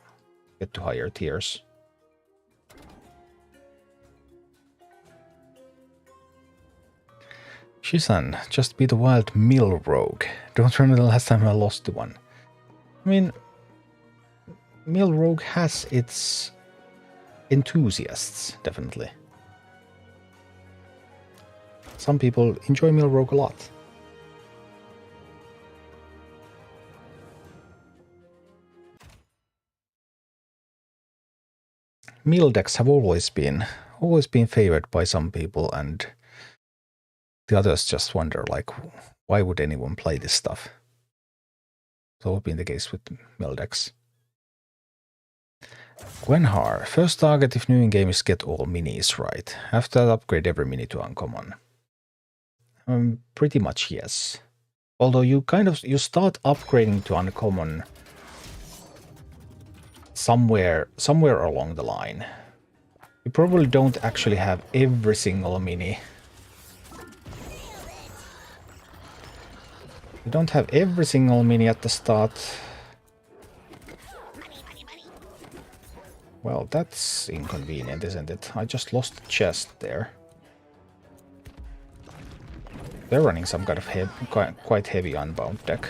higher tiers. Shisan, just be the wild mill rogue. Don't remember the last time I lost to one. I mean, mill rogue has its enthusiasts, definitely. Some people enjoy mill rogue a lot. Mill decks have always been favored by some people, and the others just wonder, like, why would anyone play this stuff? It's always been the case with mill decks. Gwenhar. First target if new in-game is get all minis right. After that, upgrade every mini to uncommon. Pretty much yes. Although you start upgrading to uncommon somewhere along the line. You probably don't actually have every single mini. You don't have every single mini at the start. Well, that's inconvenient, isn't it? I just lost the chest there. They're running some kind of quite heavy unbound deck.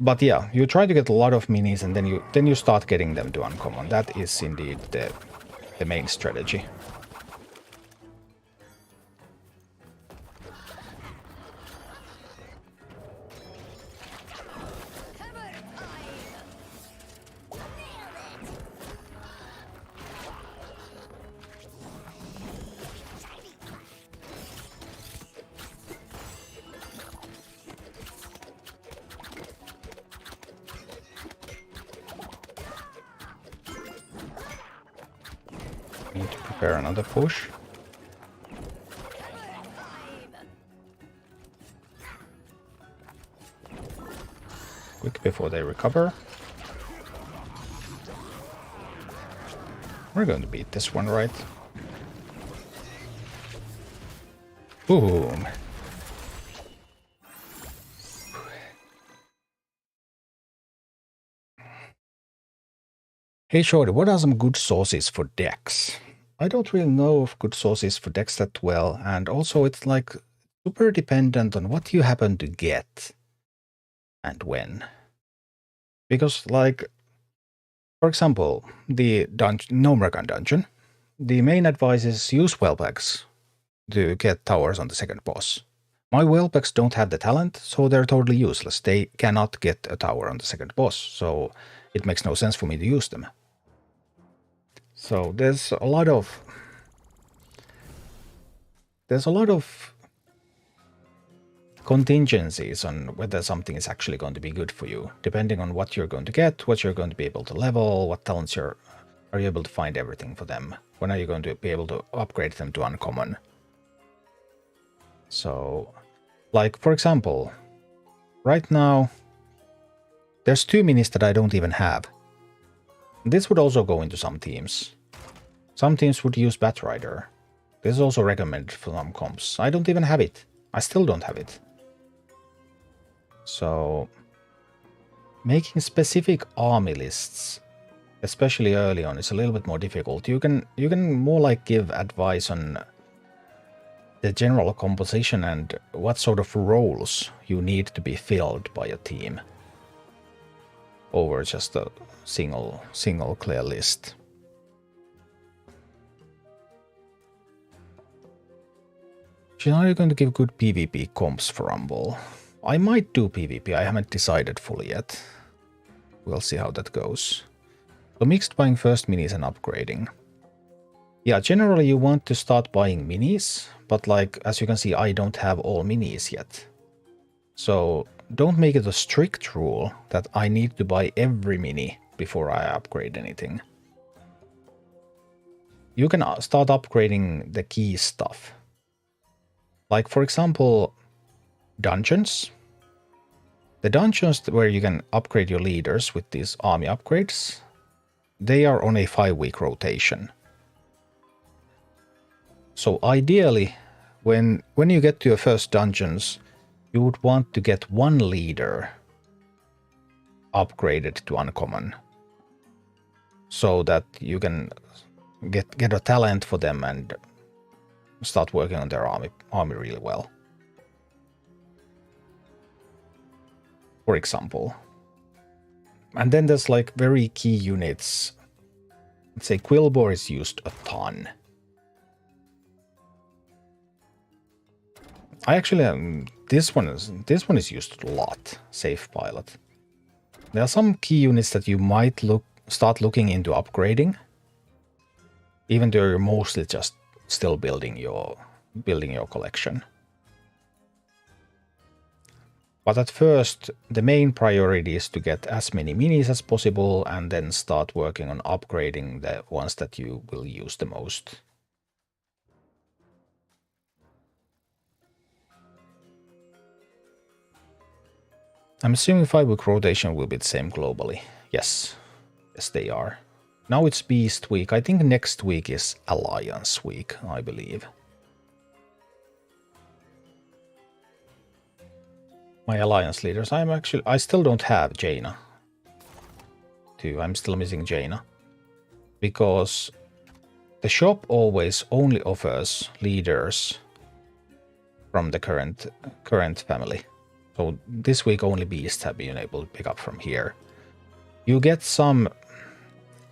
But yeah, you try to get a lot of minis and then you start getting them to uncommon. That is indeed the main strategy. Need to prepare another push. Quick before they recover. We're going to beat this one, right? Boom. Hey Shorty, what are some good sources for decks? I don't really know of good sources for decks that well, and also it's like super dependent on what you happen to get and when. Because like, for example, the Gnomeregan dungeon, the main advice is use Whelpacks to get towers on the second boss. My Whelpacks don't have the talent, so they're totally useless. They cannot get a tower on the second boss, so it makes no sense for me to use them. So there's a lot of contingencies on whether something is actually going to be good for you, depending on what you're going to get, what you're going to be able to level, what talents are you able to find everything for them, when are you going to be able to upgrade them to uncommon. So, like for example, right now there's 2 minis that I don't even have. This would also go into some teams. Some teams would use Batrider. This is also recommended for some comps. I don't even have it. I still don't have it. So, making specific army lists, especially early on, is a little bit more difficult. You can more like give advice on the general composition and what sort of roles you need to be filled by a team over just a single clear list. Are you going to give good PvP comps for Rumble? I might do PvP, I haven't decided fully yet. We'll see how that goes. So mixed buying first minis and upgrading. Yeah, generally you want to start buying minis, but like, as you can see, I don't have all minis yet. So don't make it a strict rule that I need to buy every mini before I upgrade anything. You can start upgrading the key stuff. Like, for example, dungeons. The dungeons where you can upgrade your leaders with these army upgrades, they are on a 5-week rotation. So ideally, when you get to your first dungeons, you would want to get 1 leader upgraded to uncommon, so that you can get a talent for them and start working on their army really well. For example. And then there's like very key units. Let's say Quillbore is used a ton. I actually this one is used a lot. Safe Pilot. There are some key units that you might start looking into upgrading, even though you're mostly just still building your collection. But at first, the main priority is to get as many minis as possible and then start working on upgrading the ones that you will use the most. I'm assuming 5-week rotation will be the same globally. Yes. Yes, they are. Now it's Beast Week. I think next week is Alliance Week, I believe. My Alliance leaders. I still don't have Jaina. I'm still missing Jaina. Because the shop always only offers leaders from the current family. So this week only Beasts have been able to pick up from here. You get some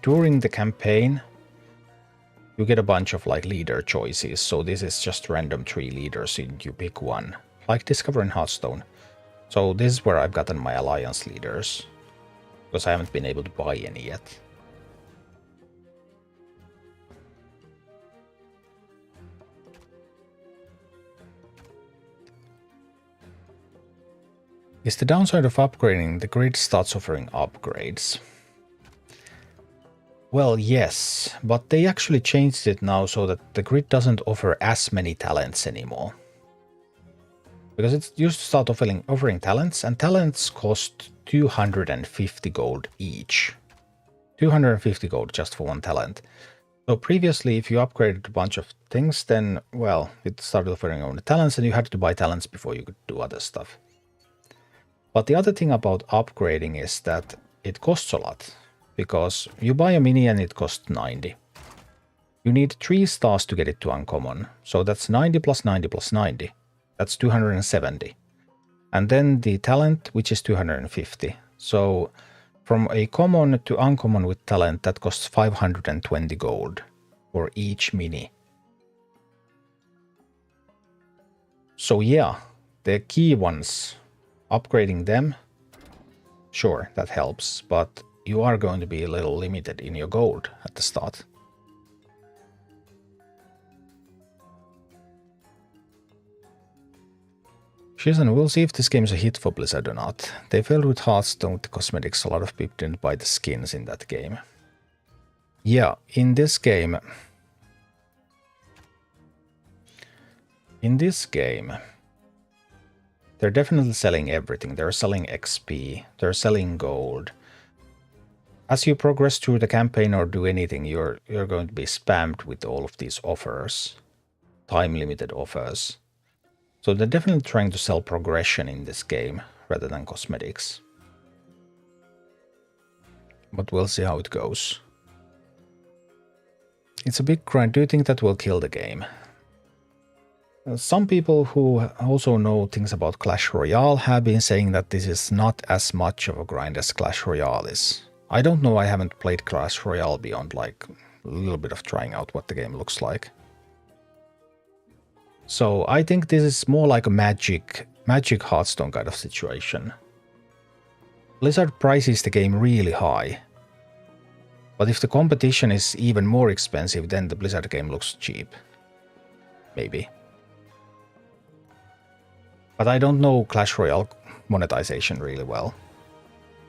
during the campaign. You get a bunch of like leader choices. So this is just random 3 leaders and you pick one. Like discovering Hearthstone. So this is where I've gotten my Alliance leaders. Because I haven't been able to buy any yet. Is the downside of upgrading, the grid starts offering upgrades? Well, yes, but they actually changed it now so that the grid doesn't offer as many talents anymore. Because it used to start offering talents, and talents cost 250 gold each. 250 gold just for one talent. So previously, if you upgraded a bunch of things, then, well, it started offering only talents, and you had to buy talents before you could do other stuff. But the other thing about upgrading is that it costs a lot, because you buy a mini and it costs 90. You need 3 stars to get it to uncommon, so that's 90 plus 90 plus 90. That's 270. And then the talent, which is 250. So from a common to uncommon with talent, that costs 520 gold for each mini. So yeah, the key ones, upgrading them, sure, that helps, but you are going to be a little limited in your gold at the start. Shizen, we'll see if this game is a hit for Blizzard or not. They failed with Hearthstone with the cosmetics. A lot of people didn't buy the skins in that game. Yeah, in this game, they're definitely selling everything. They're selling XP, they're selling gold. As you progress through the campaign or do anything, you're going to be spammed with all of these offers, time-limited offers. So they're definitely trying to sell progression in this game rather than cosmetics. But we'll see how it goes. It's a big grind. Do you think that will kill the game? Some people who also know things about Clash Royale have been saying that this is not as much of a grind as Clash Royale is. I don't know, I haven't played Clash Royale beyond like a little bit of trying out what the game looks like. So I think this is more like a magic Hearthstone kind of situation. Blizzard prices the game really high. But if the competition is even more expensive, then the Blizzard game looks cheap. Maybe. But I don't know Clash Royale monetization really well.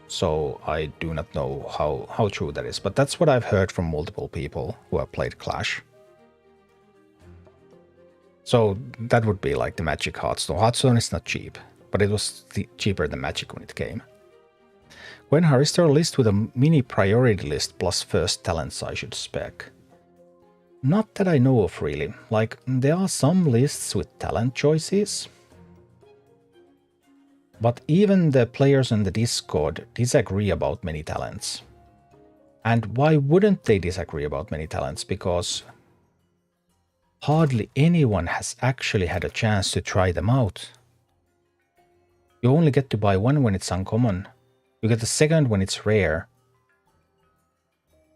So I do not know how true that is. But that's what I've heard from multiple people who have played Clash. So that would be like the Magic Hearthstone. Hearthstone is not cheap, but it was cheaper than Magic when it came. Gwenhar, is there a list with a mini priority list plus first talents I should spec? Not that I know of really. Like, there are some lists with talent choices. But even the players in the Discord disagree about many talents. And why wouldn't they disagree about many talents? Because hardly anyone has actually had a chance to try them out. You only get to buy one when it's uncommon. You get the second when it's rare.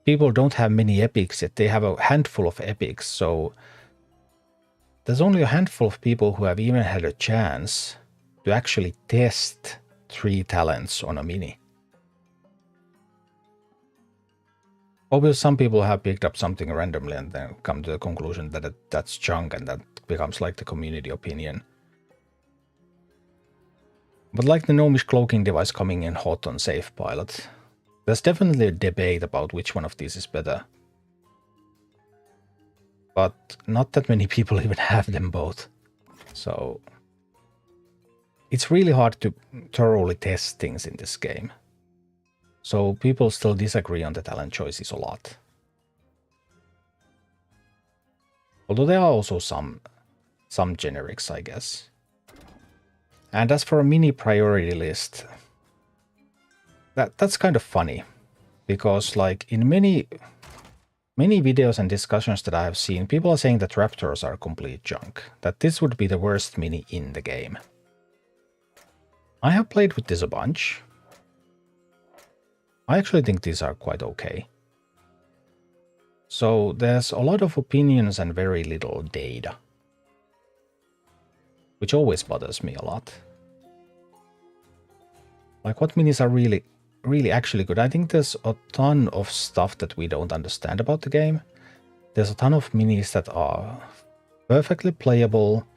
People don't have many epics yet. They have a handful of epics, so there's only a handful of people who have even had a chance to actually test 3 talents on a mini. Obviously, some people have picked up something randomly and then come to the conclusion that that's junk, and that becomes like the community opinion. But like the gnomish cloaking device coming in hot on Safe Pilot, there's definitely a debate about which one of these is better. But not that many people even have them both. So it's really hard to thoroughly test things in this game. So people still disagree on the talent choices a lot. Although there are also some generics, I guess. And as for a mini priority list, that's kind of funny. Because like in many videos and discussions that I have seen, people are saying that raptors are complete junk. That this would be the worst mini in the game. I have played with this a bunch. I actually think these are quite okay. So there's a lot of opinions and very little data. Which always bothers me a lot. Like what minis are really actually good. I think there's a ton of stuff that we don't understand about the game. There's a ton of minis that are perfectly playable,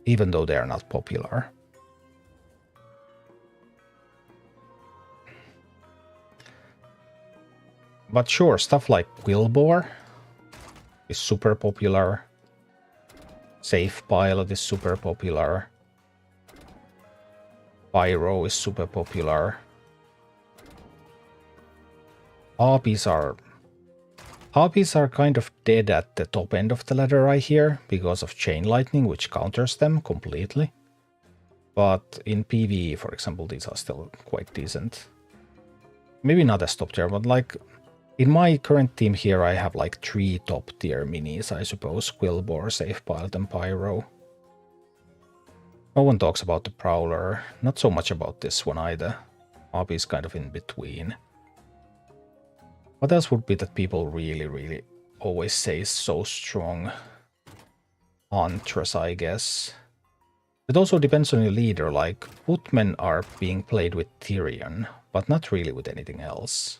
even though they are not popular. But sure, stuff like Quillbore is super popular. Safe Pilot is super popular. Pyro is super popular. Harpies are kind of dead at the top end of the ladder, I hear, because of Chain Lightning, which counters them completely. But in PvE, for example, these are still quite decent. Maybe not as top tier, but like in my current team here, I have like 3 top tier minis, I suppose. Quillbore, Safe Pilot, and Pyro. No one talks about the Prowler. Not so much about this one either. Harpy is kind of in between. What else would be that people really always say is so strong? Huntress, I guess. It also depends on your leader, like Footmen are being played with Tyrion, but not really with anything else.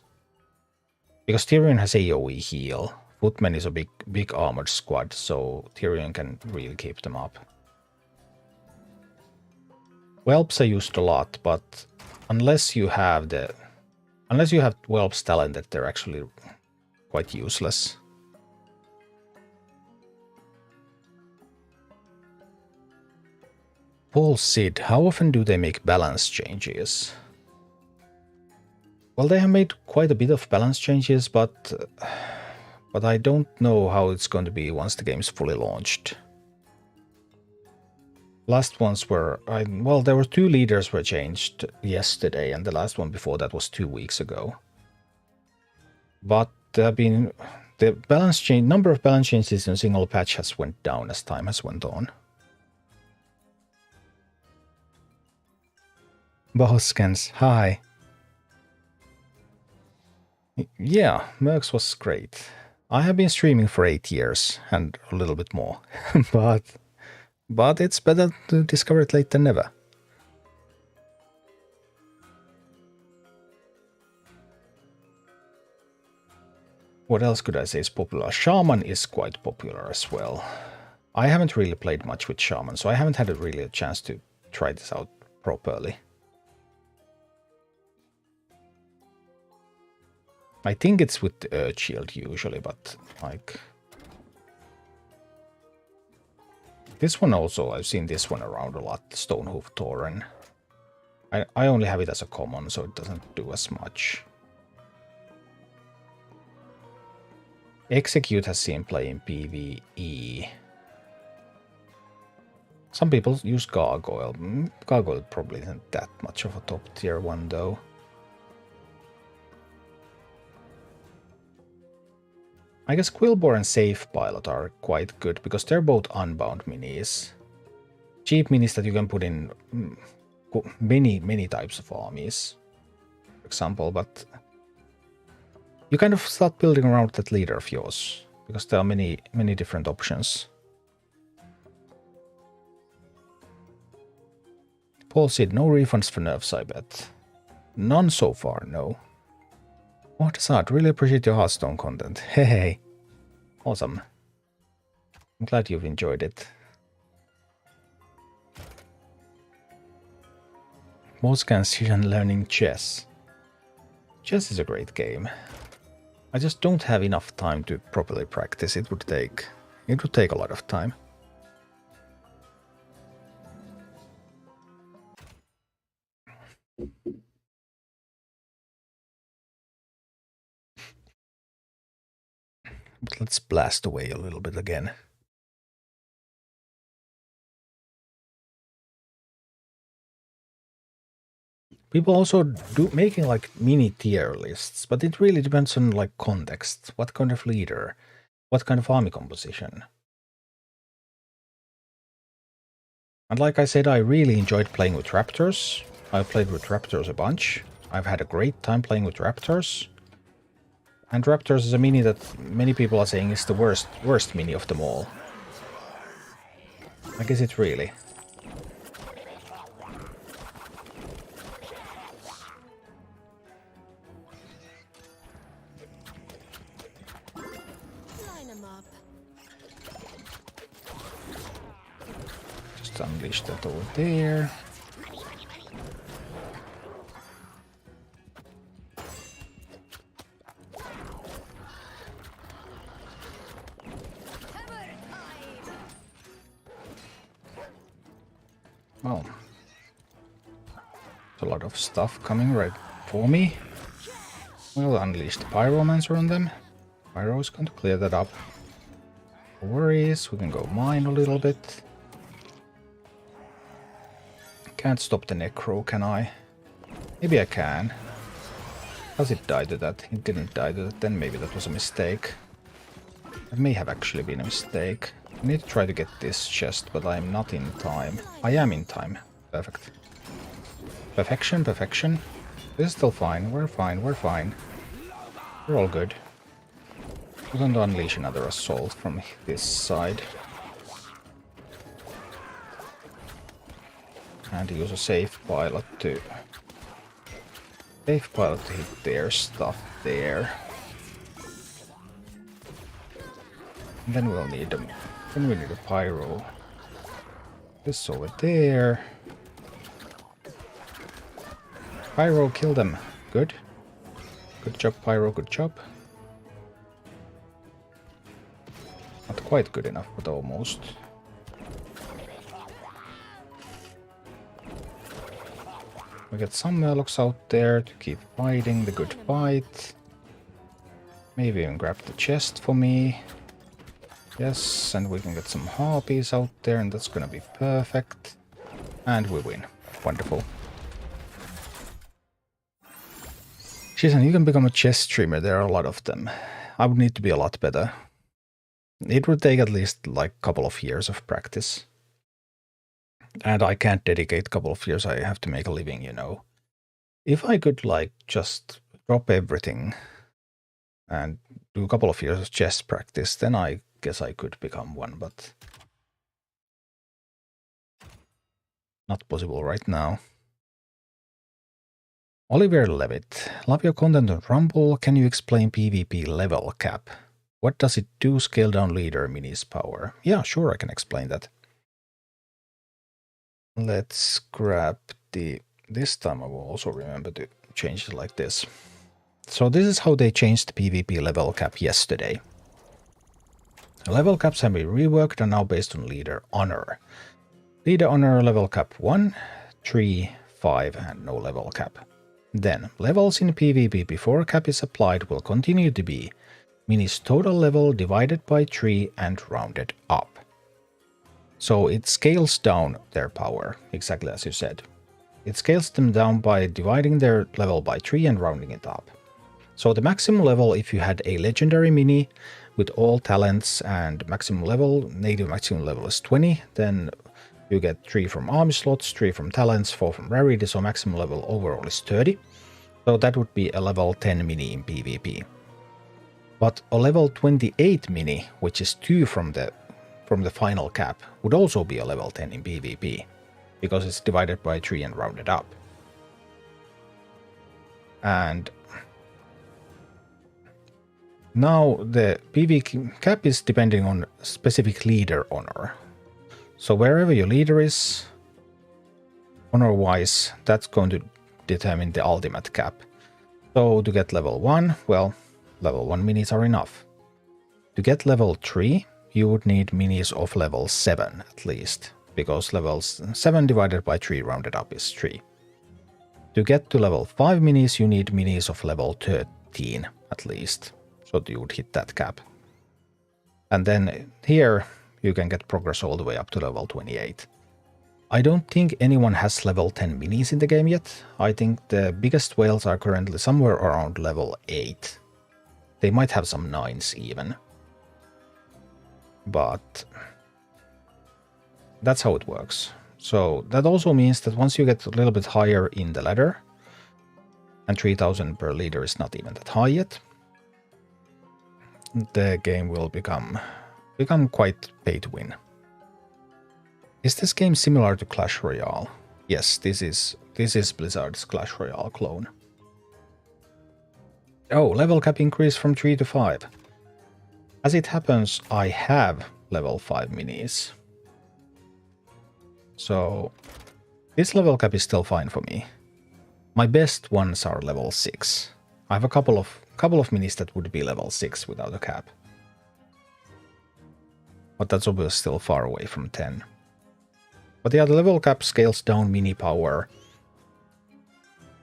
Because Tyrion has AoE heal. Footmen is a big armored squad, so Tyrion can really keep them up. Whelps are used a lot, but unless you have Whelp's talent, that they're actually quite useless. Paul Sid, how often do they make balance changes? Well, they have made quite a bit of balance changes, but I don't know how it's going to be once the game is fully launched. Last ones were, well, there were 2 leaders were changed yesterday, and the last one before that was 2 weeks ago. But there have been the number of balance changes in a single patch has went down as time has went on. Boskens, hi. Yeah, Mercs was great. I have been streaming for 8 years and a little bit more, but it's better to discover it late than never. What else could I say is popular? Shaman is quite popular as well. I haven't really played much with Shaman, so I haven't had really a chance to try this out properly. I think it's with the Earth Shield usually, but like... This one also, I've seen this one around a lot, Stonehoof Tauren. I only have it as a common, so it doesn't do as much. Execute has seen play in PvE. Some people use Gargoyle. Gargoyle probably isn't that much of a top tier one though. I guess Quillbore and Safe Pilot are quite good because they're both unbound minis. Cheap minis that you can put in many types of armies, for example, but you kind of start building around that leader of yours because there are many different options. Paul said no refunds for nerfs, I bet. None so far, no. What is that? Really appreciate your Hearthstone content. Hey. Awesome. I'm glad you've enjoyed it. Moskan's learning chess. Chess is a great game. I just don't have enough time to properly practice. It would take a lot of time. But let's blast away a little bit again. People also do making like mini tier lists, but it really depends on like context. What kind of leader? What kind of army composition? And like I said, I really enjoyed playing with Raptors. I've played with Raptors a bunch. I've had a great time playing with Raptors. And Raptors is a mini that many people are saying is the worst mini of them all. I guess it really. Just unleash that over there. Well, there's a lot of stuff coming right for me. We'll unleash the Pyromancer on them. Pyro is going to clear that up. No worries, we can go mine a little bit. Can't stop the Necro, can I? Maybe I can. Does it die to that? It didn't die to that, then maybe that was a mistake. It may have actually been a mistake. I need to try to get this chest, but I'm not in time. I am in time. Perfect. Perfection, perfection. This is still fine. We're fine, we're fine. We're all good. We're going to unleash another assault from this side. And use a safe pilot to... Safe pilot to hit their stuff there. And then we'll need them. Then we need a pyro. This over there. Pyro, kill them. Good. Good job, Pyro, good job. Not quite good enough, but almost. We get some Murlocs out there to keep fighting the good fight. Maybe even grab the chest for me. Yes, and we can get some harpies out there, and that's gonna be perfect. And we win. Wonderful. Shizen, you can become a chess streamer. There are a lot of them. I would need to be a lot better. It would take at least like a couple of years of practice. And I can't dedicate a couple of years. I have to make a living, you know. If I could like just drop everything and do a couple of years of chess practice, then I guess I could become one, but not possible right now. Oliver Levitt, love your content on Rumble. Can you explain PvP level cap? What does it do? Scale down leader minis power. Yeah, sure, I can explain that. Let's grab the... This time I will also remember to change it like this. So this is how they changed the PvP level cap yesterday. Level caps have been reworked and now based on leader honor. Leader honor level cap 1, 3, 5 and no level cap. Then, levels in PvP before a cap is applied will continue to be minis total level divided by 3 and rounded up. So it scales down their power, exactly as you said. It scales them down by dividing their level by 3 and rounding it up. So the maximum level, if you had a legendary mini with all talents and maximum level, native maximum level is 20, then you get 3 from army slots, 3 from talents, 4 from rarity, so maximum level overall is 30. So that would be a level 10 mini in PvP. But a level 28 mini, which is 2 from the final cap, would also be a level 10 in PvP, because it's divided by 3 and rounded up. And now the PvP cap is depending on specific leader honor. So wherever your leader is, Honor-wise, that's going to determine the ultimate cap. So to get level 1, well, level 1 minis are enough. To get level 3, you would need minis of level 7 at least, because level 7 divided by 3 rounded up is 3. To get to level 5 minis, you need minis of level 13 at least, so you would hit that cap. And then here you can get progress all the way up to level 28. I don't think anyone has level 10 minis in the game yet. I think the biggest whales are currently somewhere around level 8. They might have some 9s even. But that's how it works. So that also means that once you get a little bit higher in the ladder, and 3000 per leader is not even that high yet, the game will become quite pay to win. Is this game similar to Clash Royale? Yes, this is Blizzard's Clash Royale clone. Oh, level cap increase from 3 to 5. As it happens, I have level 5 minis. So this level cap is still fine for me. My best ones are level 6. I have a couple of minis that would be level 6 without a cap. But that's obviously still far away from 10. But yeah, the level cap scales down mini power,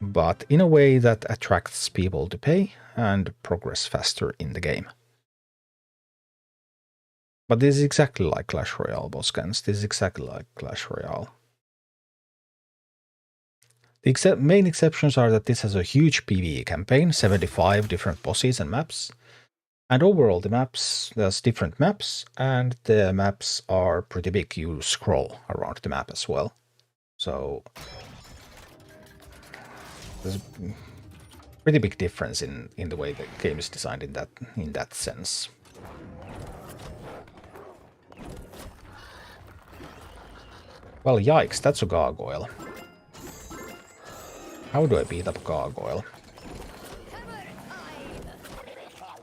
but in a way that attracts people to pay and progress faster in the game. But this is exactly like Clash Royale, Boskans. This is exactly like Clash Royale. The main exceptions are that this has a huge PvE campaign, 75 different bosses and maps. And overall the maps, there's different maps, and the maps are pretty big. You scroll around the map as well. So there's a pretty big difference in the way the game is designed in that sense. Well, yikes, that's a gargoyle. How do I beat up a gargoyle?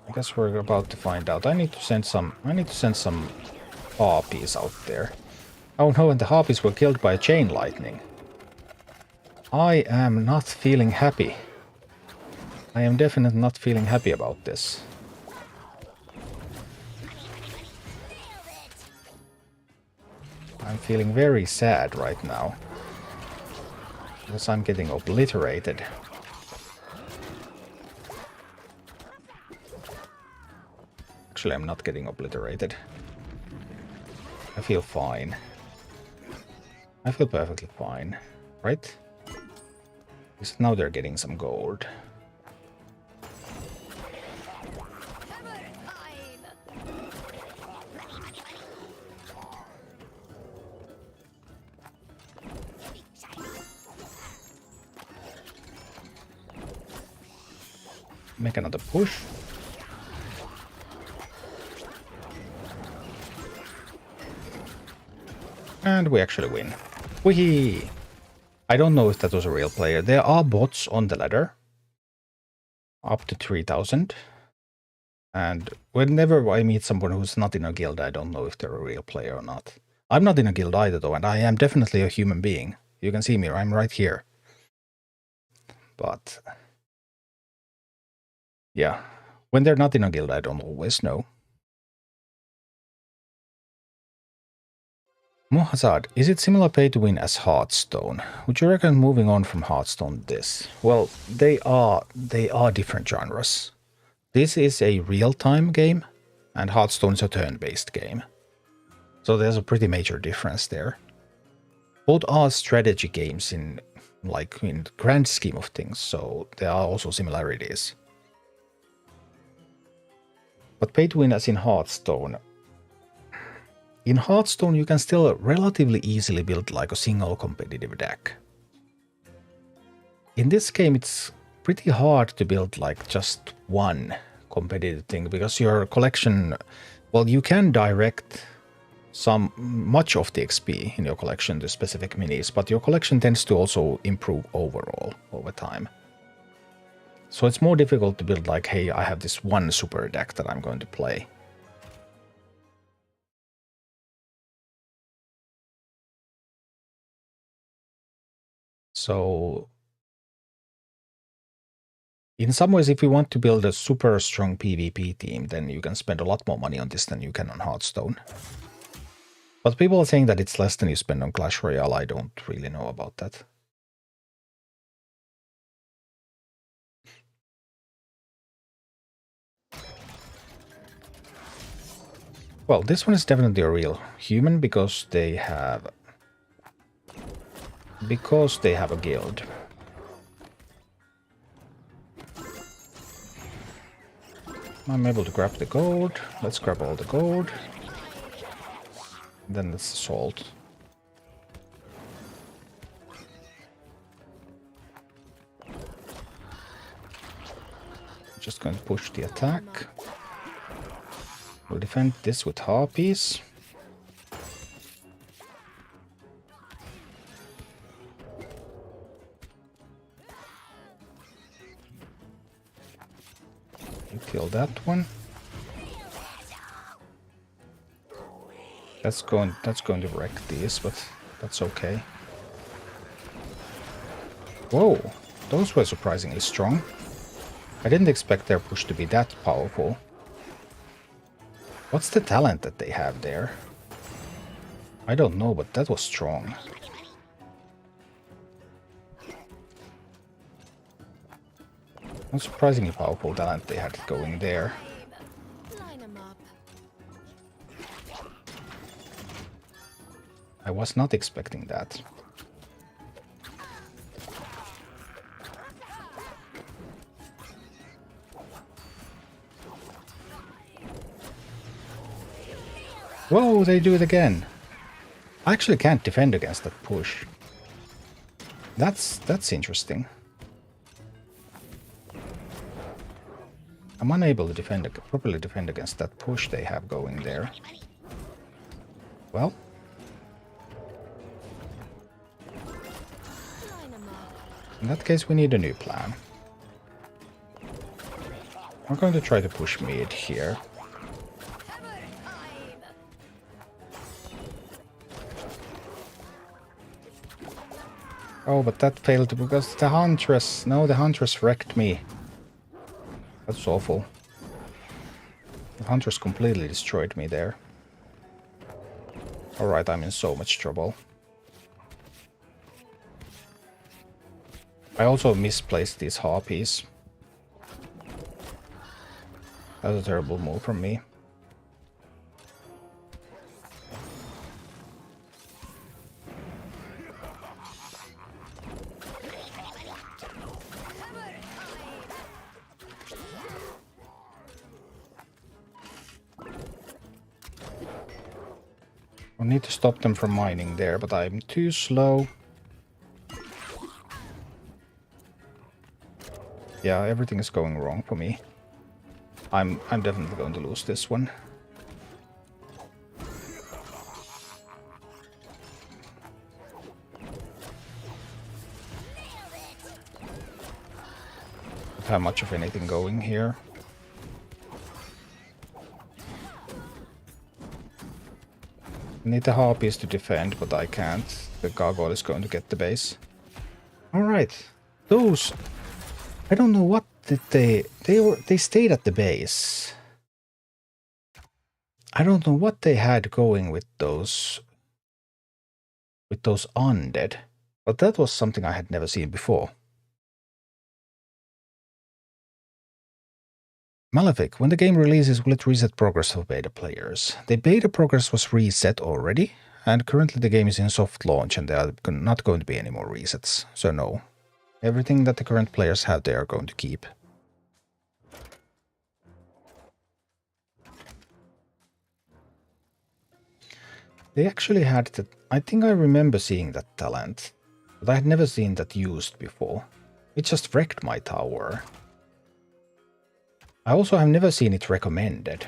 I guess we're about to find out. I need to send some harpies out there. Oh no, and the harpies were killed by a chain lightning. I am not feeling happy. I am definitely not feeling happy about this. I'm feeling very sad right now. Because I'm getting obliterated. Actually, I'm not getting obliterated. I feel fine. I feel perfectly fine, right? Because now they're getting some gold. Make another push. And we actually win. Whee! I don't know if that was a real player. There are bots on the ladder. Up to 3000. And whenever I meet someone who's not in a guild, I don't know if they're a real player or not. I'm not in a guild either though, and I am definitely a human being. You can see me, I'm right here. But yeah, when they're not in a guild, I don't always know. Mohazad, is it similar pay to win as Hearthstone? Would you recommend moving on from Hearthstone to this? Well, they are different genres. This is a real-time game, and Hearthstone is a turn-based game. So there's a pretty major difference there. Both are strategy games in the grand scheme of things, so there are also similarities. But pay to win as in Hearthstone. In Hearthstone, you can still relatively easily build like a single competitive deck. In this game, it's pretty hard to build like just one competitive thing because your collection, well, you can direct much of the XP in your collection to specific minis, but your collection tends to also improve overall over time. So it's more difficult to build like, hey, I have this one super deck that I'm going to play. So in some ways, if you want to build a super strong PvP team, then you can spend a lot more money on this than you can on Hearthstone. But people are saying that it's less than you spend on Clash Royale. I don't really know about that. Well, this one is definitely a real human because they have a guild. I'm able to grab the gold. Let's grab all the gold. Then it's salt. Just going to push the attack. We'll defend this with harpies. You kill that one. That's going to wreck these, but that's okay. Whoa, those were surprisingly strong. I didn't expect their push to be that powerful. What's the talent that they have there? I don't know, but that was strong. A surprisingly powerful talent they had going there. I was not expecting that. Whoa, they do it again. I actually can't defend against that push. That's interesting. I'm unable to properly defend against that push they have going there. Well. In that case, we need a new plan. I'm going to try to push mid here. Oh, but that failed because the Huntress... No, the Huntress wrecked me. That's awful. The Huntress completely destroyed me there. Alright, I'm in so much trouble. I also misplaced these harpies. That was a terrible move from me. I need to stop them from mining there, but I'm too slow. Yeah, everything is going wrong for me. I'm definitely going to lose this one. Don't have much of anything going here. I need the harpies to defend, but I can't. The gargoyle is going to get the base. Alright. Those... I don't know what did they stayed at the base. I don't know what they had going with those undead, but that was something I had never seen before. Malefic, when the game releases, will it reset progress for beta players? The beta progress was reset already, and currently the game is in soft launch and there are not going to be any more resets, so no. Everything that the current players have, they are going to keep. They actually had that. I think I remember seeing that talent, but I had never seen that used before. It just wrecked my tower. I also have never seen it recommended.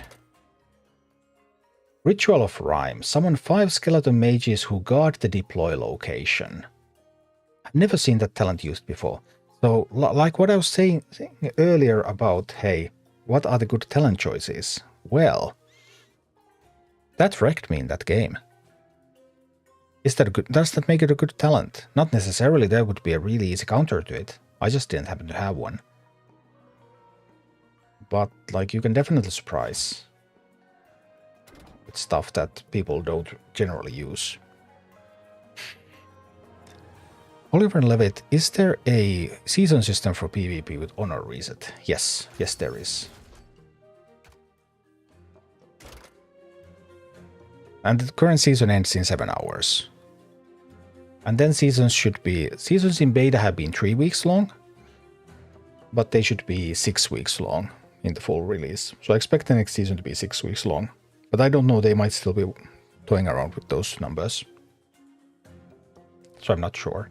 Ritual of Rhyme. Summon 5 skeleton mages who guard the deploy location. I've never seen that talent used before. So, like what I was saying earlier about, hey, what are the good talent choices? Well, that wrecked me in that game. Is that good? Does that make it a good talent? Not necessarily. There would be a really easy counter to it. I just didn't happen to have one. But like, you can definitely surprise with stuff that people don't generally use. Oliver Levitt, is there a season system for PvP with honor reset? Yes, yes there is. And the current season ends in 7 hours. And then seasons in beta have been 3 weeks long, but they should be 6 weeks long in the full release. So I expect the next season to be 6 weeks long. But I don't know, they might still be toying around with those numbers. So I'm not sure.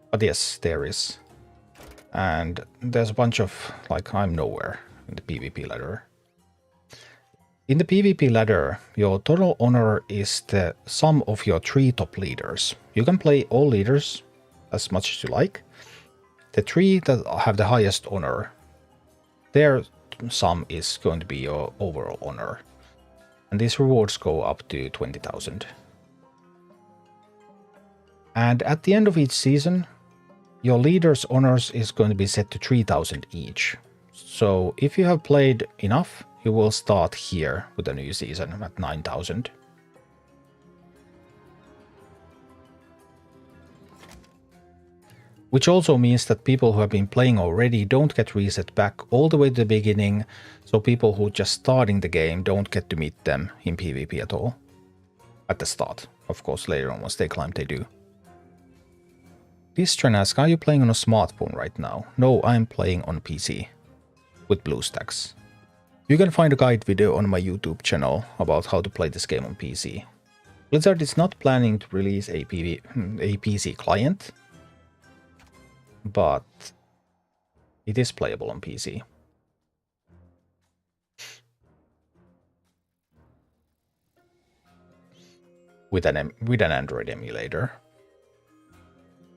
But yes, there is. And there's a bunch of, like, I'm nowhere in the PvP ladder. In the PvP ladder, your total honor is the sum of your 3 top leaders. You can play all leaders as much as you like. The 3 that have the highest honor, their sum is going to be your overall honor. And these rewards go up to 20,000. And at the end of each season, your leader's honors is going to be set to 3,000 each. So if you have played enough, you will start here with a new season at 9,000. Which also means that people who have been playing already don't get reset back all the way to the beginning, so people who are just starting the game don't get to meet them in PvP at all. At the start. Of course, later on, once they climb, they do. Distran asks, are you playing on a smartphone right now? No, I'm playing on PC. With BlueStacks. You can find a guide video on my YouTube channel about how to play this game on PC. Blizzard is not planning to release a PC client, but it is playable on PC. With an Android emulator.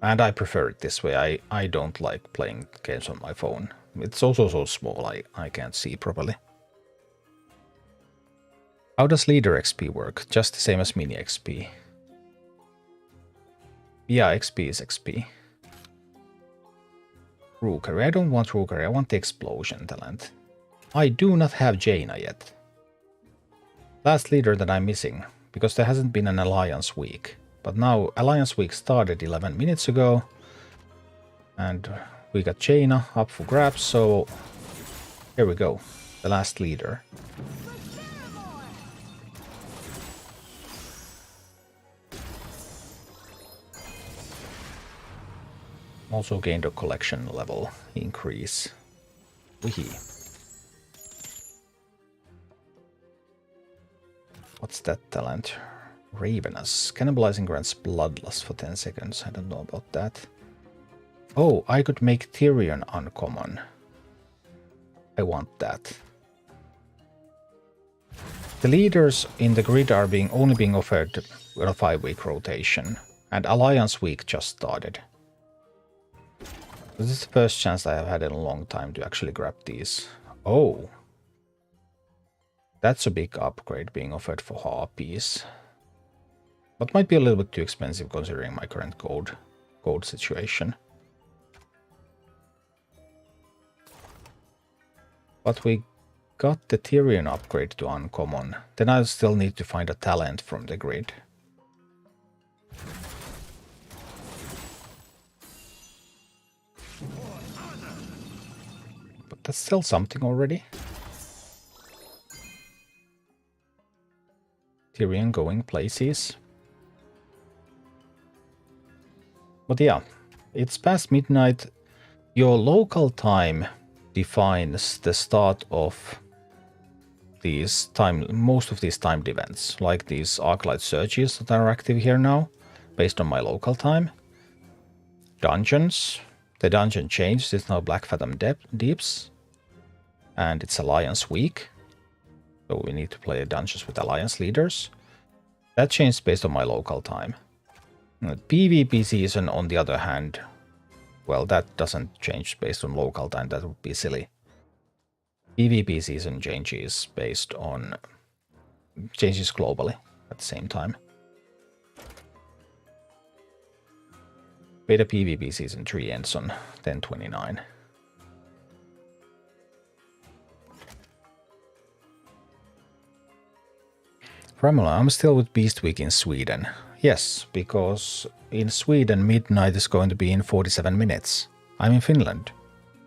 And I prefer it this way. I don't like playing games on my phone. It's also so small I can't see properly. How does Leader XP work? Just the same as Mini XP. Yeah, XP is XP. Rookery. I don't want Rookery. I want the Explosion talent. I do not have Jaina yet. Last leader that I'm missing, because there hasn't been an Alliance week. But now Alliance week started 11 minutes ago. And we got Jaina up for grabs, so here we go. The last leader. Also gained a collection level increase. Wee. What's that talent? Ravenous. Cannibalizing grants bloodlust for 10 seconds. I don't know about that. Oh, I could make Tyrion uncommon. I want that. The leaders in the grid are only being offered with a 5-week rotation. And Alliance week just started. This is the first chance I have had in a long time to actually grab these. Oh. That's a big upgrade being offered for Harpies. But might be a little bit too expensive considering my current gold situation. But we got the Tyrion upgrade to uncommon. Then I still need to find a talent from the grid. But that's still something already. Tyrion going places. But yeah, it's past midnight. Your local time defines the start of most of these timed events, like these Arclight searches that are active here now, based on my local time. Dungeons. The dungeon changed, it's now Black Fathom Deeps. And it's Alliance week. So we need to play dungeons with Alliance leaders. That changed based on my local time. PvP season, on the other hand, well, that doesn't change based on local time. That would be silly. PvP season changes globally at the same time. Beta PvP Season 3 ends on 10/29. Ramala, I'm still with Beast Week in Sweden. Yes, because in Sweden midnight is going to be in 47 minutes. I'm in Finland.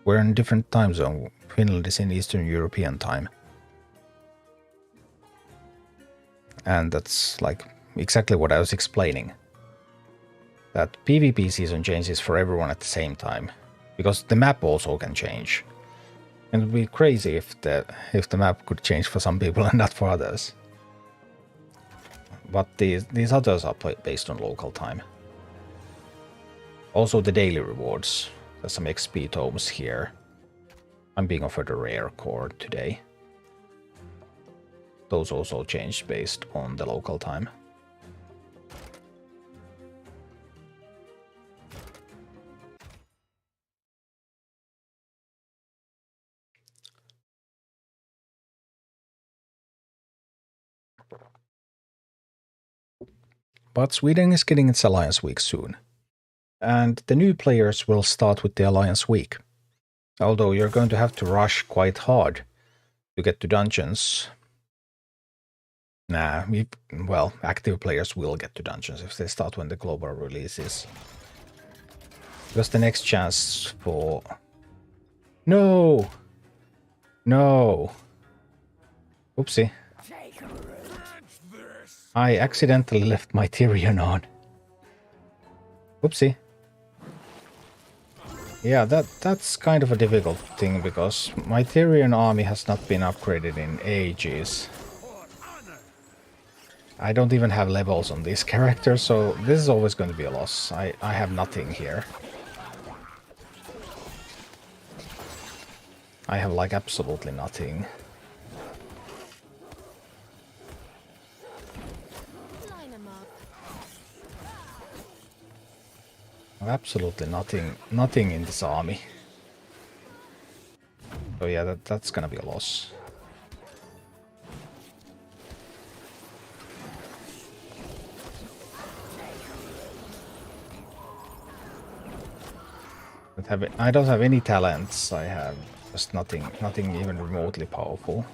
We're in a different time zone. Finland is in Eastern European time. And that's like exactly what I was explaining. That PvP season changes for everyone at the same time. Because the map also can change. And it would be crazy if the map could change for some people and not for others. But these others are based on local time. Also the daily rewards. There's some XP tomes here. I'm being offered a rare core today. Those also change based on the local time. But Sweden is getting its Alliance Week soon. And the new players will start with the Alliance Week. Although you're going to have to rush quite hard to get to dungeons. Nah, well, active players will get to dungeons if they start when the global release is. Because the next chance for... No! No! Oopsie. I accidentally left my Tyrion on. Oopsie. Yeah, that's kind of a difficult thing, because my Tyrion army has not been upgraded in ages. I don't even have levels on these characters, so this is always going to be a loss. I have nothing here. I have like absolutely nothing. Absolutely nothing in this army. So yeah, that's gonna be a loss. I don't have any talents. I have just nothing even remotely powerful.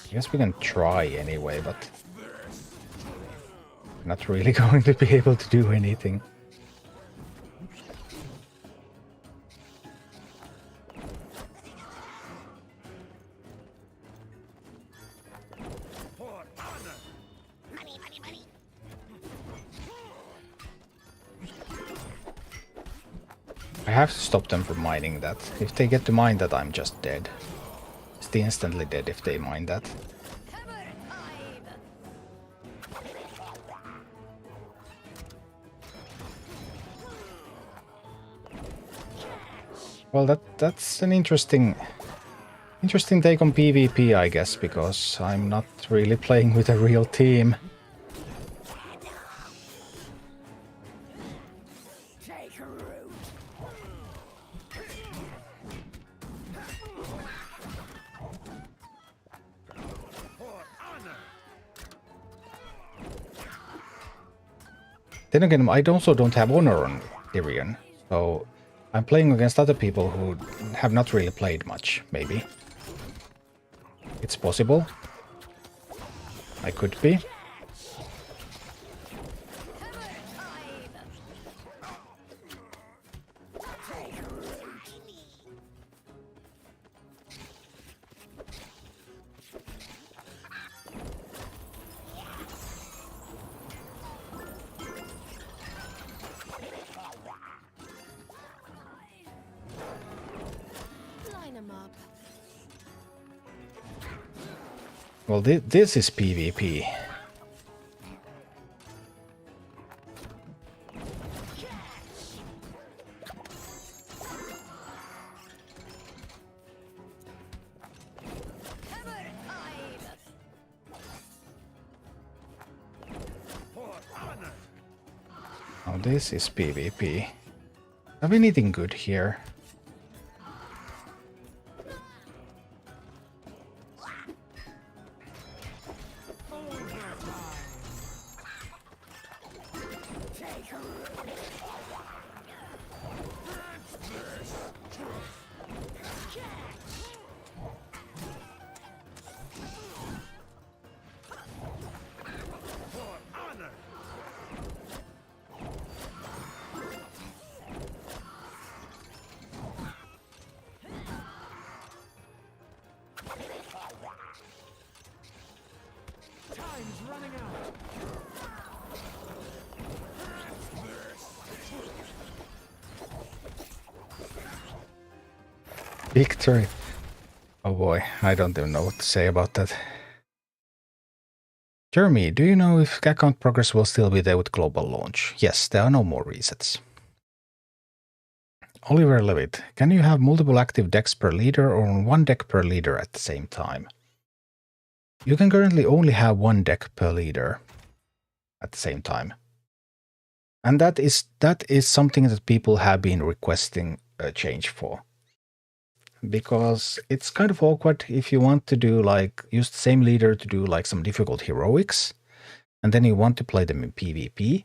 I guess we can try anyway, but not really going to be able to do anything. I have to stop them from mining that. If they get to mine that, I'm just dead. It's instantly dead if they mine that. Well, that's an interesting take on PvP, I guess, because I'm not really playing with a real team. Then again, I also don't have honor on Tyrion, so I'm playing against other people who have not really played much, maybe. It's possible. I could be. Well, this is PvP. Now this is PvP. Have anything good here? Time's running out. Victory. Oh boy, I don't even know what to say about that. Jeremy, do you know if account progress will still be there with global launch? Yes, there are no more resets. Oliver Levitt, can you have multiple active decks per leader or one deck per leader at the same time? You can currently only have one deck per leader at the same time. And that is something that people have been requesting a change for. Because it's kind of awkward if you want to do like use the same leader to do like some difficult heroics, and then you want to play them in PvP,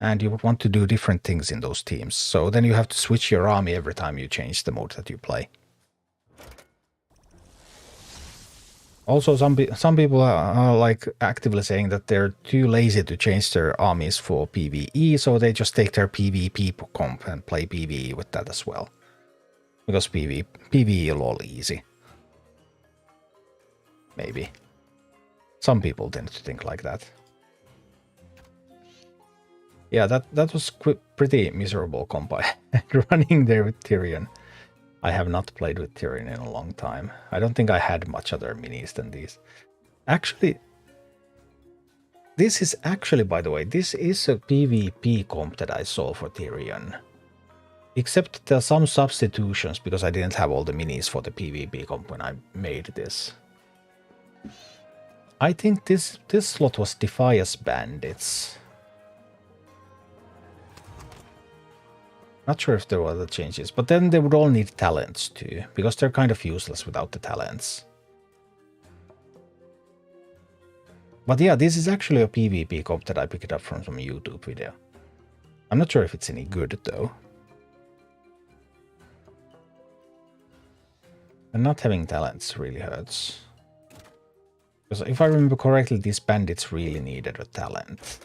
and you want to do different things in those teams. So then you have to switch your army every time you change the mode that you play. Also, some people are like actively saying that they're too lazy to change their armies for PvE, so they just take their PvP comp and play PvE with that as well. Because PvE lol easy. Maybe. Some people tend to think like that. Yeah, that was pretty miserable comp running there with Tyrion. I have not played with Tyrion in a long time. I don't think I had much other minis than these. Actually, this is actually, by the way, this is a PvP comp that I saw for Tyrion. Except there are some substitutions because I didn't have all the minis for the PvP comp when I made this. I think this slot was Defias Bandits. Not sure if there were other changes, but then they would all need talents too, because they're kind of useless without the talents. But yeah, this is actually a PvP comp that I picked up from some YouTube video. I'm not sure if it's any good though. And not having talents really hurts. Because if I remember correctly, these bandits really needed a talent.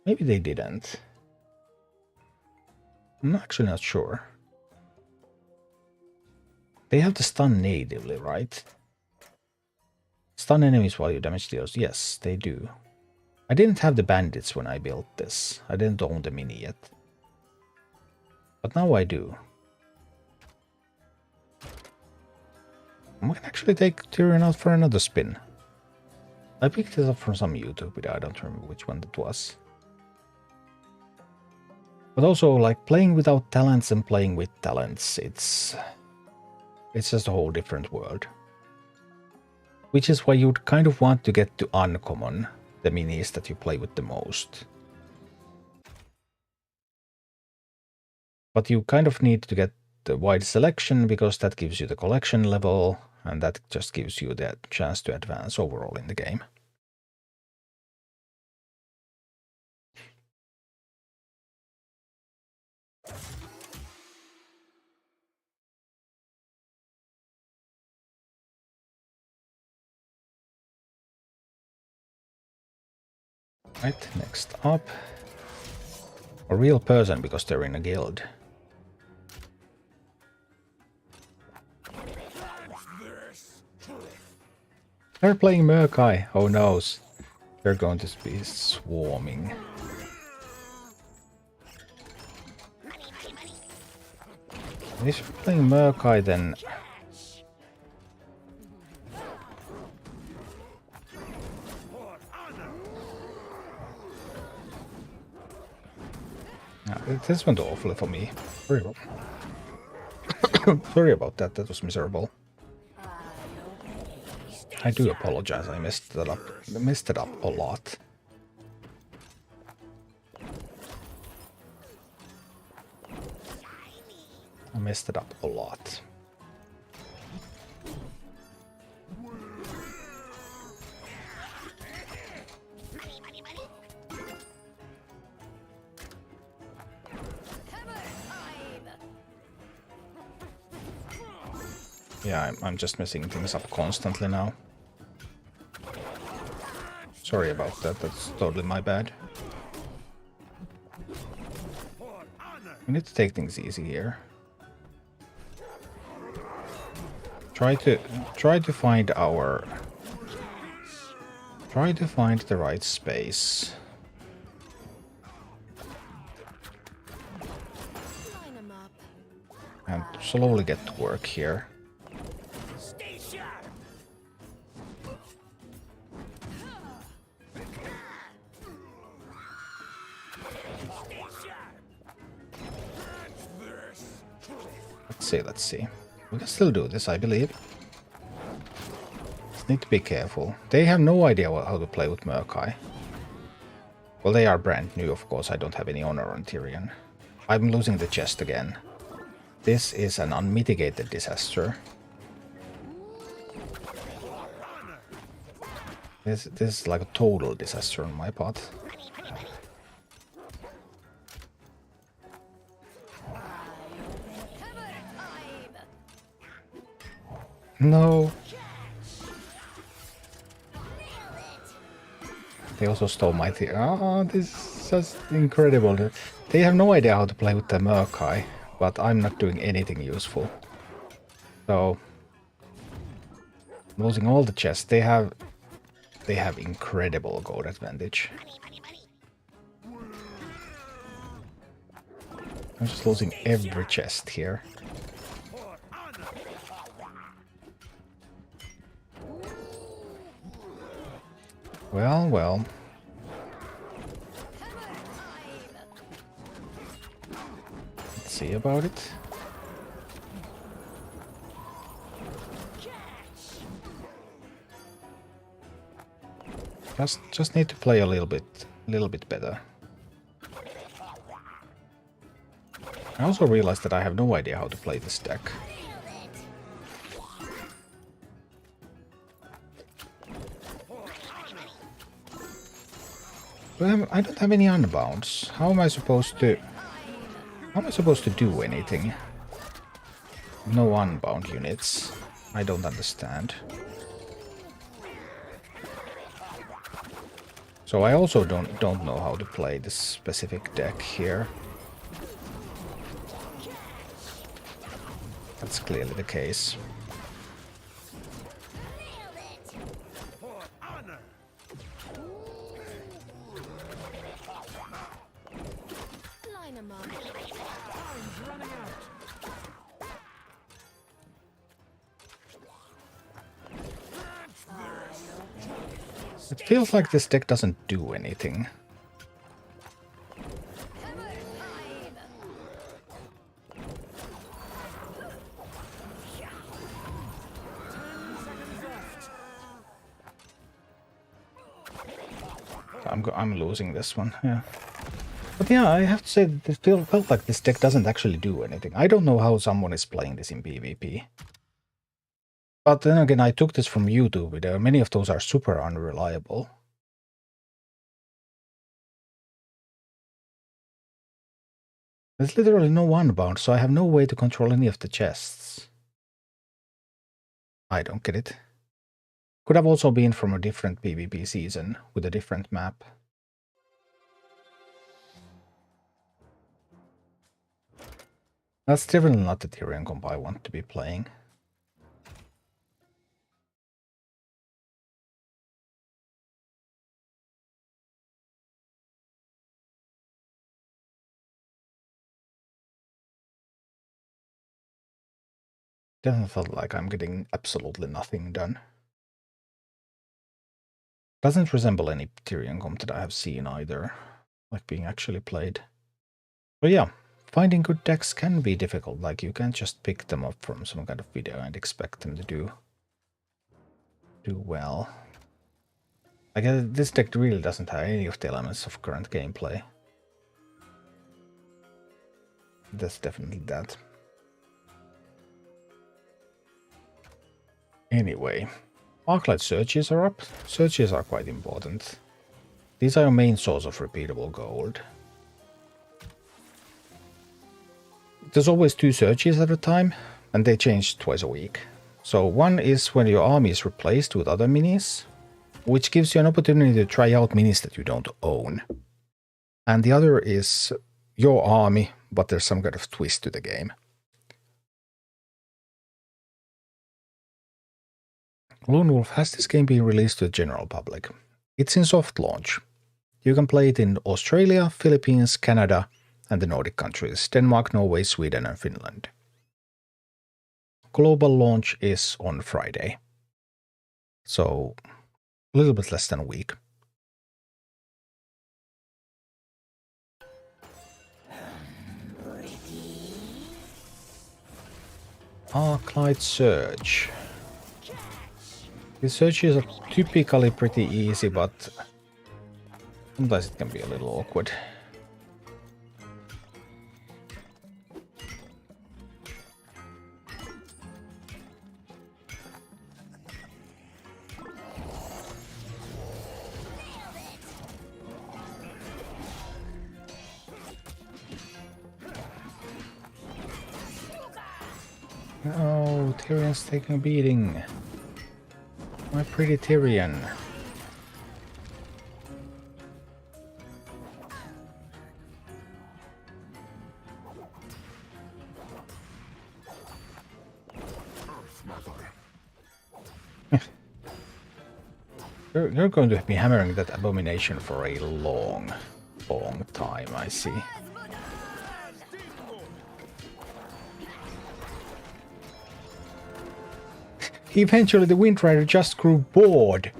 Maybe they didn't. I'm actually not sure. They have the stun natively, right? Stun enemies while you damage deals. Yes, they do. I didn't have the bandits when I built this. I didn't own the mini yet. But now I do. We can actually take Tyrion out for another spin. I picked this up from some YouTube video. I don't remember which one that was. But also, like, playing without talents and playing with talents, it's just a whole different world. Which is why you'd kind of want to get to uncommon, the minis that you play with the most. But you kind of need to get the wide selection because that gives you the collection level, and that just gives you the chance to advance overall in the game. Right, next up. A real person because they're in a guild. They're playing Murkai. Oh no. They're going to be swarming. And if you're playing Murkai, then this went awfully for me. Sorry about that. That was miserable. I do apologize. I messed that up. I messed it up a lot. I messed it up a lot. Yeah, I'm just messing things up constantly now. Sorry about that, that's totally my bad. We need to take things easy here. Try to find our Try to find the right space. Line 'em up. And slowly get to work here. Stay sharp. Stay sharp. Let's see. We can still do this, I believe. Just need to be careful. They have no idea how to play with Murkai. Well, they are brand new, of course. I don't have any honor on Tyrion. I'm losing the chest again. This is an unmitigated disaster. This is like a total disaster on my part. No. They also stole my theory. Oh, this is just incredible. They have no idea how to play with the Murkai, but I'm not doing anything useful. So, I'm losing all the chests. They have incredible gold advantage. I'm just losing every chest here. Well, well. Let's see about it. Just need to play a little bit better. I also realized that I have no idea how to play this deck. I don't have any unbounds. How am I supposed to do anything? No unbound units. I don't understand. So I also don't know how to play this specific deck here. That's clearly the case. Line 'em up. Time's running out. It feels like this deck doesn't do anything. I'm losing this one, yeah. But yeah, I have to say that it felt like this deck doesn't actually do anything. I don't know how someone is playing this in PvP. But then again, I took this from YouTube video. Many of those are super unreliable. There's literally no unbound, so I have no way to control any of the chests. I don't get it. Could have also been from a different PvP season with a different map. That's definitely not the Tyrion comp I want to be playing. Definitely felt like I'm getting absolutely nothing done. Doesn't resemble any Tyrion comp that I have seen either, like being actually played. But yeah, finding good decks can be difficult, like you can't just pick them up from some kind of video and expect them to do well. Like this deck really doesn't have any of the elements of current gameplay. That's definitely that. Anyway, Arclight searches are up. Searches are quite important. These are your main source of repeatable gold. There's always 2 searches at a time, and they change twice a week. So one is when your army is replaced with other minis, which gives you an opportunity to try out minis that you don't own. And the other is your army, but there's some kind of twist to the game. Lone Wolf, has this game been released to the general public? It's in soft launch. You can play it in Australia, Philippines, Canada, and the Nordic countries, Denmark, Norway, Sweden, and Finland. Global launch is on Friday. So a little bit less than a week. Arclight Surge. The searches are typically pretty easy, but sometimes it can be a little awkward. Oh, Tyrion's taking a beating. My pretty Tyrion. You're going to be hammering that abomination for a long time, I see. Eventually the Wind Rider just grew bored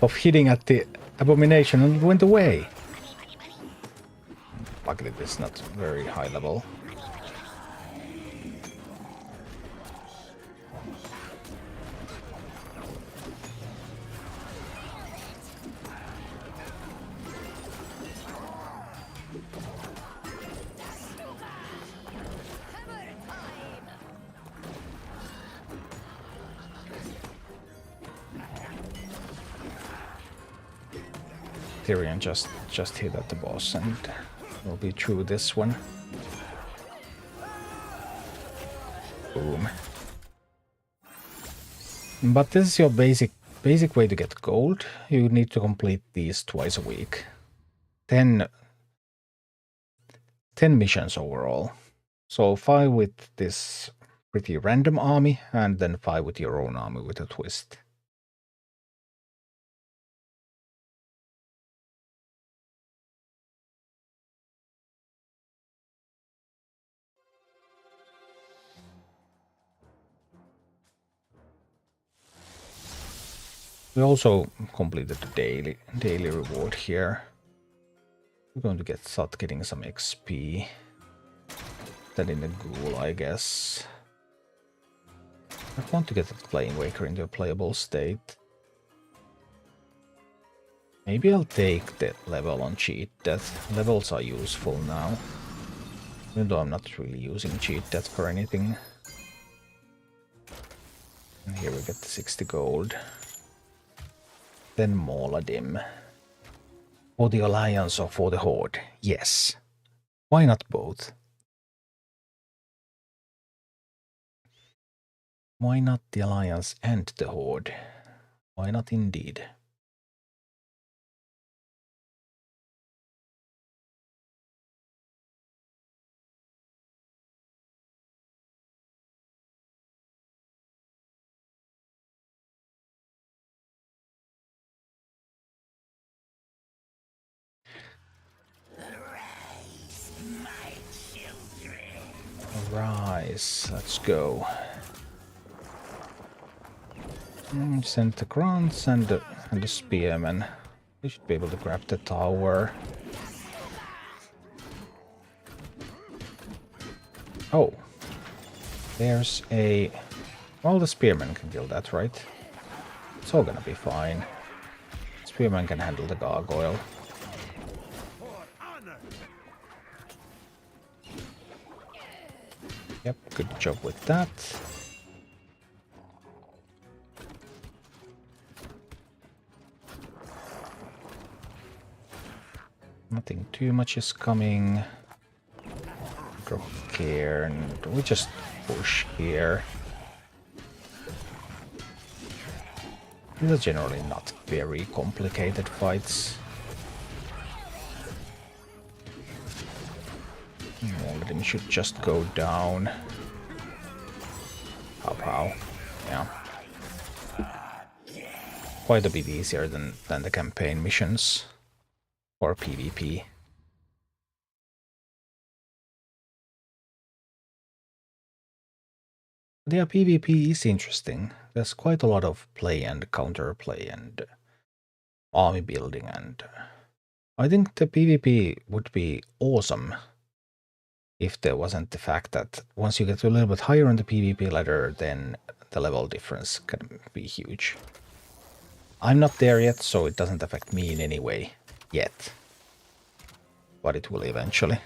of hitting at the abomination and went away. Luckily this is not very high level. Tyrion just hit at the boss and we'll be through this one. Boom. But this is your basic way to get gold. You need to complete these twice a week. 10 missions overall. So 5 with this pretty random army and then 5 with your own army with a twist. We also completed the daily reward here. We're going to start getting some XP. Then in the ghoul, I guess. I want to get the Flame Waker into a playable state. Maybe I'll take the level on Cheat Death. Levels are useful now. Even though I'm not really using Cheat Death for anything. And here we get the 60 gold. Then Moladim. For the Alliance or for the Horde? Yes. Why not both? Why not the Alliance and the Horde? Why not indeed? Rise, let's go. Send the grunts and the spearmen. We should be able to grab the tower. Oh, there's a... Well, the spearmen can kill that, right? It's all gonna be fine. Spearman can handle the gargoyle. Yep, good job with that. Nothing too much is coming. Drop here, and we just push here. These are generally not very complicated fights. All of them should just go down. Pow pow. Yeah. quite a bit easier than the campaign missions or PvP. Yeah, PvP is interesting. There's quite a lot of play and counterplay and army building, and I think the PvP would be awesome if there wasn't the fact that once you get a little bit higher on the PvP ladder, then the level difference can be huge. I'm not there yet, so it doesn't affect me in any way yet, but it will eventually.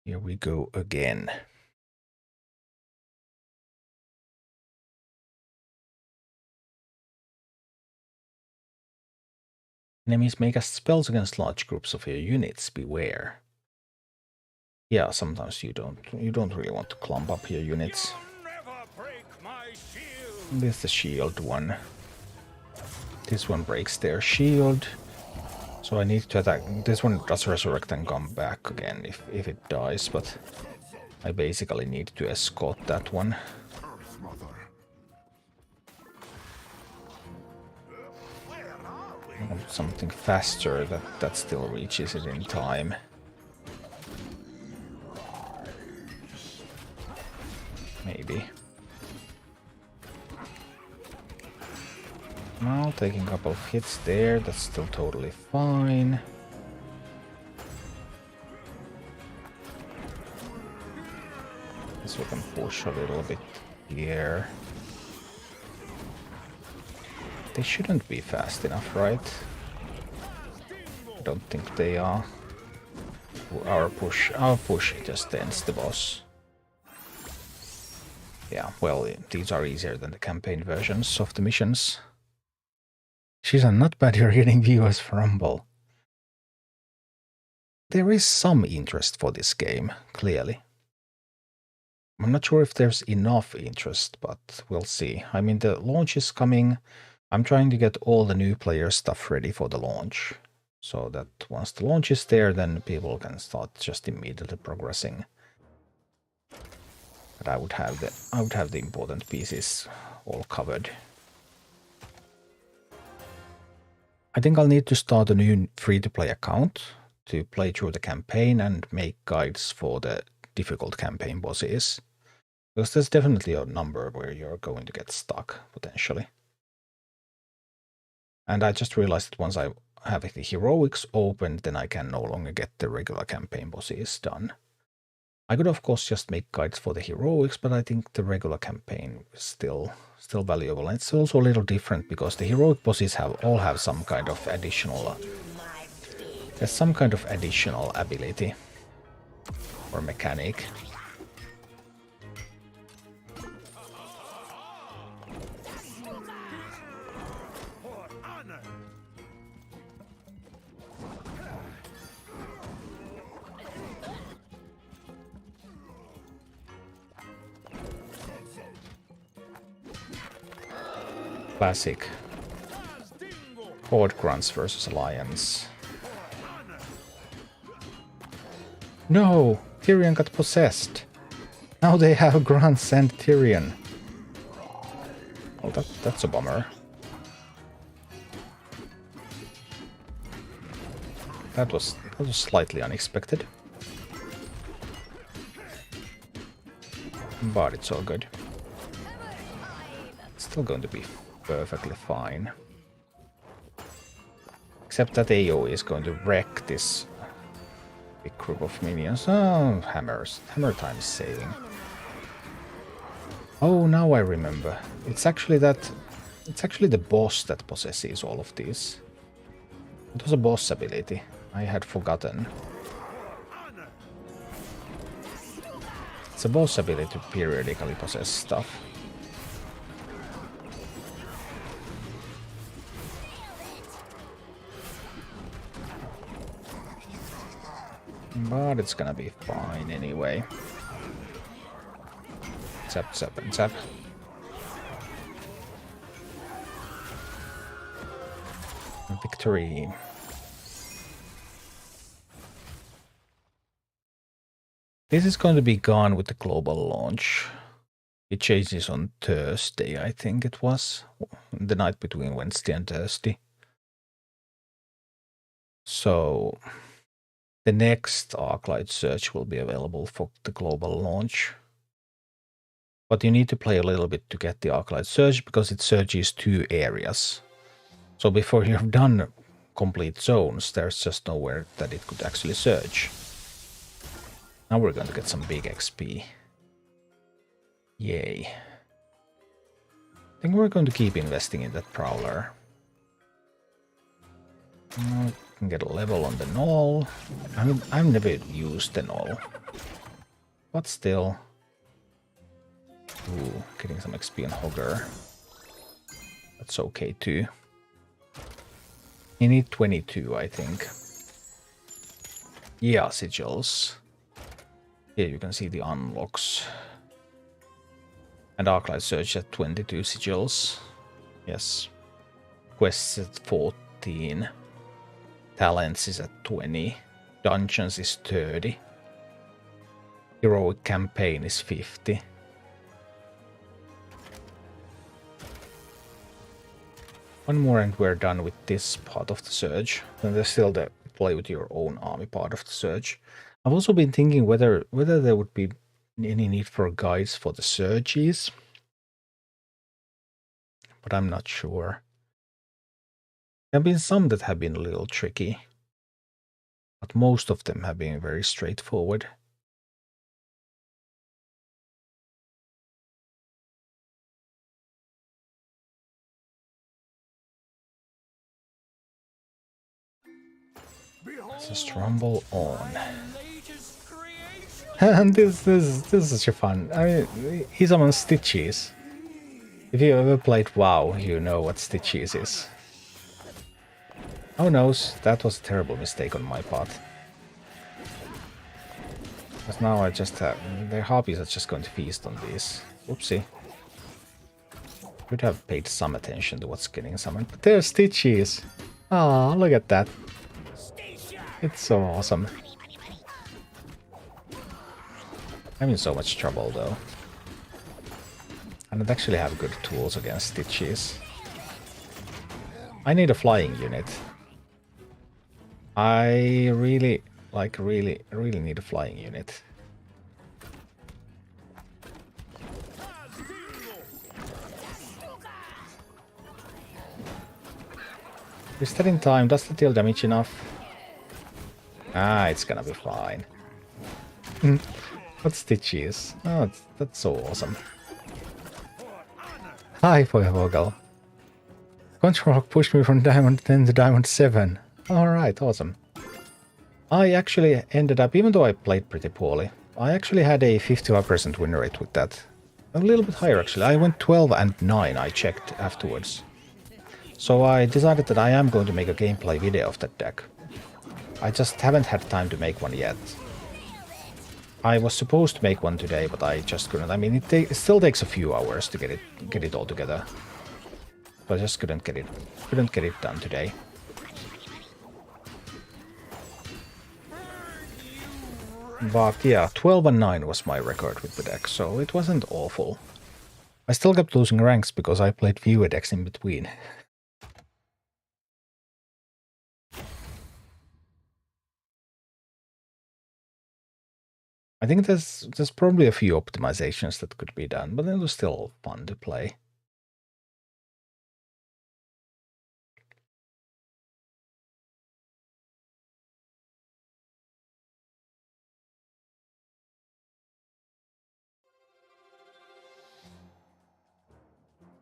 Here we go again. Enemies may cast spells against large groups of your units. Beware. Yeah, sometimes you don't really want to clump up your units. This is the shield one. This one breaks their shield. So I need to attack. This one does resurrect and come back again if it dies, but I basically need to escort that one. I want something faster that still reaches it in time. Maybe. Now taking a couple of hits there, that's still totally fine. Guess we can push a little bit here. They shouldn't be fast enough, right? I don't think they are. Our push just ends the boss. Yeah, well, these are easier than the campaign versions of the missions. She's not bad, you're getting viewers for Rumble. There is some interest for this game, clearly. I'm not sure if there's enough interest, but we'll see. I mean, the launch is coming. I'm trying to get all the new player stuff ready for the launch, so that once the launch is there, then people can start just immediately progressing. But I would have the important pieces all covered. I think I'll need to start a new free-to-play account to play through the campaign and make guides for the difficult campaign bosses. Because there's definitely a number where you're going to get stuck, potentially. And I just realized that once I have the heroics open, then I can no longer get the regular campaign bosses done. I could of course just make guides for the heroics, but I think the regular campaign is still valuable. And it's also a little different because the heroic bosses all have some kind of additional there's some kind of additional ability or mechanic. Classic. Horde grunts versus Alliance. No! Tyrion got possessed. Now they have grunts and Tyrion. Oh, that's a bummer. That was slightly unexpected. But it's all good. It's still going to be perfectly fine. Except that AO is going to wreck this big group of minions. Oh, hammer time is saving. Oh, now I remember. It's actually the boss that possesses all of these. It was a boss ability. I had forgotten. It's a boss ability to periodically possess stuff. But it's gonna be fine anyway. Zap, zap, and zap. Victory. This is going to be gone with the global launch. It changes on Thursday, I think it was. The night between Wednesday and Thursday. So the next Arclight search will be available for the global launch. But you need to play a little bit to get the Arclight search because it searches 2 areas. So before you've done complete zones, there's just nowhere that it could actually search. Now we're going to get some big XP. Yay. I think we're going to keep investing in that Prowler. We can get a level on the Null. I've never used the Null. But still. Ooh, getting some XP on Hogger. That's okay too. You need 22, I think. Yeah, sigils. Here you can see the unlocks. And Arclight search at 22 sigils. Yes. Quests at 14. Talents is at 20. Dungeons is 30. Heroic campaign is 50. One more and we're done with this part of the search. Then there's still the play with your own army part of the search. I've also been thinking whether there would be any need for guides for the searches. But I'm not sure. There have been some that have been a little tricky. But most of them have been very straightforward. Let's just rumble on. And this is such a fun. I mean, he summons Stitches. If you ever played WoW, you know what Stitches is. Oh no, that was a terrible mistake on my part. Because now I just have... Their harpies are just going to feast on these. Whoopsie. Should have paid some attention to what's getting summoned. But there's Stitches! Oh, look at that. It's so awesome. I'm in so much trouble though. I don't actually have good tools against Stitches. I need a flying unit. I really need a flying unit. Is that in time? Does that deal damage enough? Ah, it's gonna be fine. What Stitches? Oh, that's so awesome. Hi, Feuervogel. Control pushed me from Diamond 10 to Diamond 7. Alright, awesome. I actually ended up, even though I played pretty poorly, I actually had a 55% win rate with that. A little bit higher actually. I went 12 and 9, I checked afterwards. So I decided that I am going to make a gameplay video of that deck. I just haven't had time to make one yet. I was supposed to make one today, but I just couldn't. I mean, it still takes a few hours to get it all together. So I just couldn't get it done today. But yeah, 12 and 9 was my record with the deck, so it wasn't awful. I still kept losing ranks because I played fewer decks in between. I think there's probably a few optimizations that could be done, but it was still fun to play.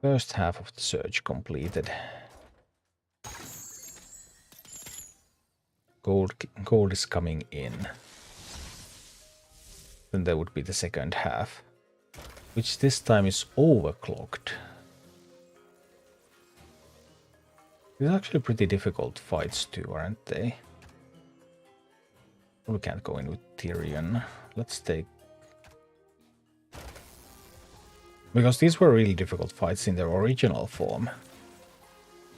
First half of the search completed. Gold is coming in. Then there would be the second half, which this time is overclocked. These are actually pretty difficult fights too, aren't they? We can't go in with Tyrion. Let's take... Because these were really difficult fights in their original form.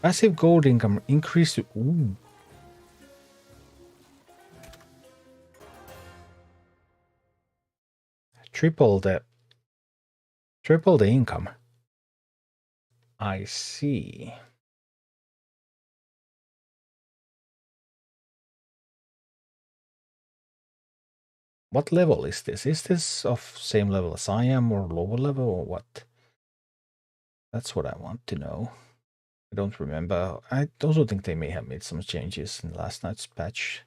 Passive gold income increased to... Ooh. triple the income. I see. What level is this? Is this of same level as I am or lower level or what? That's what I want to know. I don't remember. I also think they may have made some changes in last night's patch.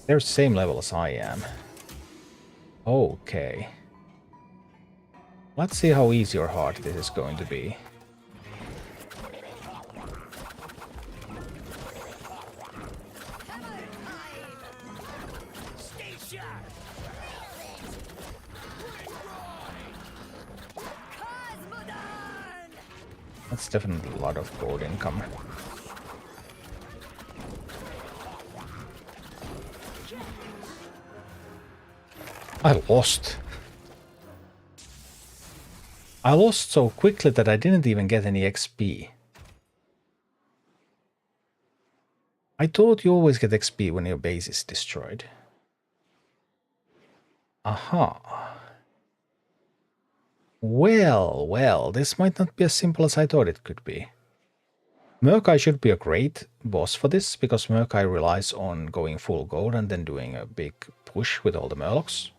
They're same level as I am. Okay. Let's see how easy or hard this is going to be. That's definitely a lot of gold income. I lost. I lost so quickly that I didn't even get any XP. I thought you always get XP when your base is destroyed. Aha. Well, this might not be as simple as I thought it could be. Murkai should be a great boss for this, because Murkai relies on going full gold and then doing a big push with all the Murlocs.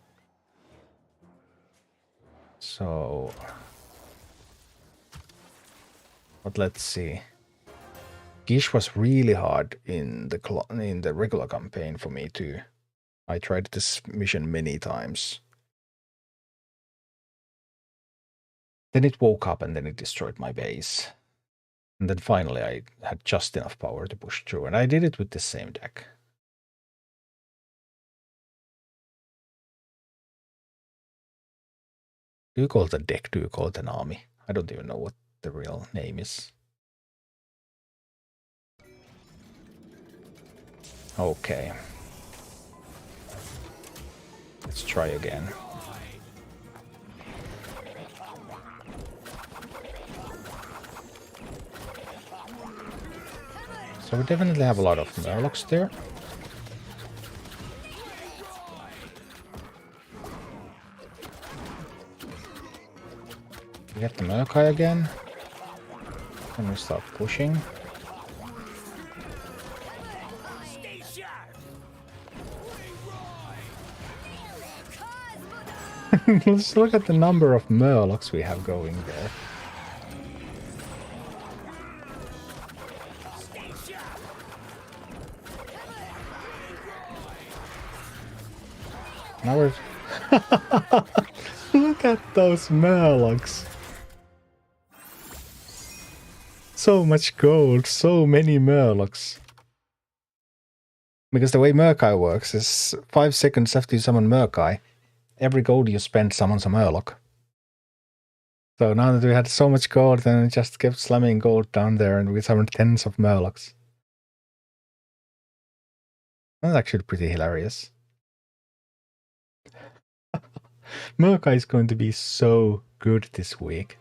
So... but let's see. Gish was really hard in the regular campaign for me too. I tried this mission many times. Then it woke up and then it destroyed my base. And then finally I had just enough power to push through, and I did it with the same deck. Do you call it a deck? Do you call it an army? I don't even know what the real name is. Okay. Let's try again. So we definitely have a lot of Murlocs there. We get the Murkai again. And we start pushing. Let's look at the number of Murlocs we have going there. Now we're... Look at those Murlocs. So much gold, so many Murlocs. Because the way Murkai works is 5 seconds after you summon Murkai, every gold you spend summons a Murloc. So now that we had so much gold, then we just kept slamming gold down there and we summoned tens of Murlocs. That's actually pretty hilarious. Murkai is going to be so good this week.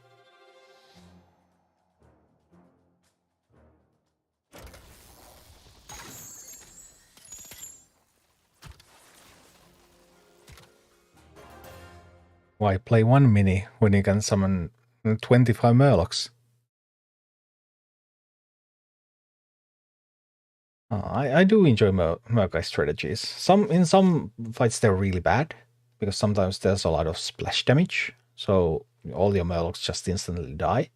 Why play one mini when you can summon 25 Murlocs? I do enjoy Murkai strategies. In some fights they're really bad, because sometimes there's a lot of splash damage, so all your Murlocs just instantly die.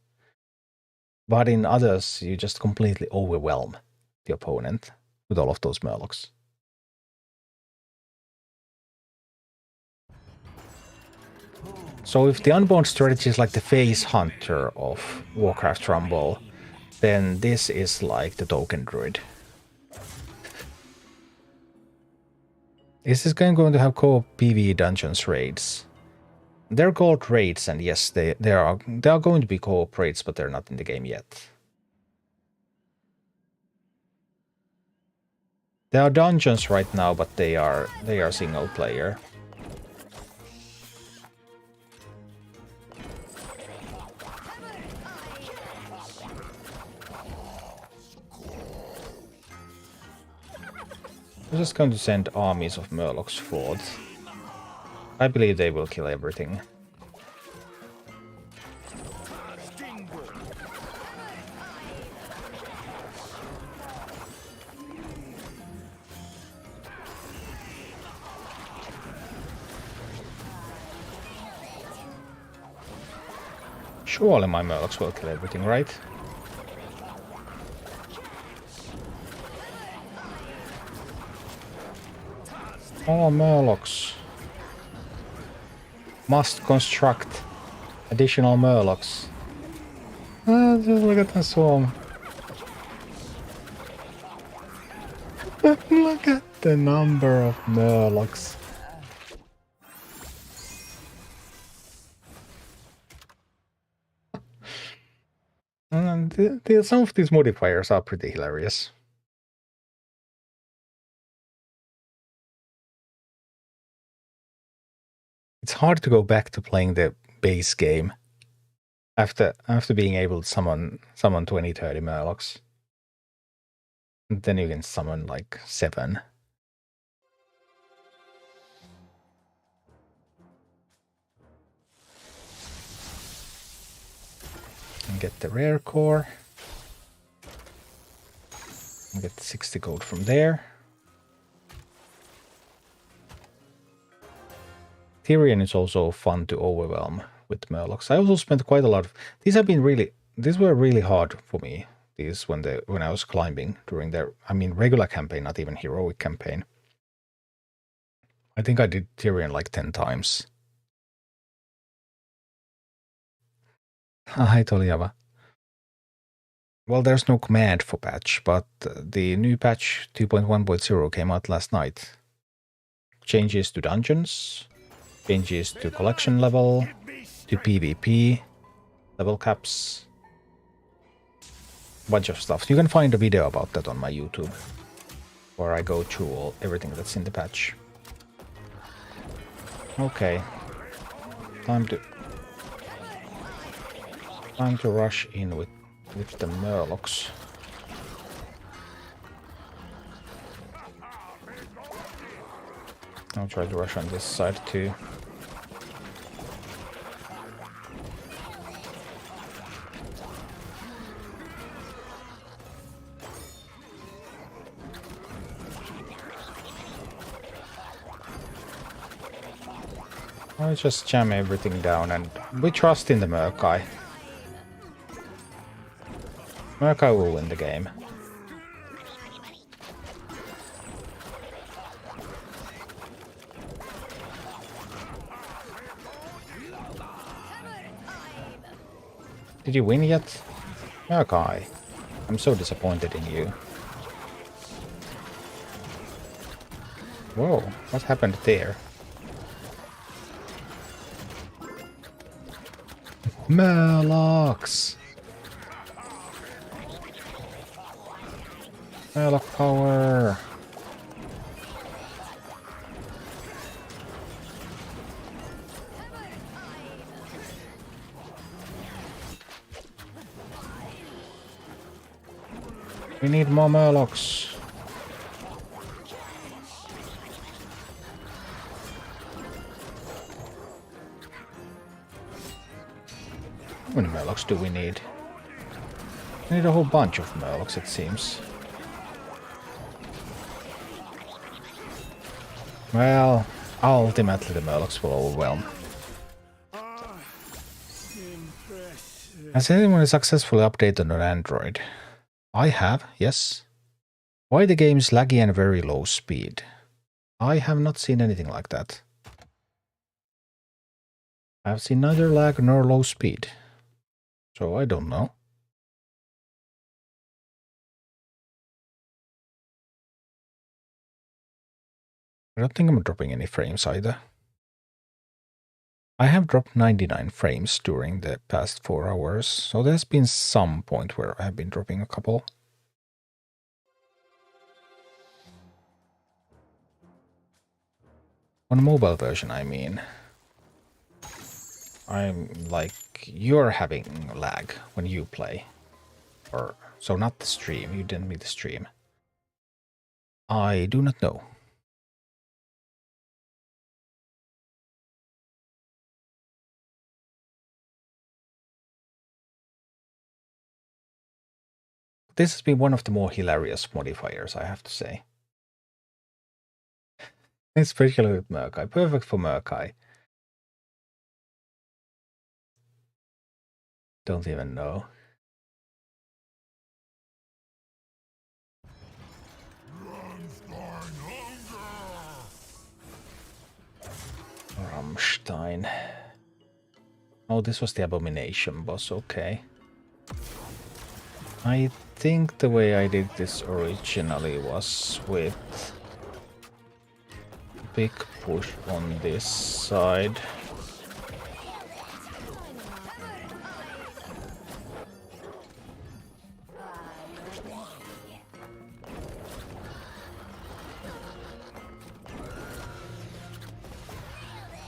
But in others, you just completely overwhelm the opponent with all of those Murlocs. So if the Unbound strategy is like the face hunter of Warcraft Rumble, then this is like the token druid. Is this game going to have co-op PvE dungeons raids? They're called raids, and yes, they are going to be co-op raids, but they're not in the game yet. There are dungeons right now, but they are single player. I'm just going to send armies of Murlocs forth. I believe they will kill everything. Surely my Murlocs will kill everything, right? Oh, Murlocs. Must construct additional Murlocs. Ah, just look at the swarm. Look at the number of Murlocs. And some of these modifiers are pretty hilarious. It's hard to go back to playing the base game after being able to summon 20, 30 Murlocs. And then you can summon like 7. And get the rare core. And get 60 gold from there. Tyrion is also fun to overwhelm with Murlocs. I also spent quite a lot of... These were really hard for me. These when I was climbing during their... I mean, regular campaign, not even heroic campaign. I think I did Tyrion like 10 times. Hi, Toliava. Well, there's no command for patch, but the new patch 2.1.0 came out last night. Changes to dungeons, changes to collection level, to PvP, level caps, bunch of stuff. You can find a video about that on my YouTube, where I go through everything that's in the patch. Okay, time to rush in with the Murlocs. I'll try to rush on this side too. I'll just jam everything down, and we trust in the Murkai. Murkai will win the game. Did you win yet? Murkai, I'm so disappointed in you. Whoa, what happened there? Murlocs! Murloc power! We need more Murlocs. How many Murlocs do we need? We need a whole bunch of Murlocs, it seems. Well, ultimately the Murlocs will overwhelm. Has anyone successfully updated on Android? I have, yes. Why the game is laggy and very low speed? I have not seen anything like that. I have seen neither lag nor low speed. So I don't know. I don't think I'm dropping any frames either. I have dropped 99 frames during the past 4 hours, so there's been some point where I have been dropping a couple. On mobile version, I mean. I'm like, you're having lag when you play. So not the stream, you didn't mean the stream. I do not know. This has been one of the more hilarious modifiers, I have to say. Especially with Murkai. Perfect for Murkai. Don't even know. Rammstein. Oh, this was the Abomination boss, okay. I think the way I did this originally was with big push on this side.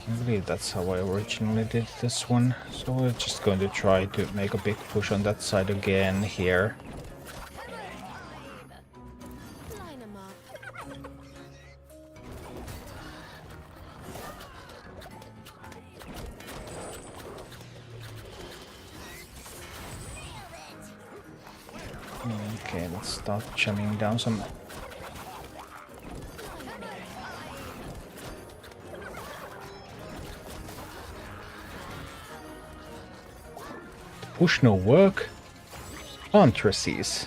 I believe that's how I originally did this one. So we're just going to try to make a big push on that side again here. Line 'em up. Okay, let's start jamming down some. Push no work. Huntresses.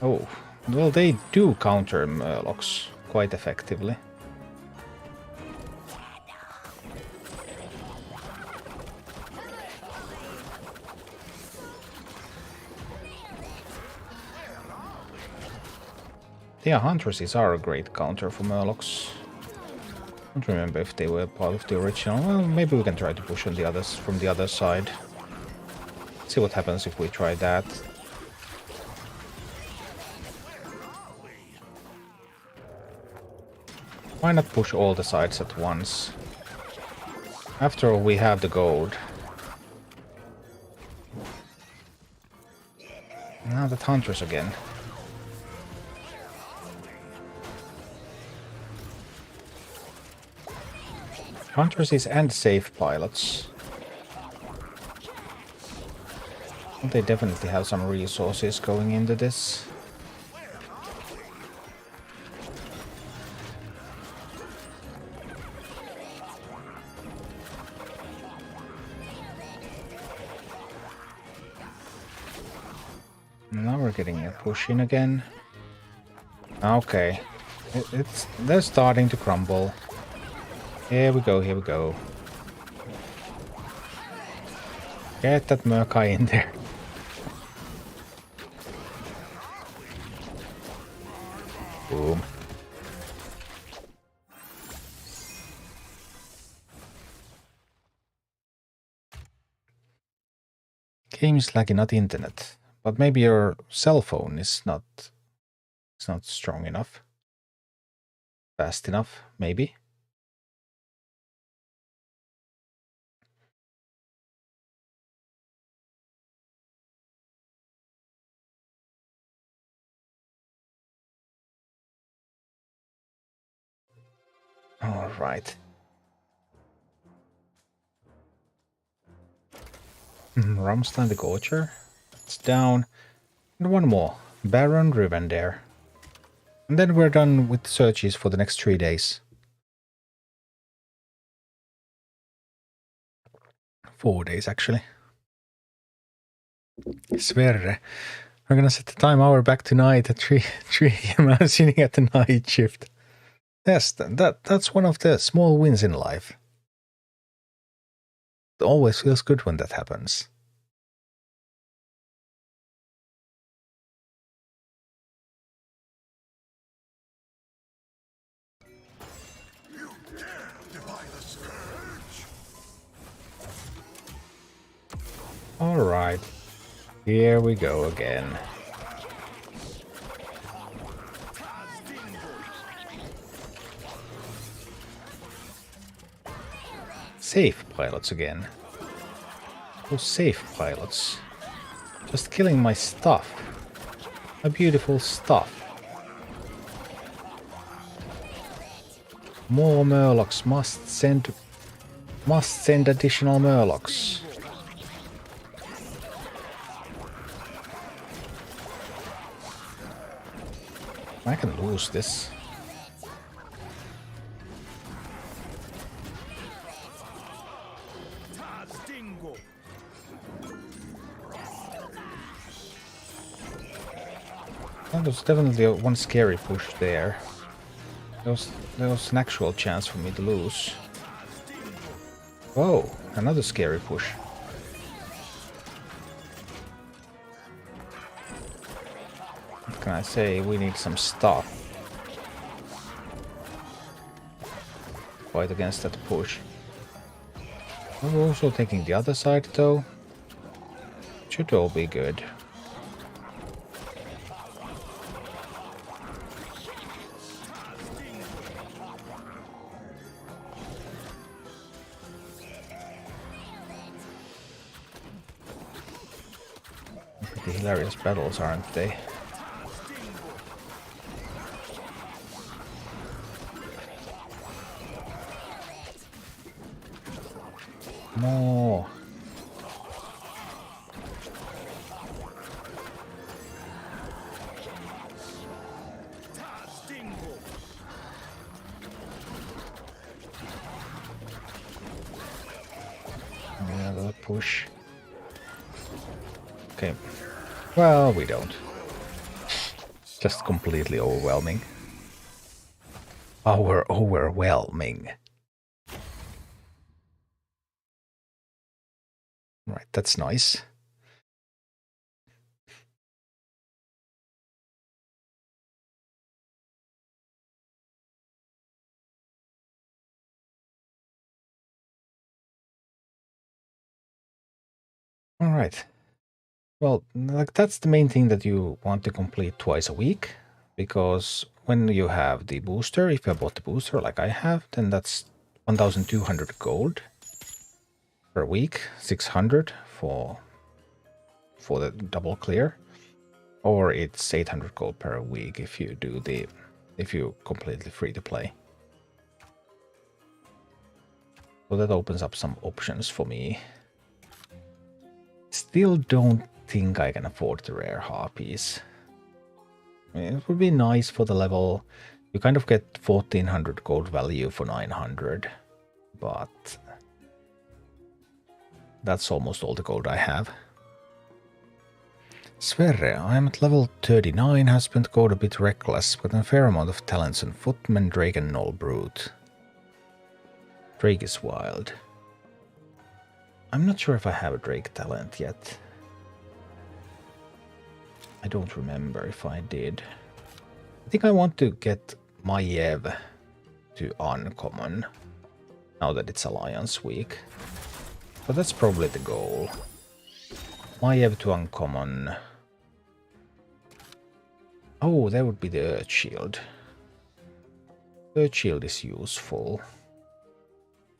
Oh, well, they do counter Murlocs quite effectively. Yeah, Huntresses are a great counter for Murlocs. I don't remember if they were part of the original. Well, maybe we can try to push on the others from the other side. See what happens if we try that. Why not push all the sides at once? After all, we have the gold. Now that Hunters again. Hunters and safe pilots. They definitely have some resources going into this. Now we're getting a push in again. Okay. They're starting to crumble. Here we go, here we go. Get that Murkai in there. Boom. Game is laggy, not internet. But maybe your cell phone is not strong enough. Fast enough, maybe. All right. Rammstein the Gorger. It's down. And one more. Baron Rivendare. And then we're done with searches for the next 3 days. 4 days, actually. Sverre. We're gonna set the time hour back tonight at 3 a.m. I'm sitting at the night shift. Yes, that's one of the small wins in life. It always feels good when that happens. Alright. Here we go again. Safe pilots again. Those safe pilots. Just killing my stuff. My beautiful stuff. More Murlocs. Must send additional Murlocs. I can lose this. Well, there's definitely one scary push there. There was an actual chance for me to lose. Whoa, another scary push. What can I say? We need some stuff. Fight against that push. We're also taking the other side though. Should all be good. Pretty hilarious battles, aren't they? More. Another push. Okay. Well, we don't. Just completely overwhelming. Overwhelming. Right, that's nice. All right. Well, like that's the main thing that you want to complete twice a week, because when you have the booster, if you bought the booster like I have, then that's 1,200 gold per week, 600 for the double clear, or it's 800 gold per week if you do if you completely free to play. So that opens up some options for me. Still don't think I can afford the rare harpies. I mean, it would be nice for the level. You kind of get 1,400 gold value for 900, but that's almost all the gold I have. Sverre, I am at level 39, have spent gold a bit reckless, but a fair amount of talents on Footman, Drake and Null Brute. Drake is wild. I'm not sure if I have a Drake talent yet. I don't remember if I did. I think I want to get Maiev to uncommon now that it's Alliance week. But that's probably the goal. Maiev to uncommon. Oh, that would be the Earth Shield. Earth Shield is useful.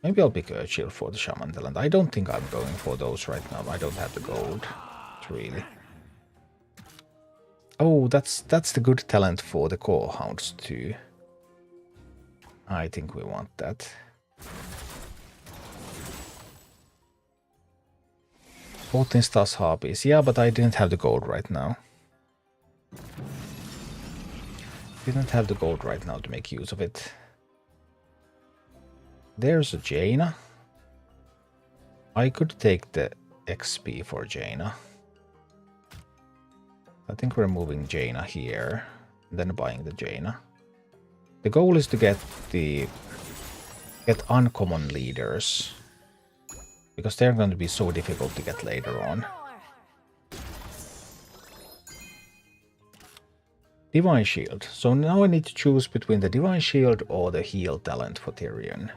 Maybe I'll pick Earth Shield for the Shaman talent. I don't think I'm going for those right now. I don't have the gold, really. Oh, that's the good talent for the Core Hounds too. I think we want that. 14 stars harpies. Yeah, but I didn't have the gold right now. Didn't have the gold right now to make use of it. There's a Jaina. I could take the XP for Jaina. I think we're moving Jaina here, and then buying the Jaina. The goal is to get uncommon leaders, because they're going to be so difficult to get later on. Divine Shield. So now I need to choose between the Divine Shield or the Heal talent for Tyrion.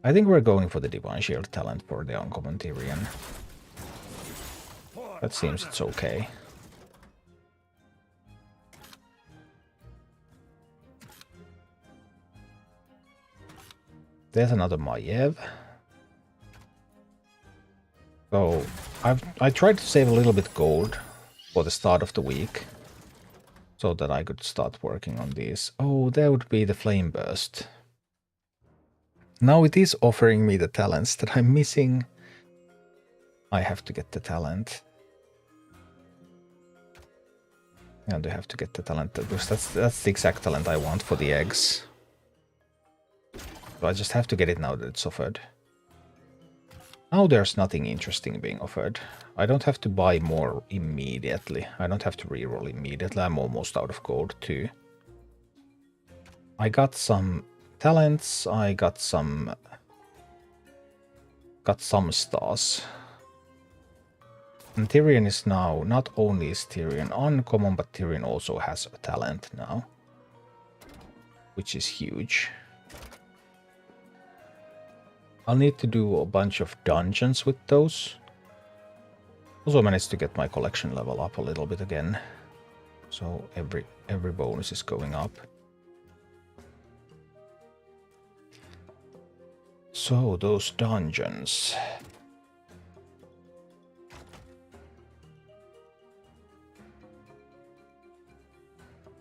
I think we're going for the Divine Shield talent for the uncommon Tyrion. That seems it's okay. There's another Maiev. So I tried to save a little bit gold for the start of the week, so that I could start working on these. Oh, there would be the Flame Burst. Now it is offering me the talents that I'm missing. I have to get the talent. And I have to get the talent because that's the exact talent I want for the eggs. So I just have to get it now that it's offered. Now there's nothing interesting being offered. I don't have to buy more immediately. I don't have to reroll immediately. I'm almost out of gold too. I got some talents. I got some stars. And Tyrion is now, not only is Tyrion uncommon, but Tyrion also has a talent now. Which is huge. I'll need to do a bunch of dungeons with those. Also managed to get my collection level up a little bit again. So every bonus is going up. So those dungeons.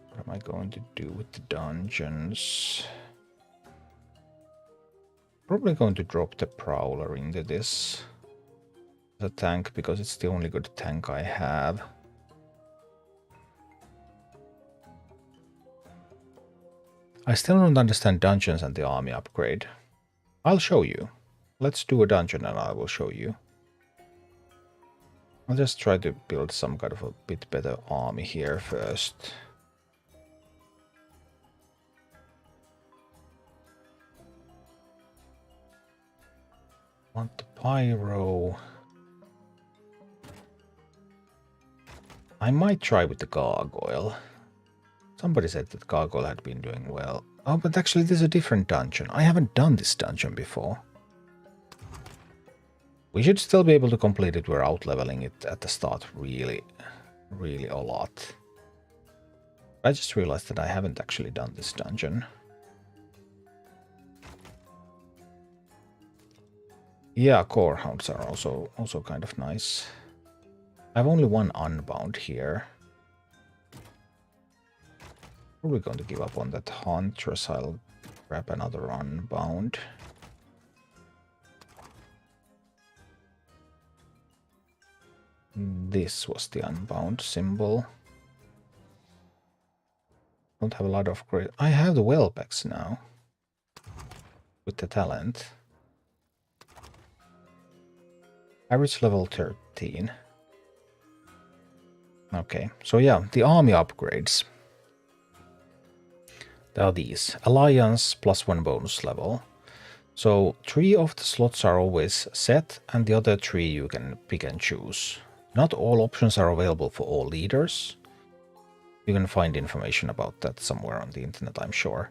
What am I going to do with the dungeons? Probably going to drop the Prowler into this. The tank, because it's the only good tank I have. I still don't understand dungeons and the army upgrade. I'll show you. Let's do a dungeon and I will show you. I'll just try to build some kind of a bit better army here first. Want the pyro. I might try with the gargoyle. Somebody said that gargoyle had been doing well. Oh, but actually this is a different dungeon. I haven't done this dungeon before. We should still be able to complete it. We're out-leveling it at the start really a lot. I just realized that I haven't actually done this dungeon. Yeah, core hounds are also kind of nice. I have only one unbound here. Probably going to give up on that huntress. I'll grab another unbound. This was the unbound symbol. Don't have a lot of great. I have the Whelpex now with the talent. Average level 13. Okay, so yeah, the army upgrades. There are these. Alliance +1 bonus level. So 3 of the slots are always set, and the other 3 you can pick and choose. Not all options are available for all leaders. You can find information about that somewhere on the internet, I'm sure.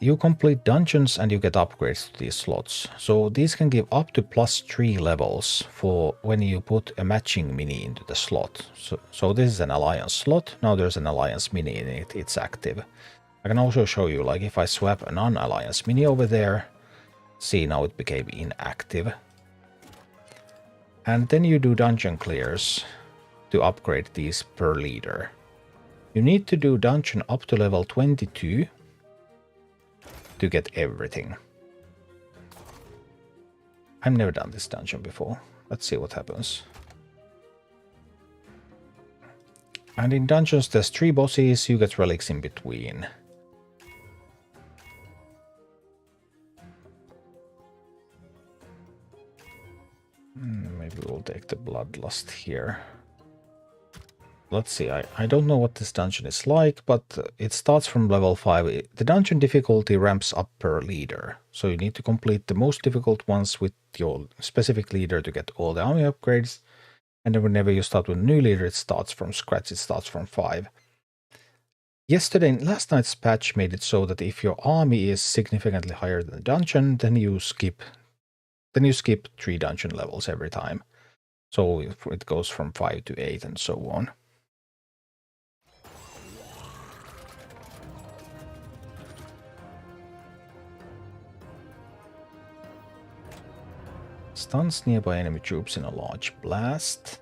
You complete dungeons and you get upgrades to these slots. So these can give up to +3 levels for when you put a matching mini into the slot. So this is an alliance slot. Now there's an alliance mini in it. It's active. I can also show you, like if I swap a non-alliance mini over there, see now it became inactive. And then you do dungeon clears to upgrade these per leader. You need to do dungeon up to level 22 to get everything. I've never done this dungeon before. Let's see what happens. And in dungeons there's 3 bosses, you get relics in between. Maybe we'll take the bloodlust here. Let's see, I don't know what this dungeon is like, but it starts from level 5. The dungeon difficulty ramps up per leader. So you need to complete the most difficult ones with your specific leader to get all the army upgrades. And then whenever you start with a new leader, it starts from scratch, it starts from 5. Last night's patch made it so that if your army is significantly higher than the dungeon, then you skip 3 dungeon levels every time. So it goes from 5 to 8 and so on. Stuns nearby enemy troops in a large blast.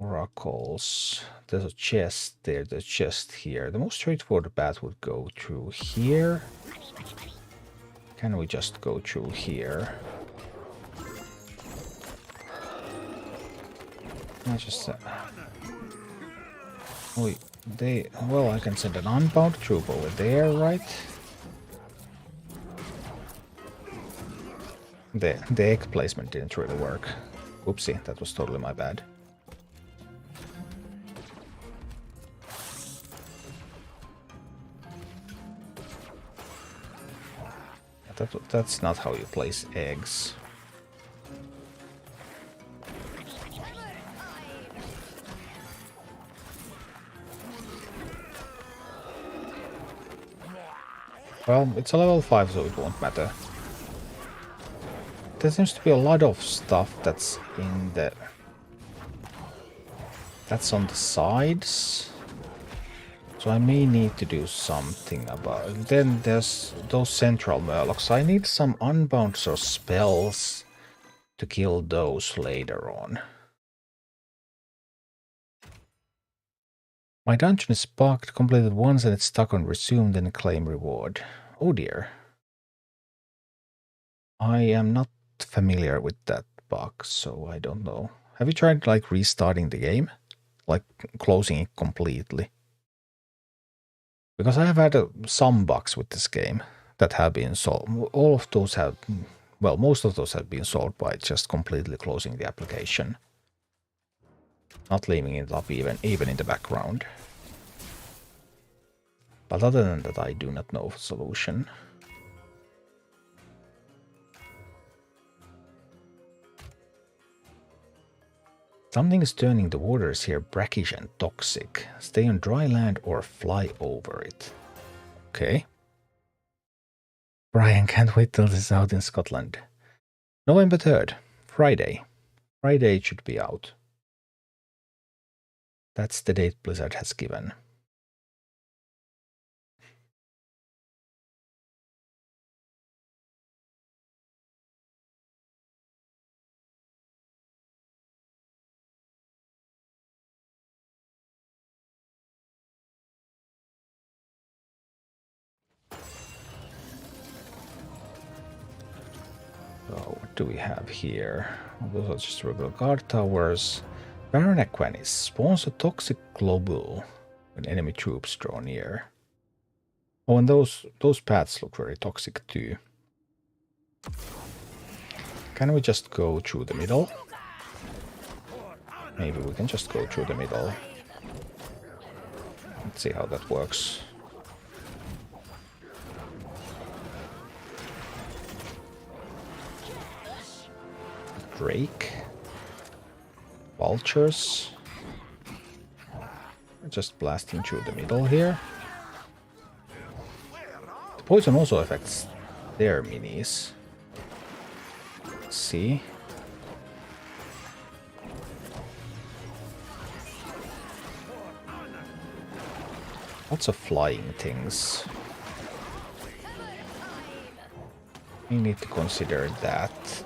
Oracles. There's a chest there, there's a chest here. The most straightforward path would go through here. Can we just go through here? I just well, I can send an unbound troop over there, right? The egg placement didn't really work. Oopsie, that was totally my bad. That's not how you place eggs. Well, it's a level 5, so it won't matter. There seems to be a lot of stuff that's in the... that's on the sides. So I may need to do something about it. Then there's those central murlocs. I need some unbounds or spells to kill those later on. My dungeon is bugged, completed once and it's stuck on resume, then claim reward. Oh dear. I am not familiar with that bug, so I don't know. Have you tried like restarting the game? Like closing it completely? Because I have had some bugs with this game that have been solved. All of those have, well, most of those have been solved by just completely closing the application. Not leaving it up even in the background. But other than that, I do not know of a solution. Something is turning the waters here brackish and toxic. Stay on dry land or fly over it. Okay. Brian, can't wait till this is out in Scotland. November 3rd, Friday. Friday it should be out. That's the date Blizzard has given. So what do we have here? Those are just regular guard towers. Baron Aquanis spawns a toxic globule when enemy troops draw near. Oh, and those paths look very toxic too. Can we just go through the middle? Maybe we can just go through the middle. Let's see how that works. Drake. Vultures. We're just blasting through the middle here. The poison also affects their minis. Let's see. Lots of flying things. We need to consider that.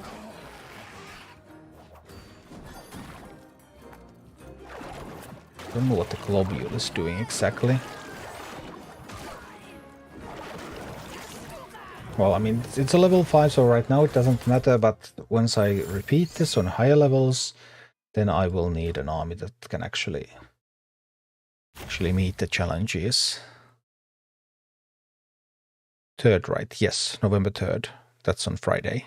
I don't know what the globule is doing exactly. Well, I mean, it's a level 5, so right now it doesn't matter, but once I repeat this on higher levels, then I will need an army that can actually meet the challenges. 3rd, right? Yes, November 3rd. That's on Friday.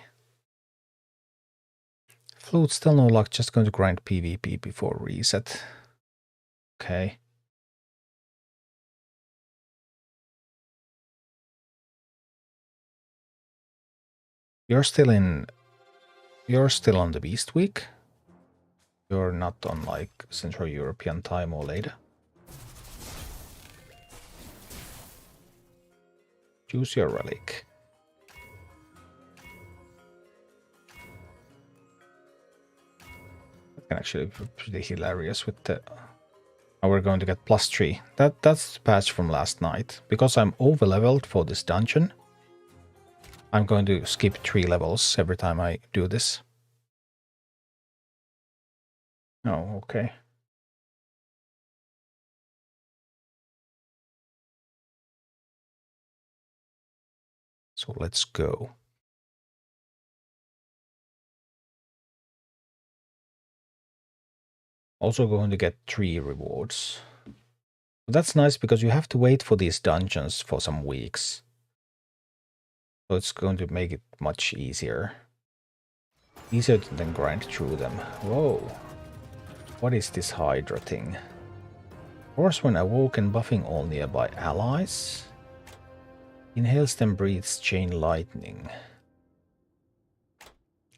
Flute, still no luck, just going to grind PvP before reset. Okay. You're still on the Beast Week? You're not on like Central European time or later? Choose your relic. That can actually be pretty hilarious with the... Oh, we're going to get +3. That's the patch from last night. Because I'm over-leveled for this dungeon, I'm going to skip 3 levels every time I do this. Oh, okay. So let's go. Also going to get 3 rewards. That's nice because you have to wait for these dungeons for some weeks. So it's going to make it much easier. Easier than grind through them. Whoa. What is this Hydra thing? Force when awoken, buffing all nearby allies. Inhales them, breathes chain lightning.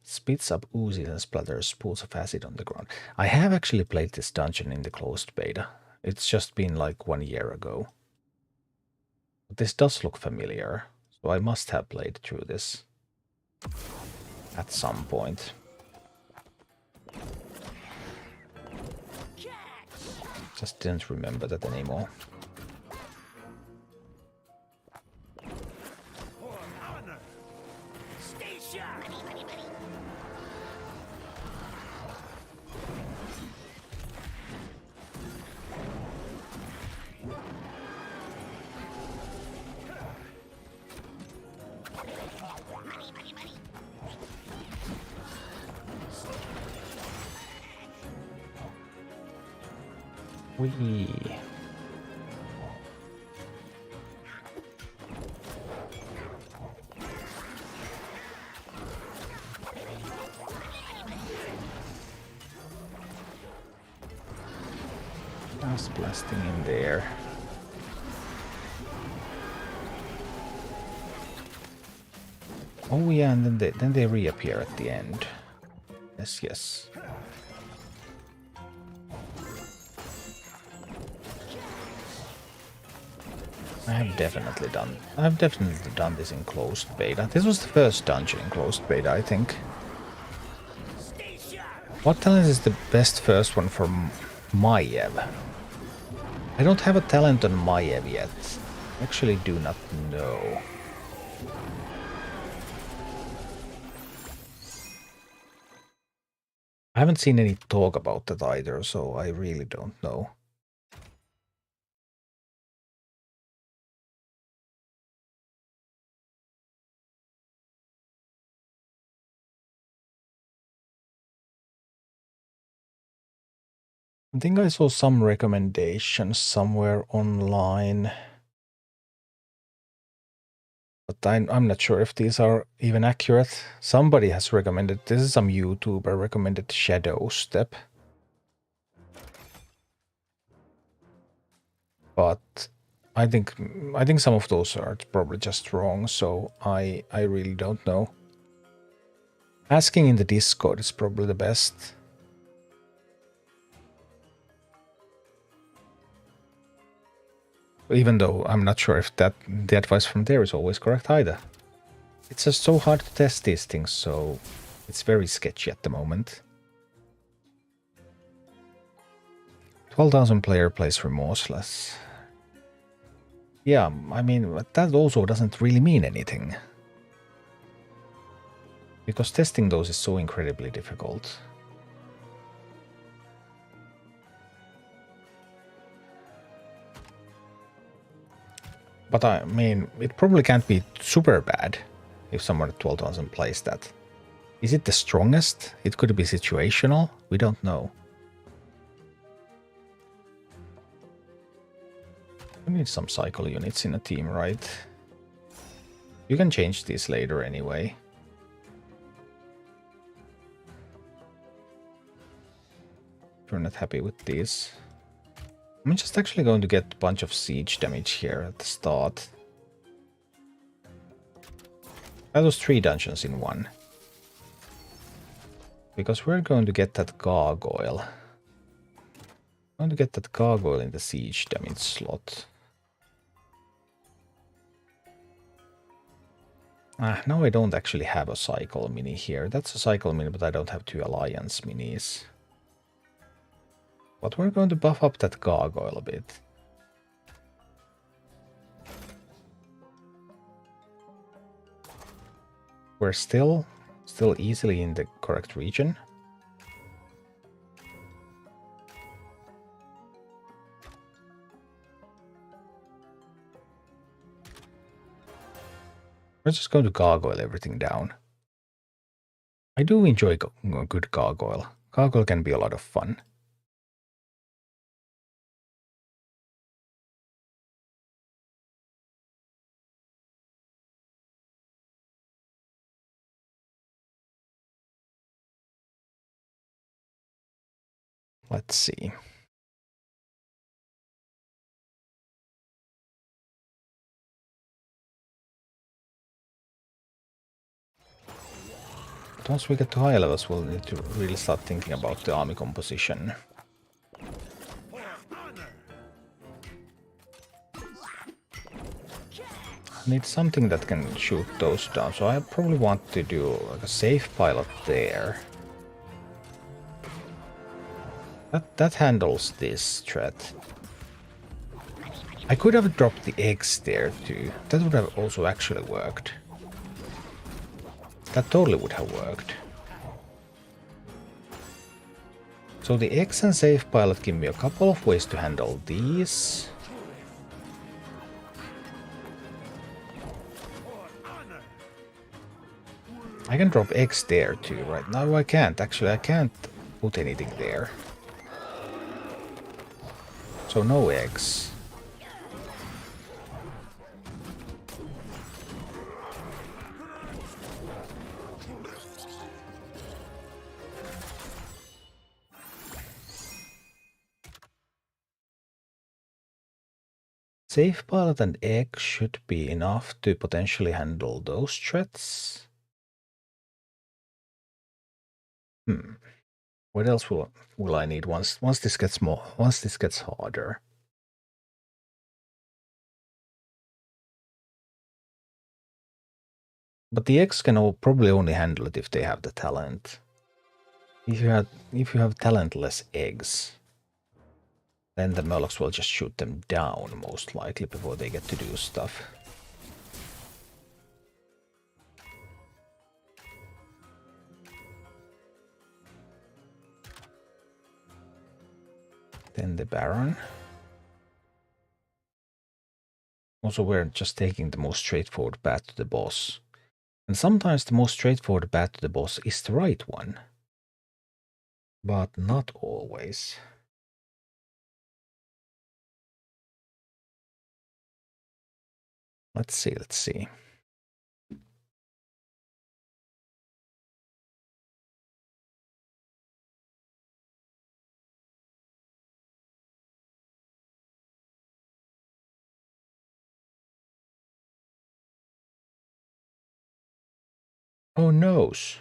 Spits up oozes and splatters pools of acid on the ground. I have actually played this dungeon in the closed beta. It's just been like 1 year ago. But this does look familiar, so I must have played through this at some point. Just didn't remember that anymore. Stay sharp. Wee. Just blasting in there. Oh yeah, and then they reappear at the end. Yes, yes. I've definitely done this in closed beta. This was the first dungeon in closed beta, I think. Stay sharp. What talent is the best first one for Maiev? I don't have a talent on Maiev yet. Actually do not know. I haven't seen any talk about that either, so I really don't know. I think I saw some recommendations somewhere online. But I'm not sure if these are even accurate. Somebody has recommended, this is some YouTuber recommended Shadow Step. But I think some of those are probably just wrong, so I really don't know. Asking in the Discord is probably the best. Even though I'm not sure if the advice from there is always correct either. It's just so hard to test these things, so it's very sketchy at the moment. 12,000 player plays remorseless. Yeah, I mean, that also doesn't really mean anything. Because testing those is so incredibly difficult. But I mean, it probably can't be super bad if someone at 12,000 plays that. Is it the strongest? It could be situational. We don't know. We need some cycle units in a team, right? You can change these later anyway. If you're not happy with these. I'm just actually going to get a bunch of siege damage here at the start. That was 3 dungeons in one. Because we're going to get that gargoyle. I'm going to get that gargoyle in the siege damage slot. Now I don't actually have a cycle mini here. That's a cycle mini, but I don't have 2 alliance minis. But we're going to buff up that gargoyle a bit. We're still easily in the correct region. We're just going to gargoyle everything down. I do enjoy a good gargoyle. Gargoyle can be a lot of fun. Let's see. But once we get to higher levels, we'll need to really start thinking about the army composition. I need something that can shoot those down, so I probably want to do like a safe pilot there. That handles this threat. I could have dropped the eggs there too. That would have also actually worked. That totally would have worked. So the eggs and safe pilot give me a couple of ways to handle these. I can drop eggs there too, right? No, I can't. Actually, I can't put anything there. So no eggs. Safe pilot and egg should be enough to potentially handle those threats. What else will I need once this gets harder? But the eggs can probably only handle it if they have the talent. If you have talentless eggs, then the Murlocs will just shoot them down most likely before they get to do stuff. Then the Baron. Also, we're just taking the most straightforward path to the boss. And sometimes the most straightforward path to the boss is the right one. But not always. Let's see. Oh noes.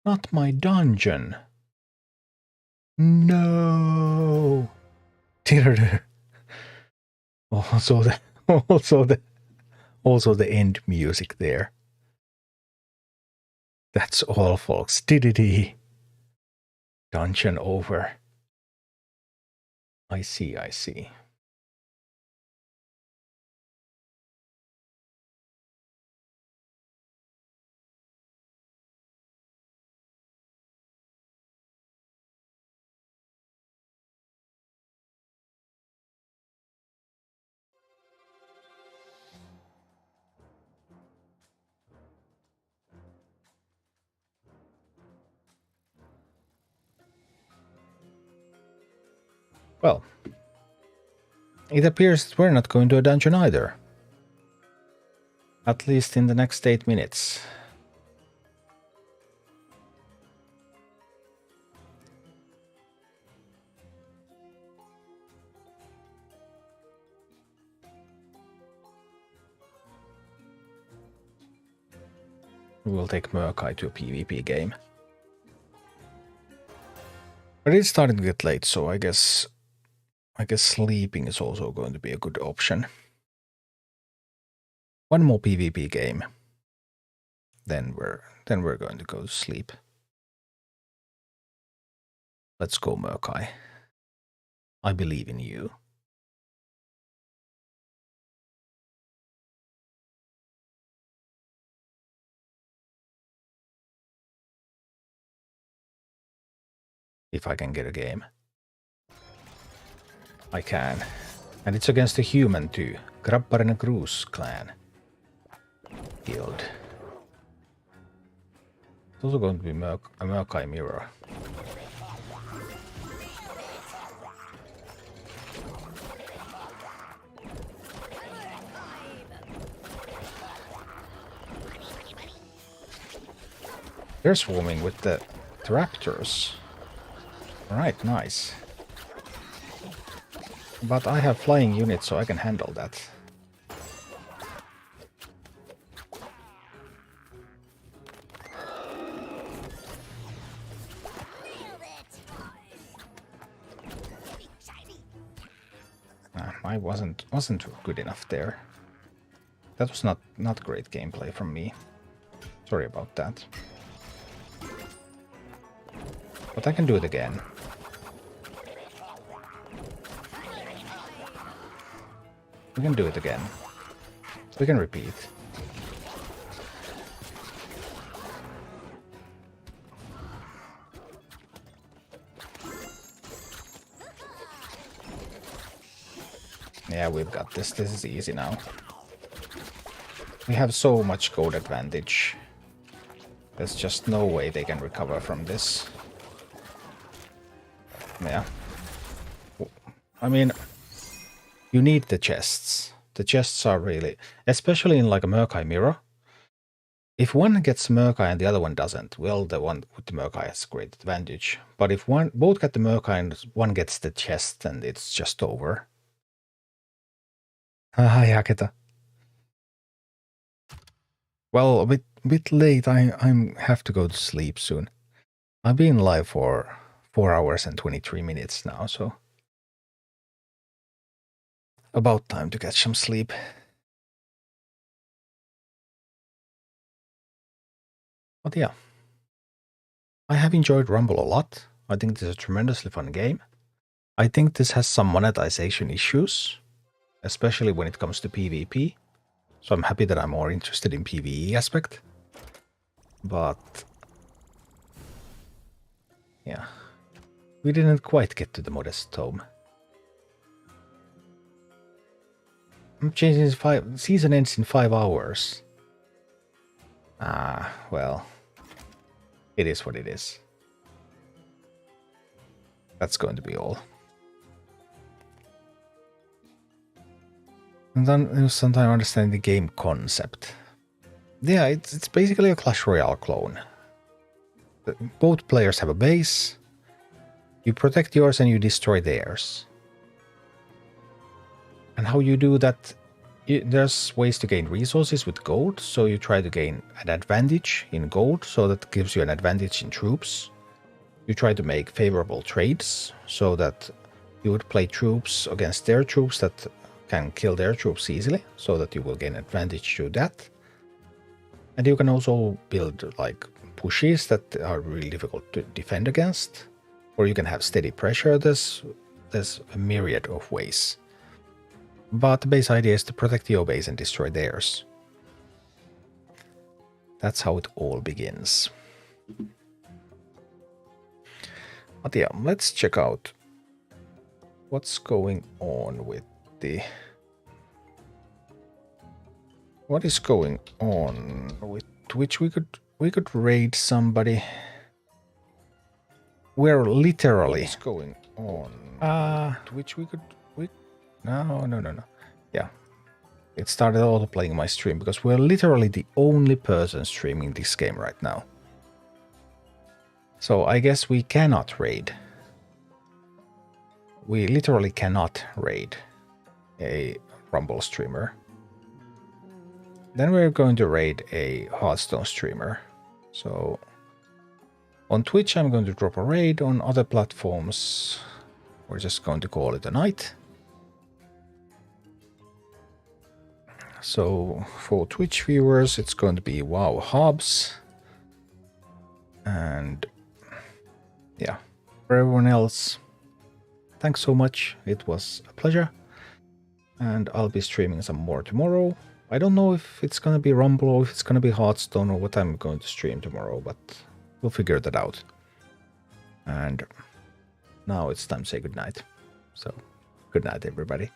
Not my dungeon. No. Also the end music there. That's all, folks. Diddy. Dungeon over. I see. Well, it appears that we're not going to a dungeon either. At least in the next 8 minutes. We'll take Murkai to a PvP game. But it's starting to get late, so I guess sleeping is also going to be a good option. One more PvP game. Then we're going to go to sleep. Let's go, Murkai. I believe in you. If I can get a game. I can. And it's against a human too. Grabbarna Grus clan. Guild. It's also going to be a Murkai Mirror. They're swarming with the raptors. Alright, nice. But I have flying units, so I can handle that. I wasn't good enough there. That was not great gameplay from me. Sorry about that. But I can do it again. We can do it again. We can repeat. Yeah, we've got this. This is easy now. We have so much gold advantage. There's just no way they can recover from this. Yeah. I mean, you need the chests. The chests are really, especially in like a Murkai mirror. If one gets Murkai and the other one doesn't, well, the one with the Murkai has a great advantage. But if both get the Murkai and one gets the chest, then it's just over. Hi, Haketa. Well, a bit late. I have to go to sleep soon. I've been live for 4 hours and 23 minutes now, so about time to get some sleep. But yeah, I have enjoyed Rumble a lot. I think this is a tremendously fun game. I think this has some monetization issues, especially when it comes to PvP. So I'm happy that I'm more interested in PvE aspect. But yeah, we didn't quite get to the Modest Tome. I'm changing season ends in 5 hours. Ah, well, it is what it is. That's going to be all. And then sometimes understanding the game concept. Yeah, it's basically a Clash Royale clone. Both players have a base. You protect yours and you destroy theirs. And how you do that, there's ways to gain resources with gold. So you try to gain an advantage in gold, so that gives you an advantage in troops. You try to make favorable trades, so that you would play troops against their troops that can kill their troops easily, so that you will gain advantage through that. And you can also build like pushes that are really difficult to defend against, or you can have steady pressure. There's a myriad of ways. But the base idea is to protect your base and destroy theirs. That's how it all begins. But yeah, let's check out what's going on with the... What is going on with Twitch? We could raid somebody. We're literally... What's going on? Twitch, No. Yeah. It started auto-playing my stream because we're literally the only person streaming this game right now. So I guess we cannot raid. We literally cannot raid a Rumble streamer. Then we're going to raid a Hearthstone streamer. So on Twitch I'm going to drop a raid. On other platforms we're just going to call it a night. So for Twitch viewers it's going to be WoW Hobbs. And yeah, for everyone else, thanks so much. It was a pleasure. And I'll be streaming some more tomorrow. I don't know if it's going to be Rumble or if it's going to be Hearthstone or what I'm going to stream tomorrow, but we'll figure that out. And now it's time to say goodnight. So, good night, everybody.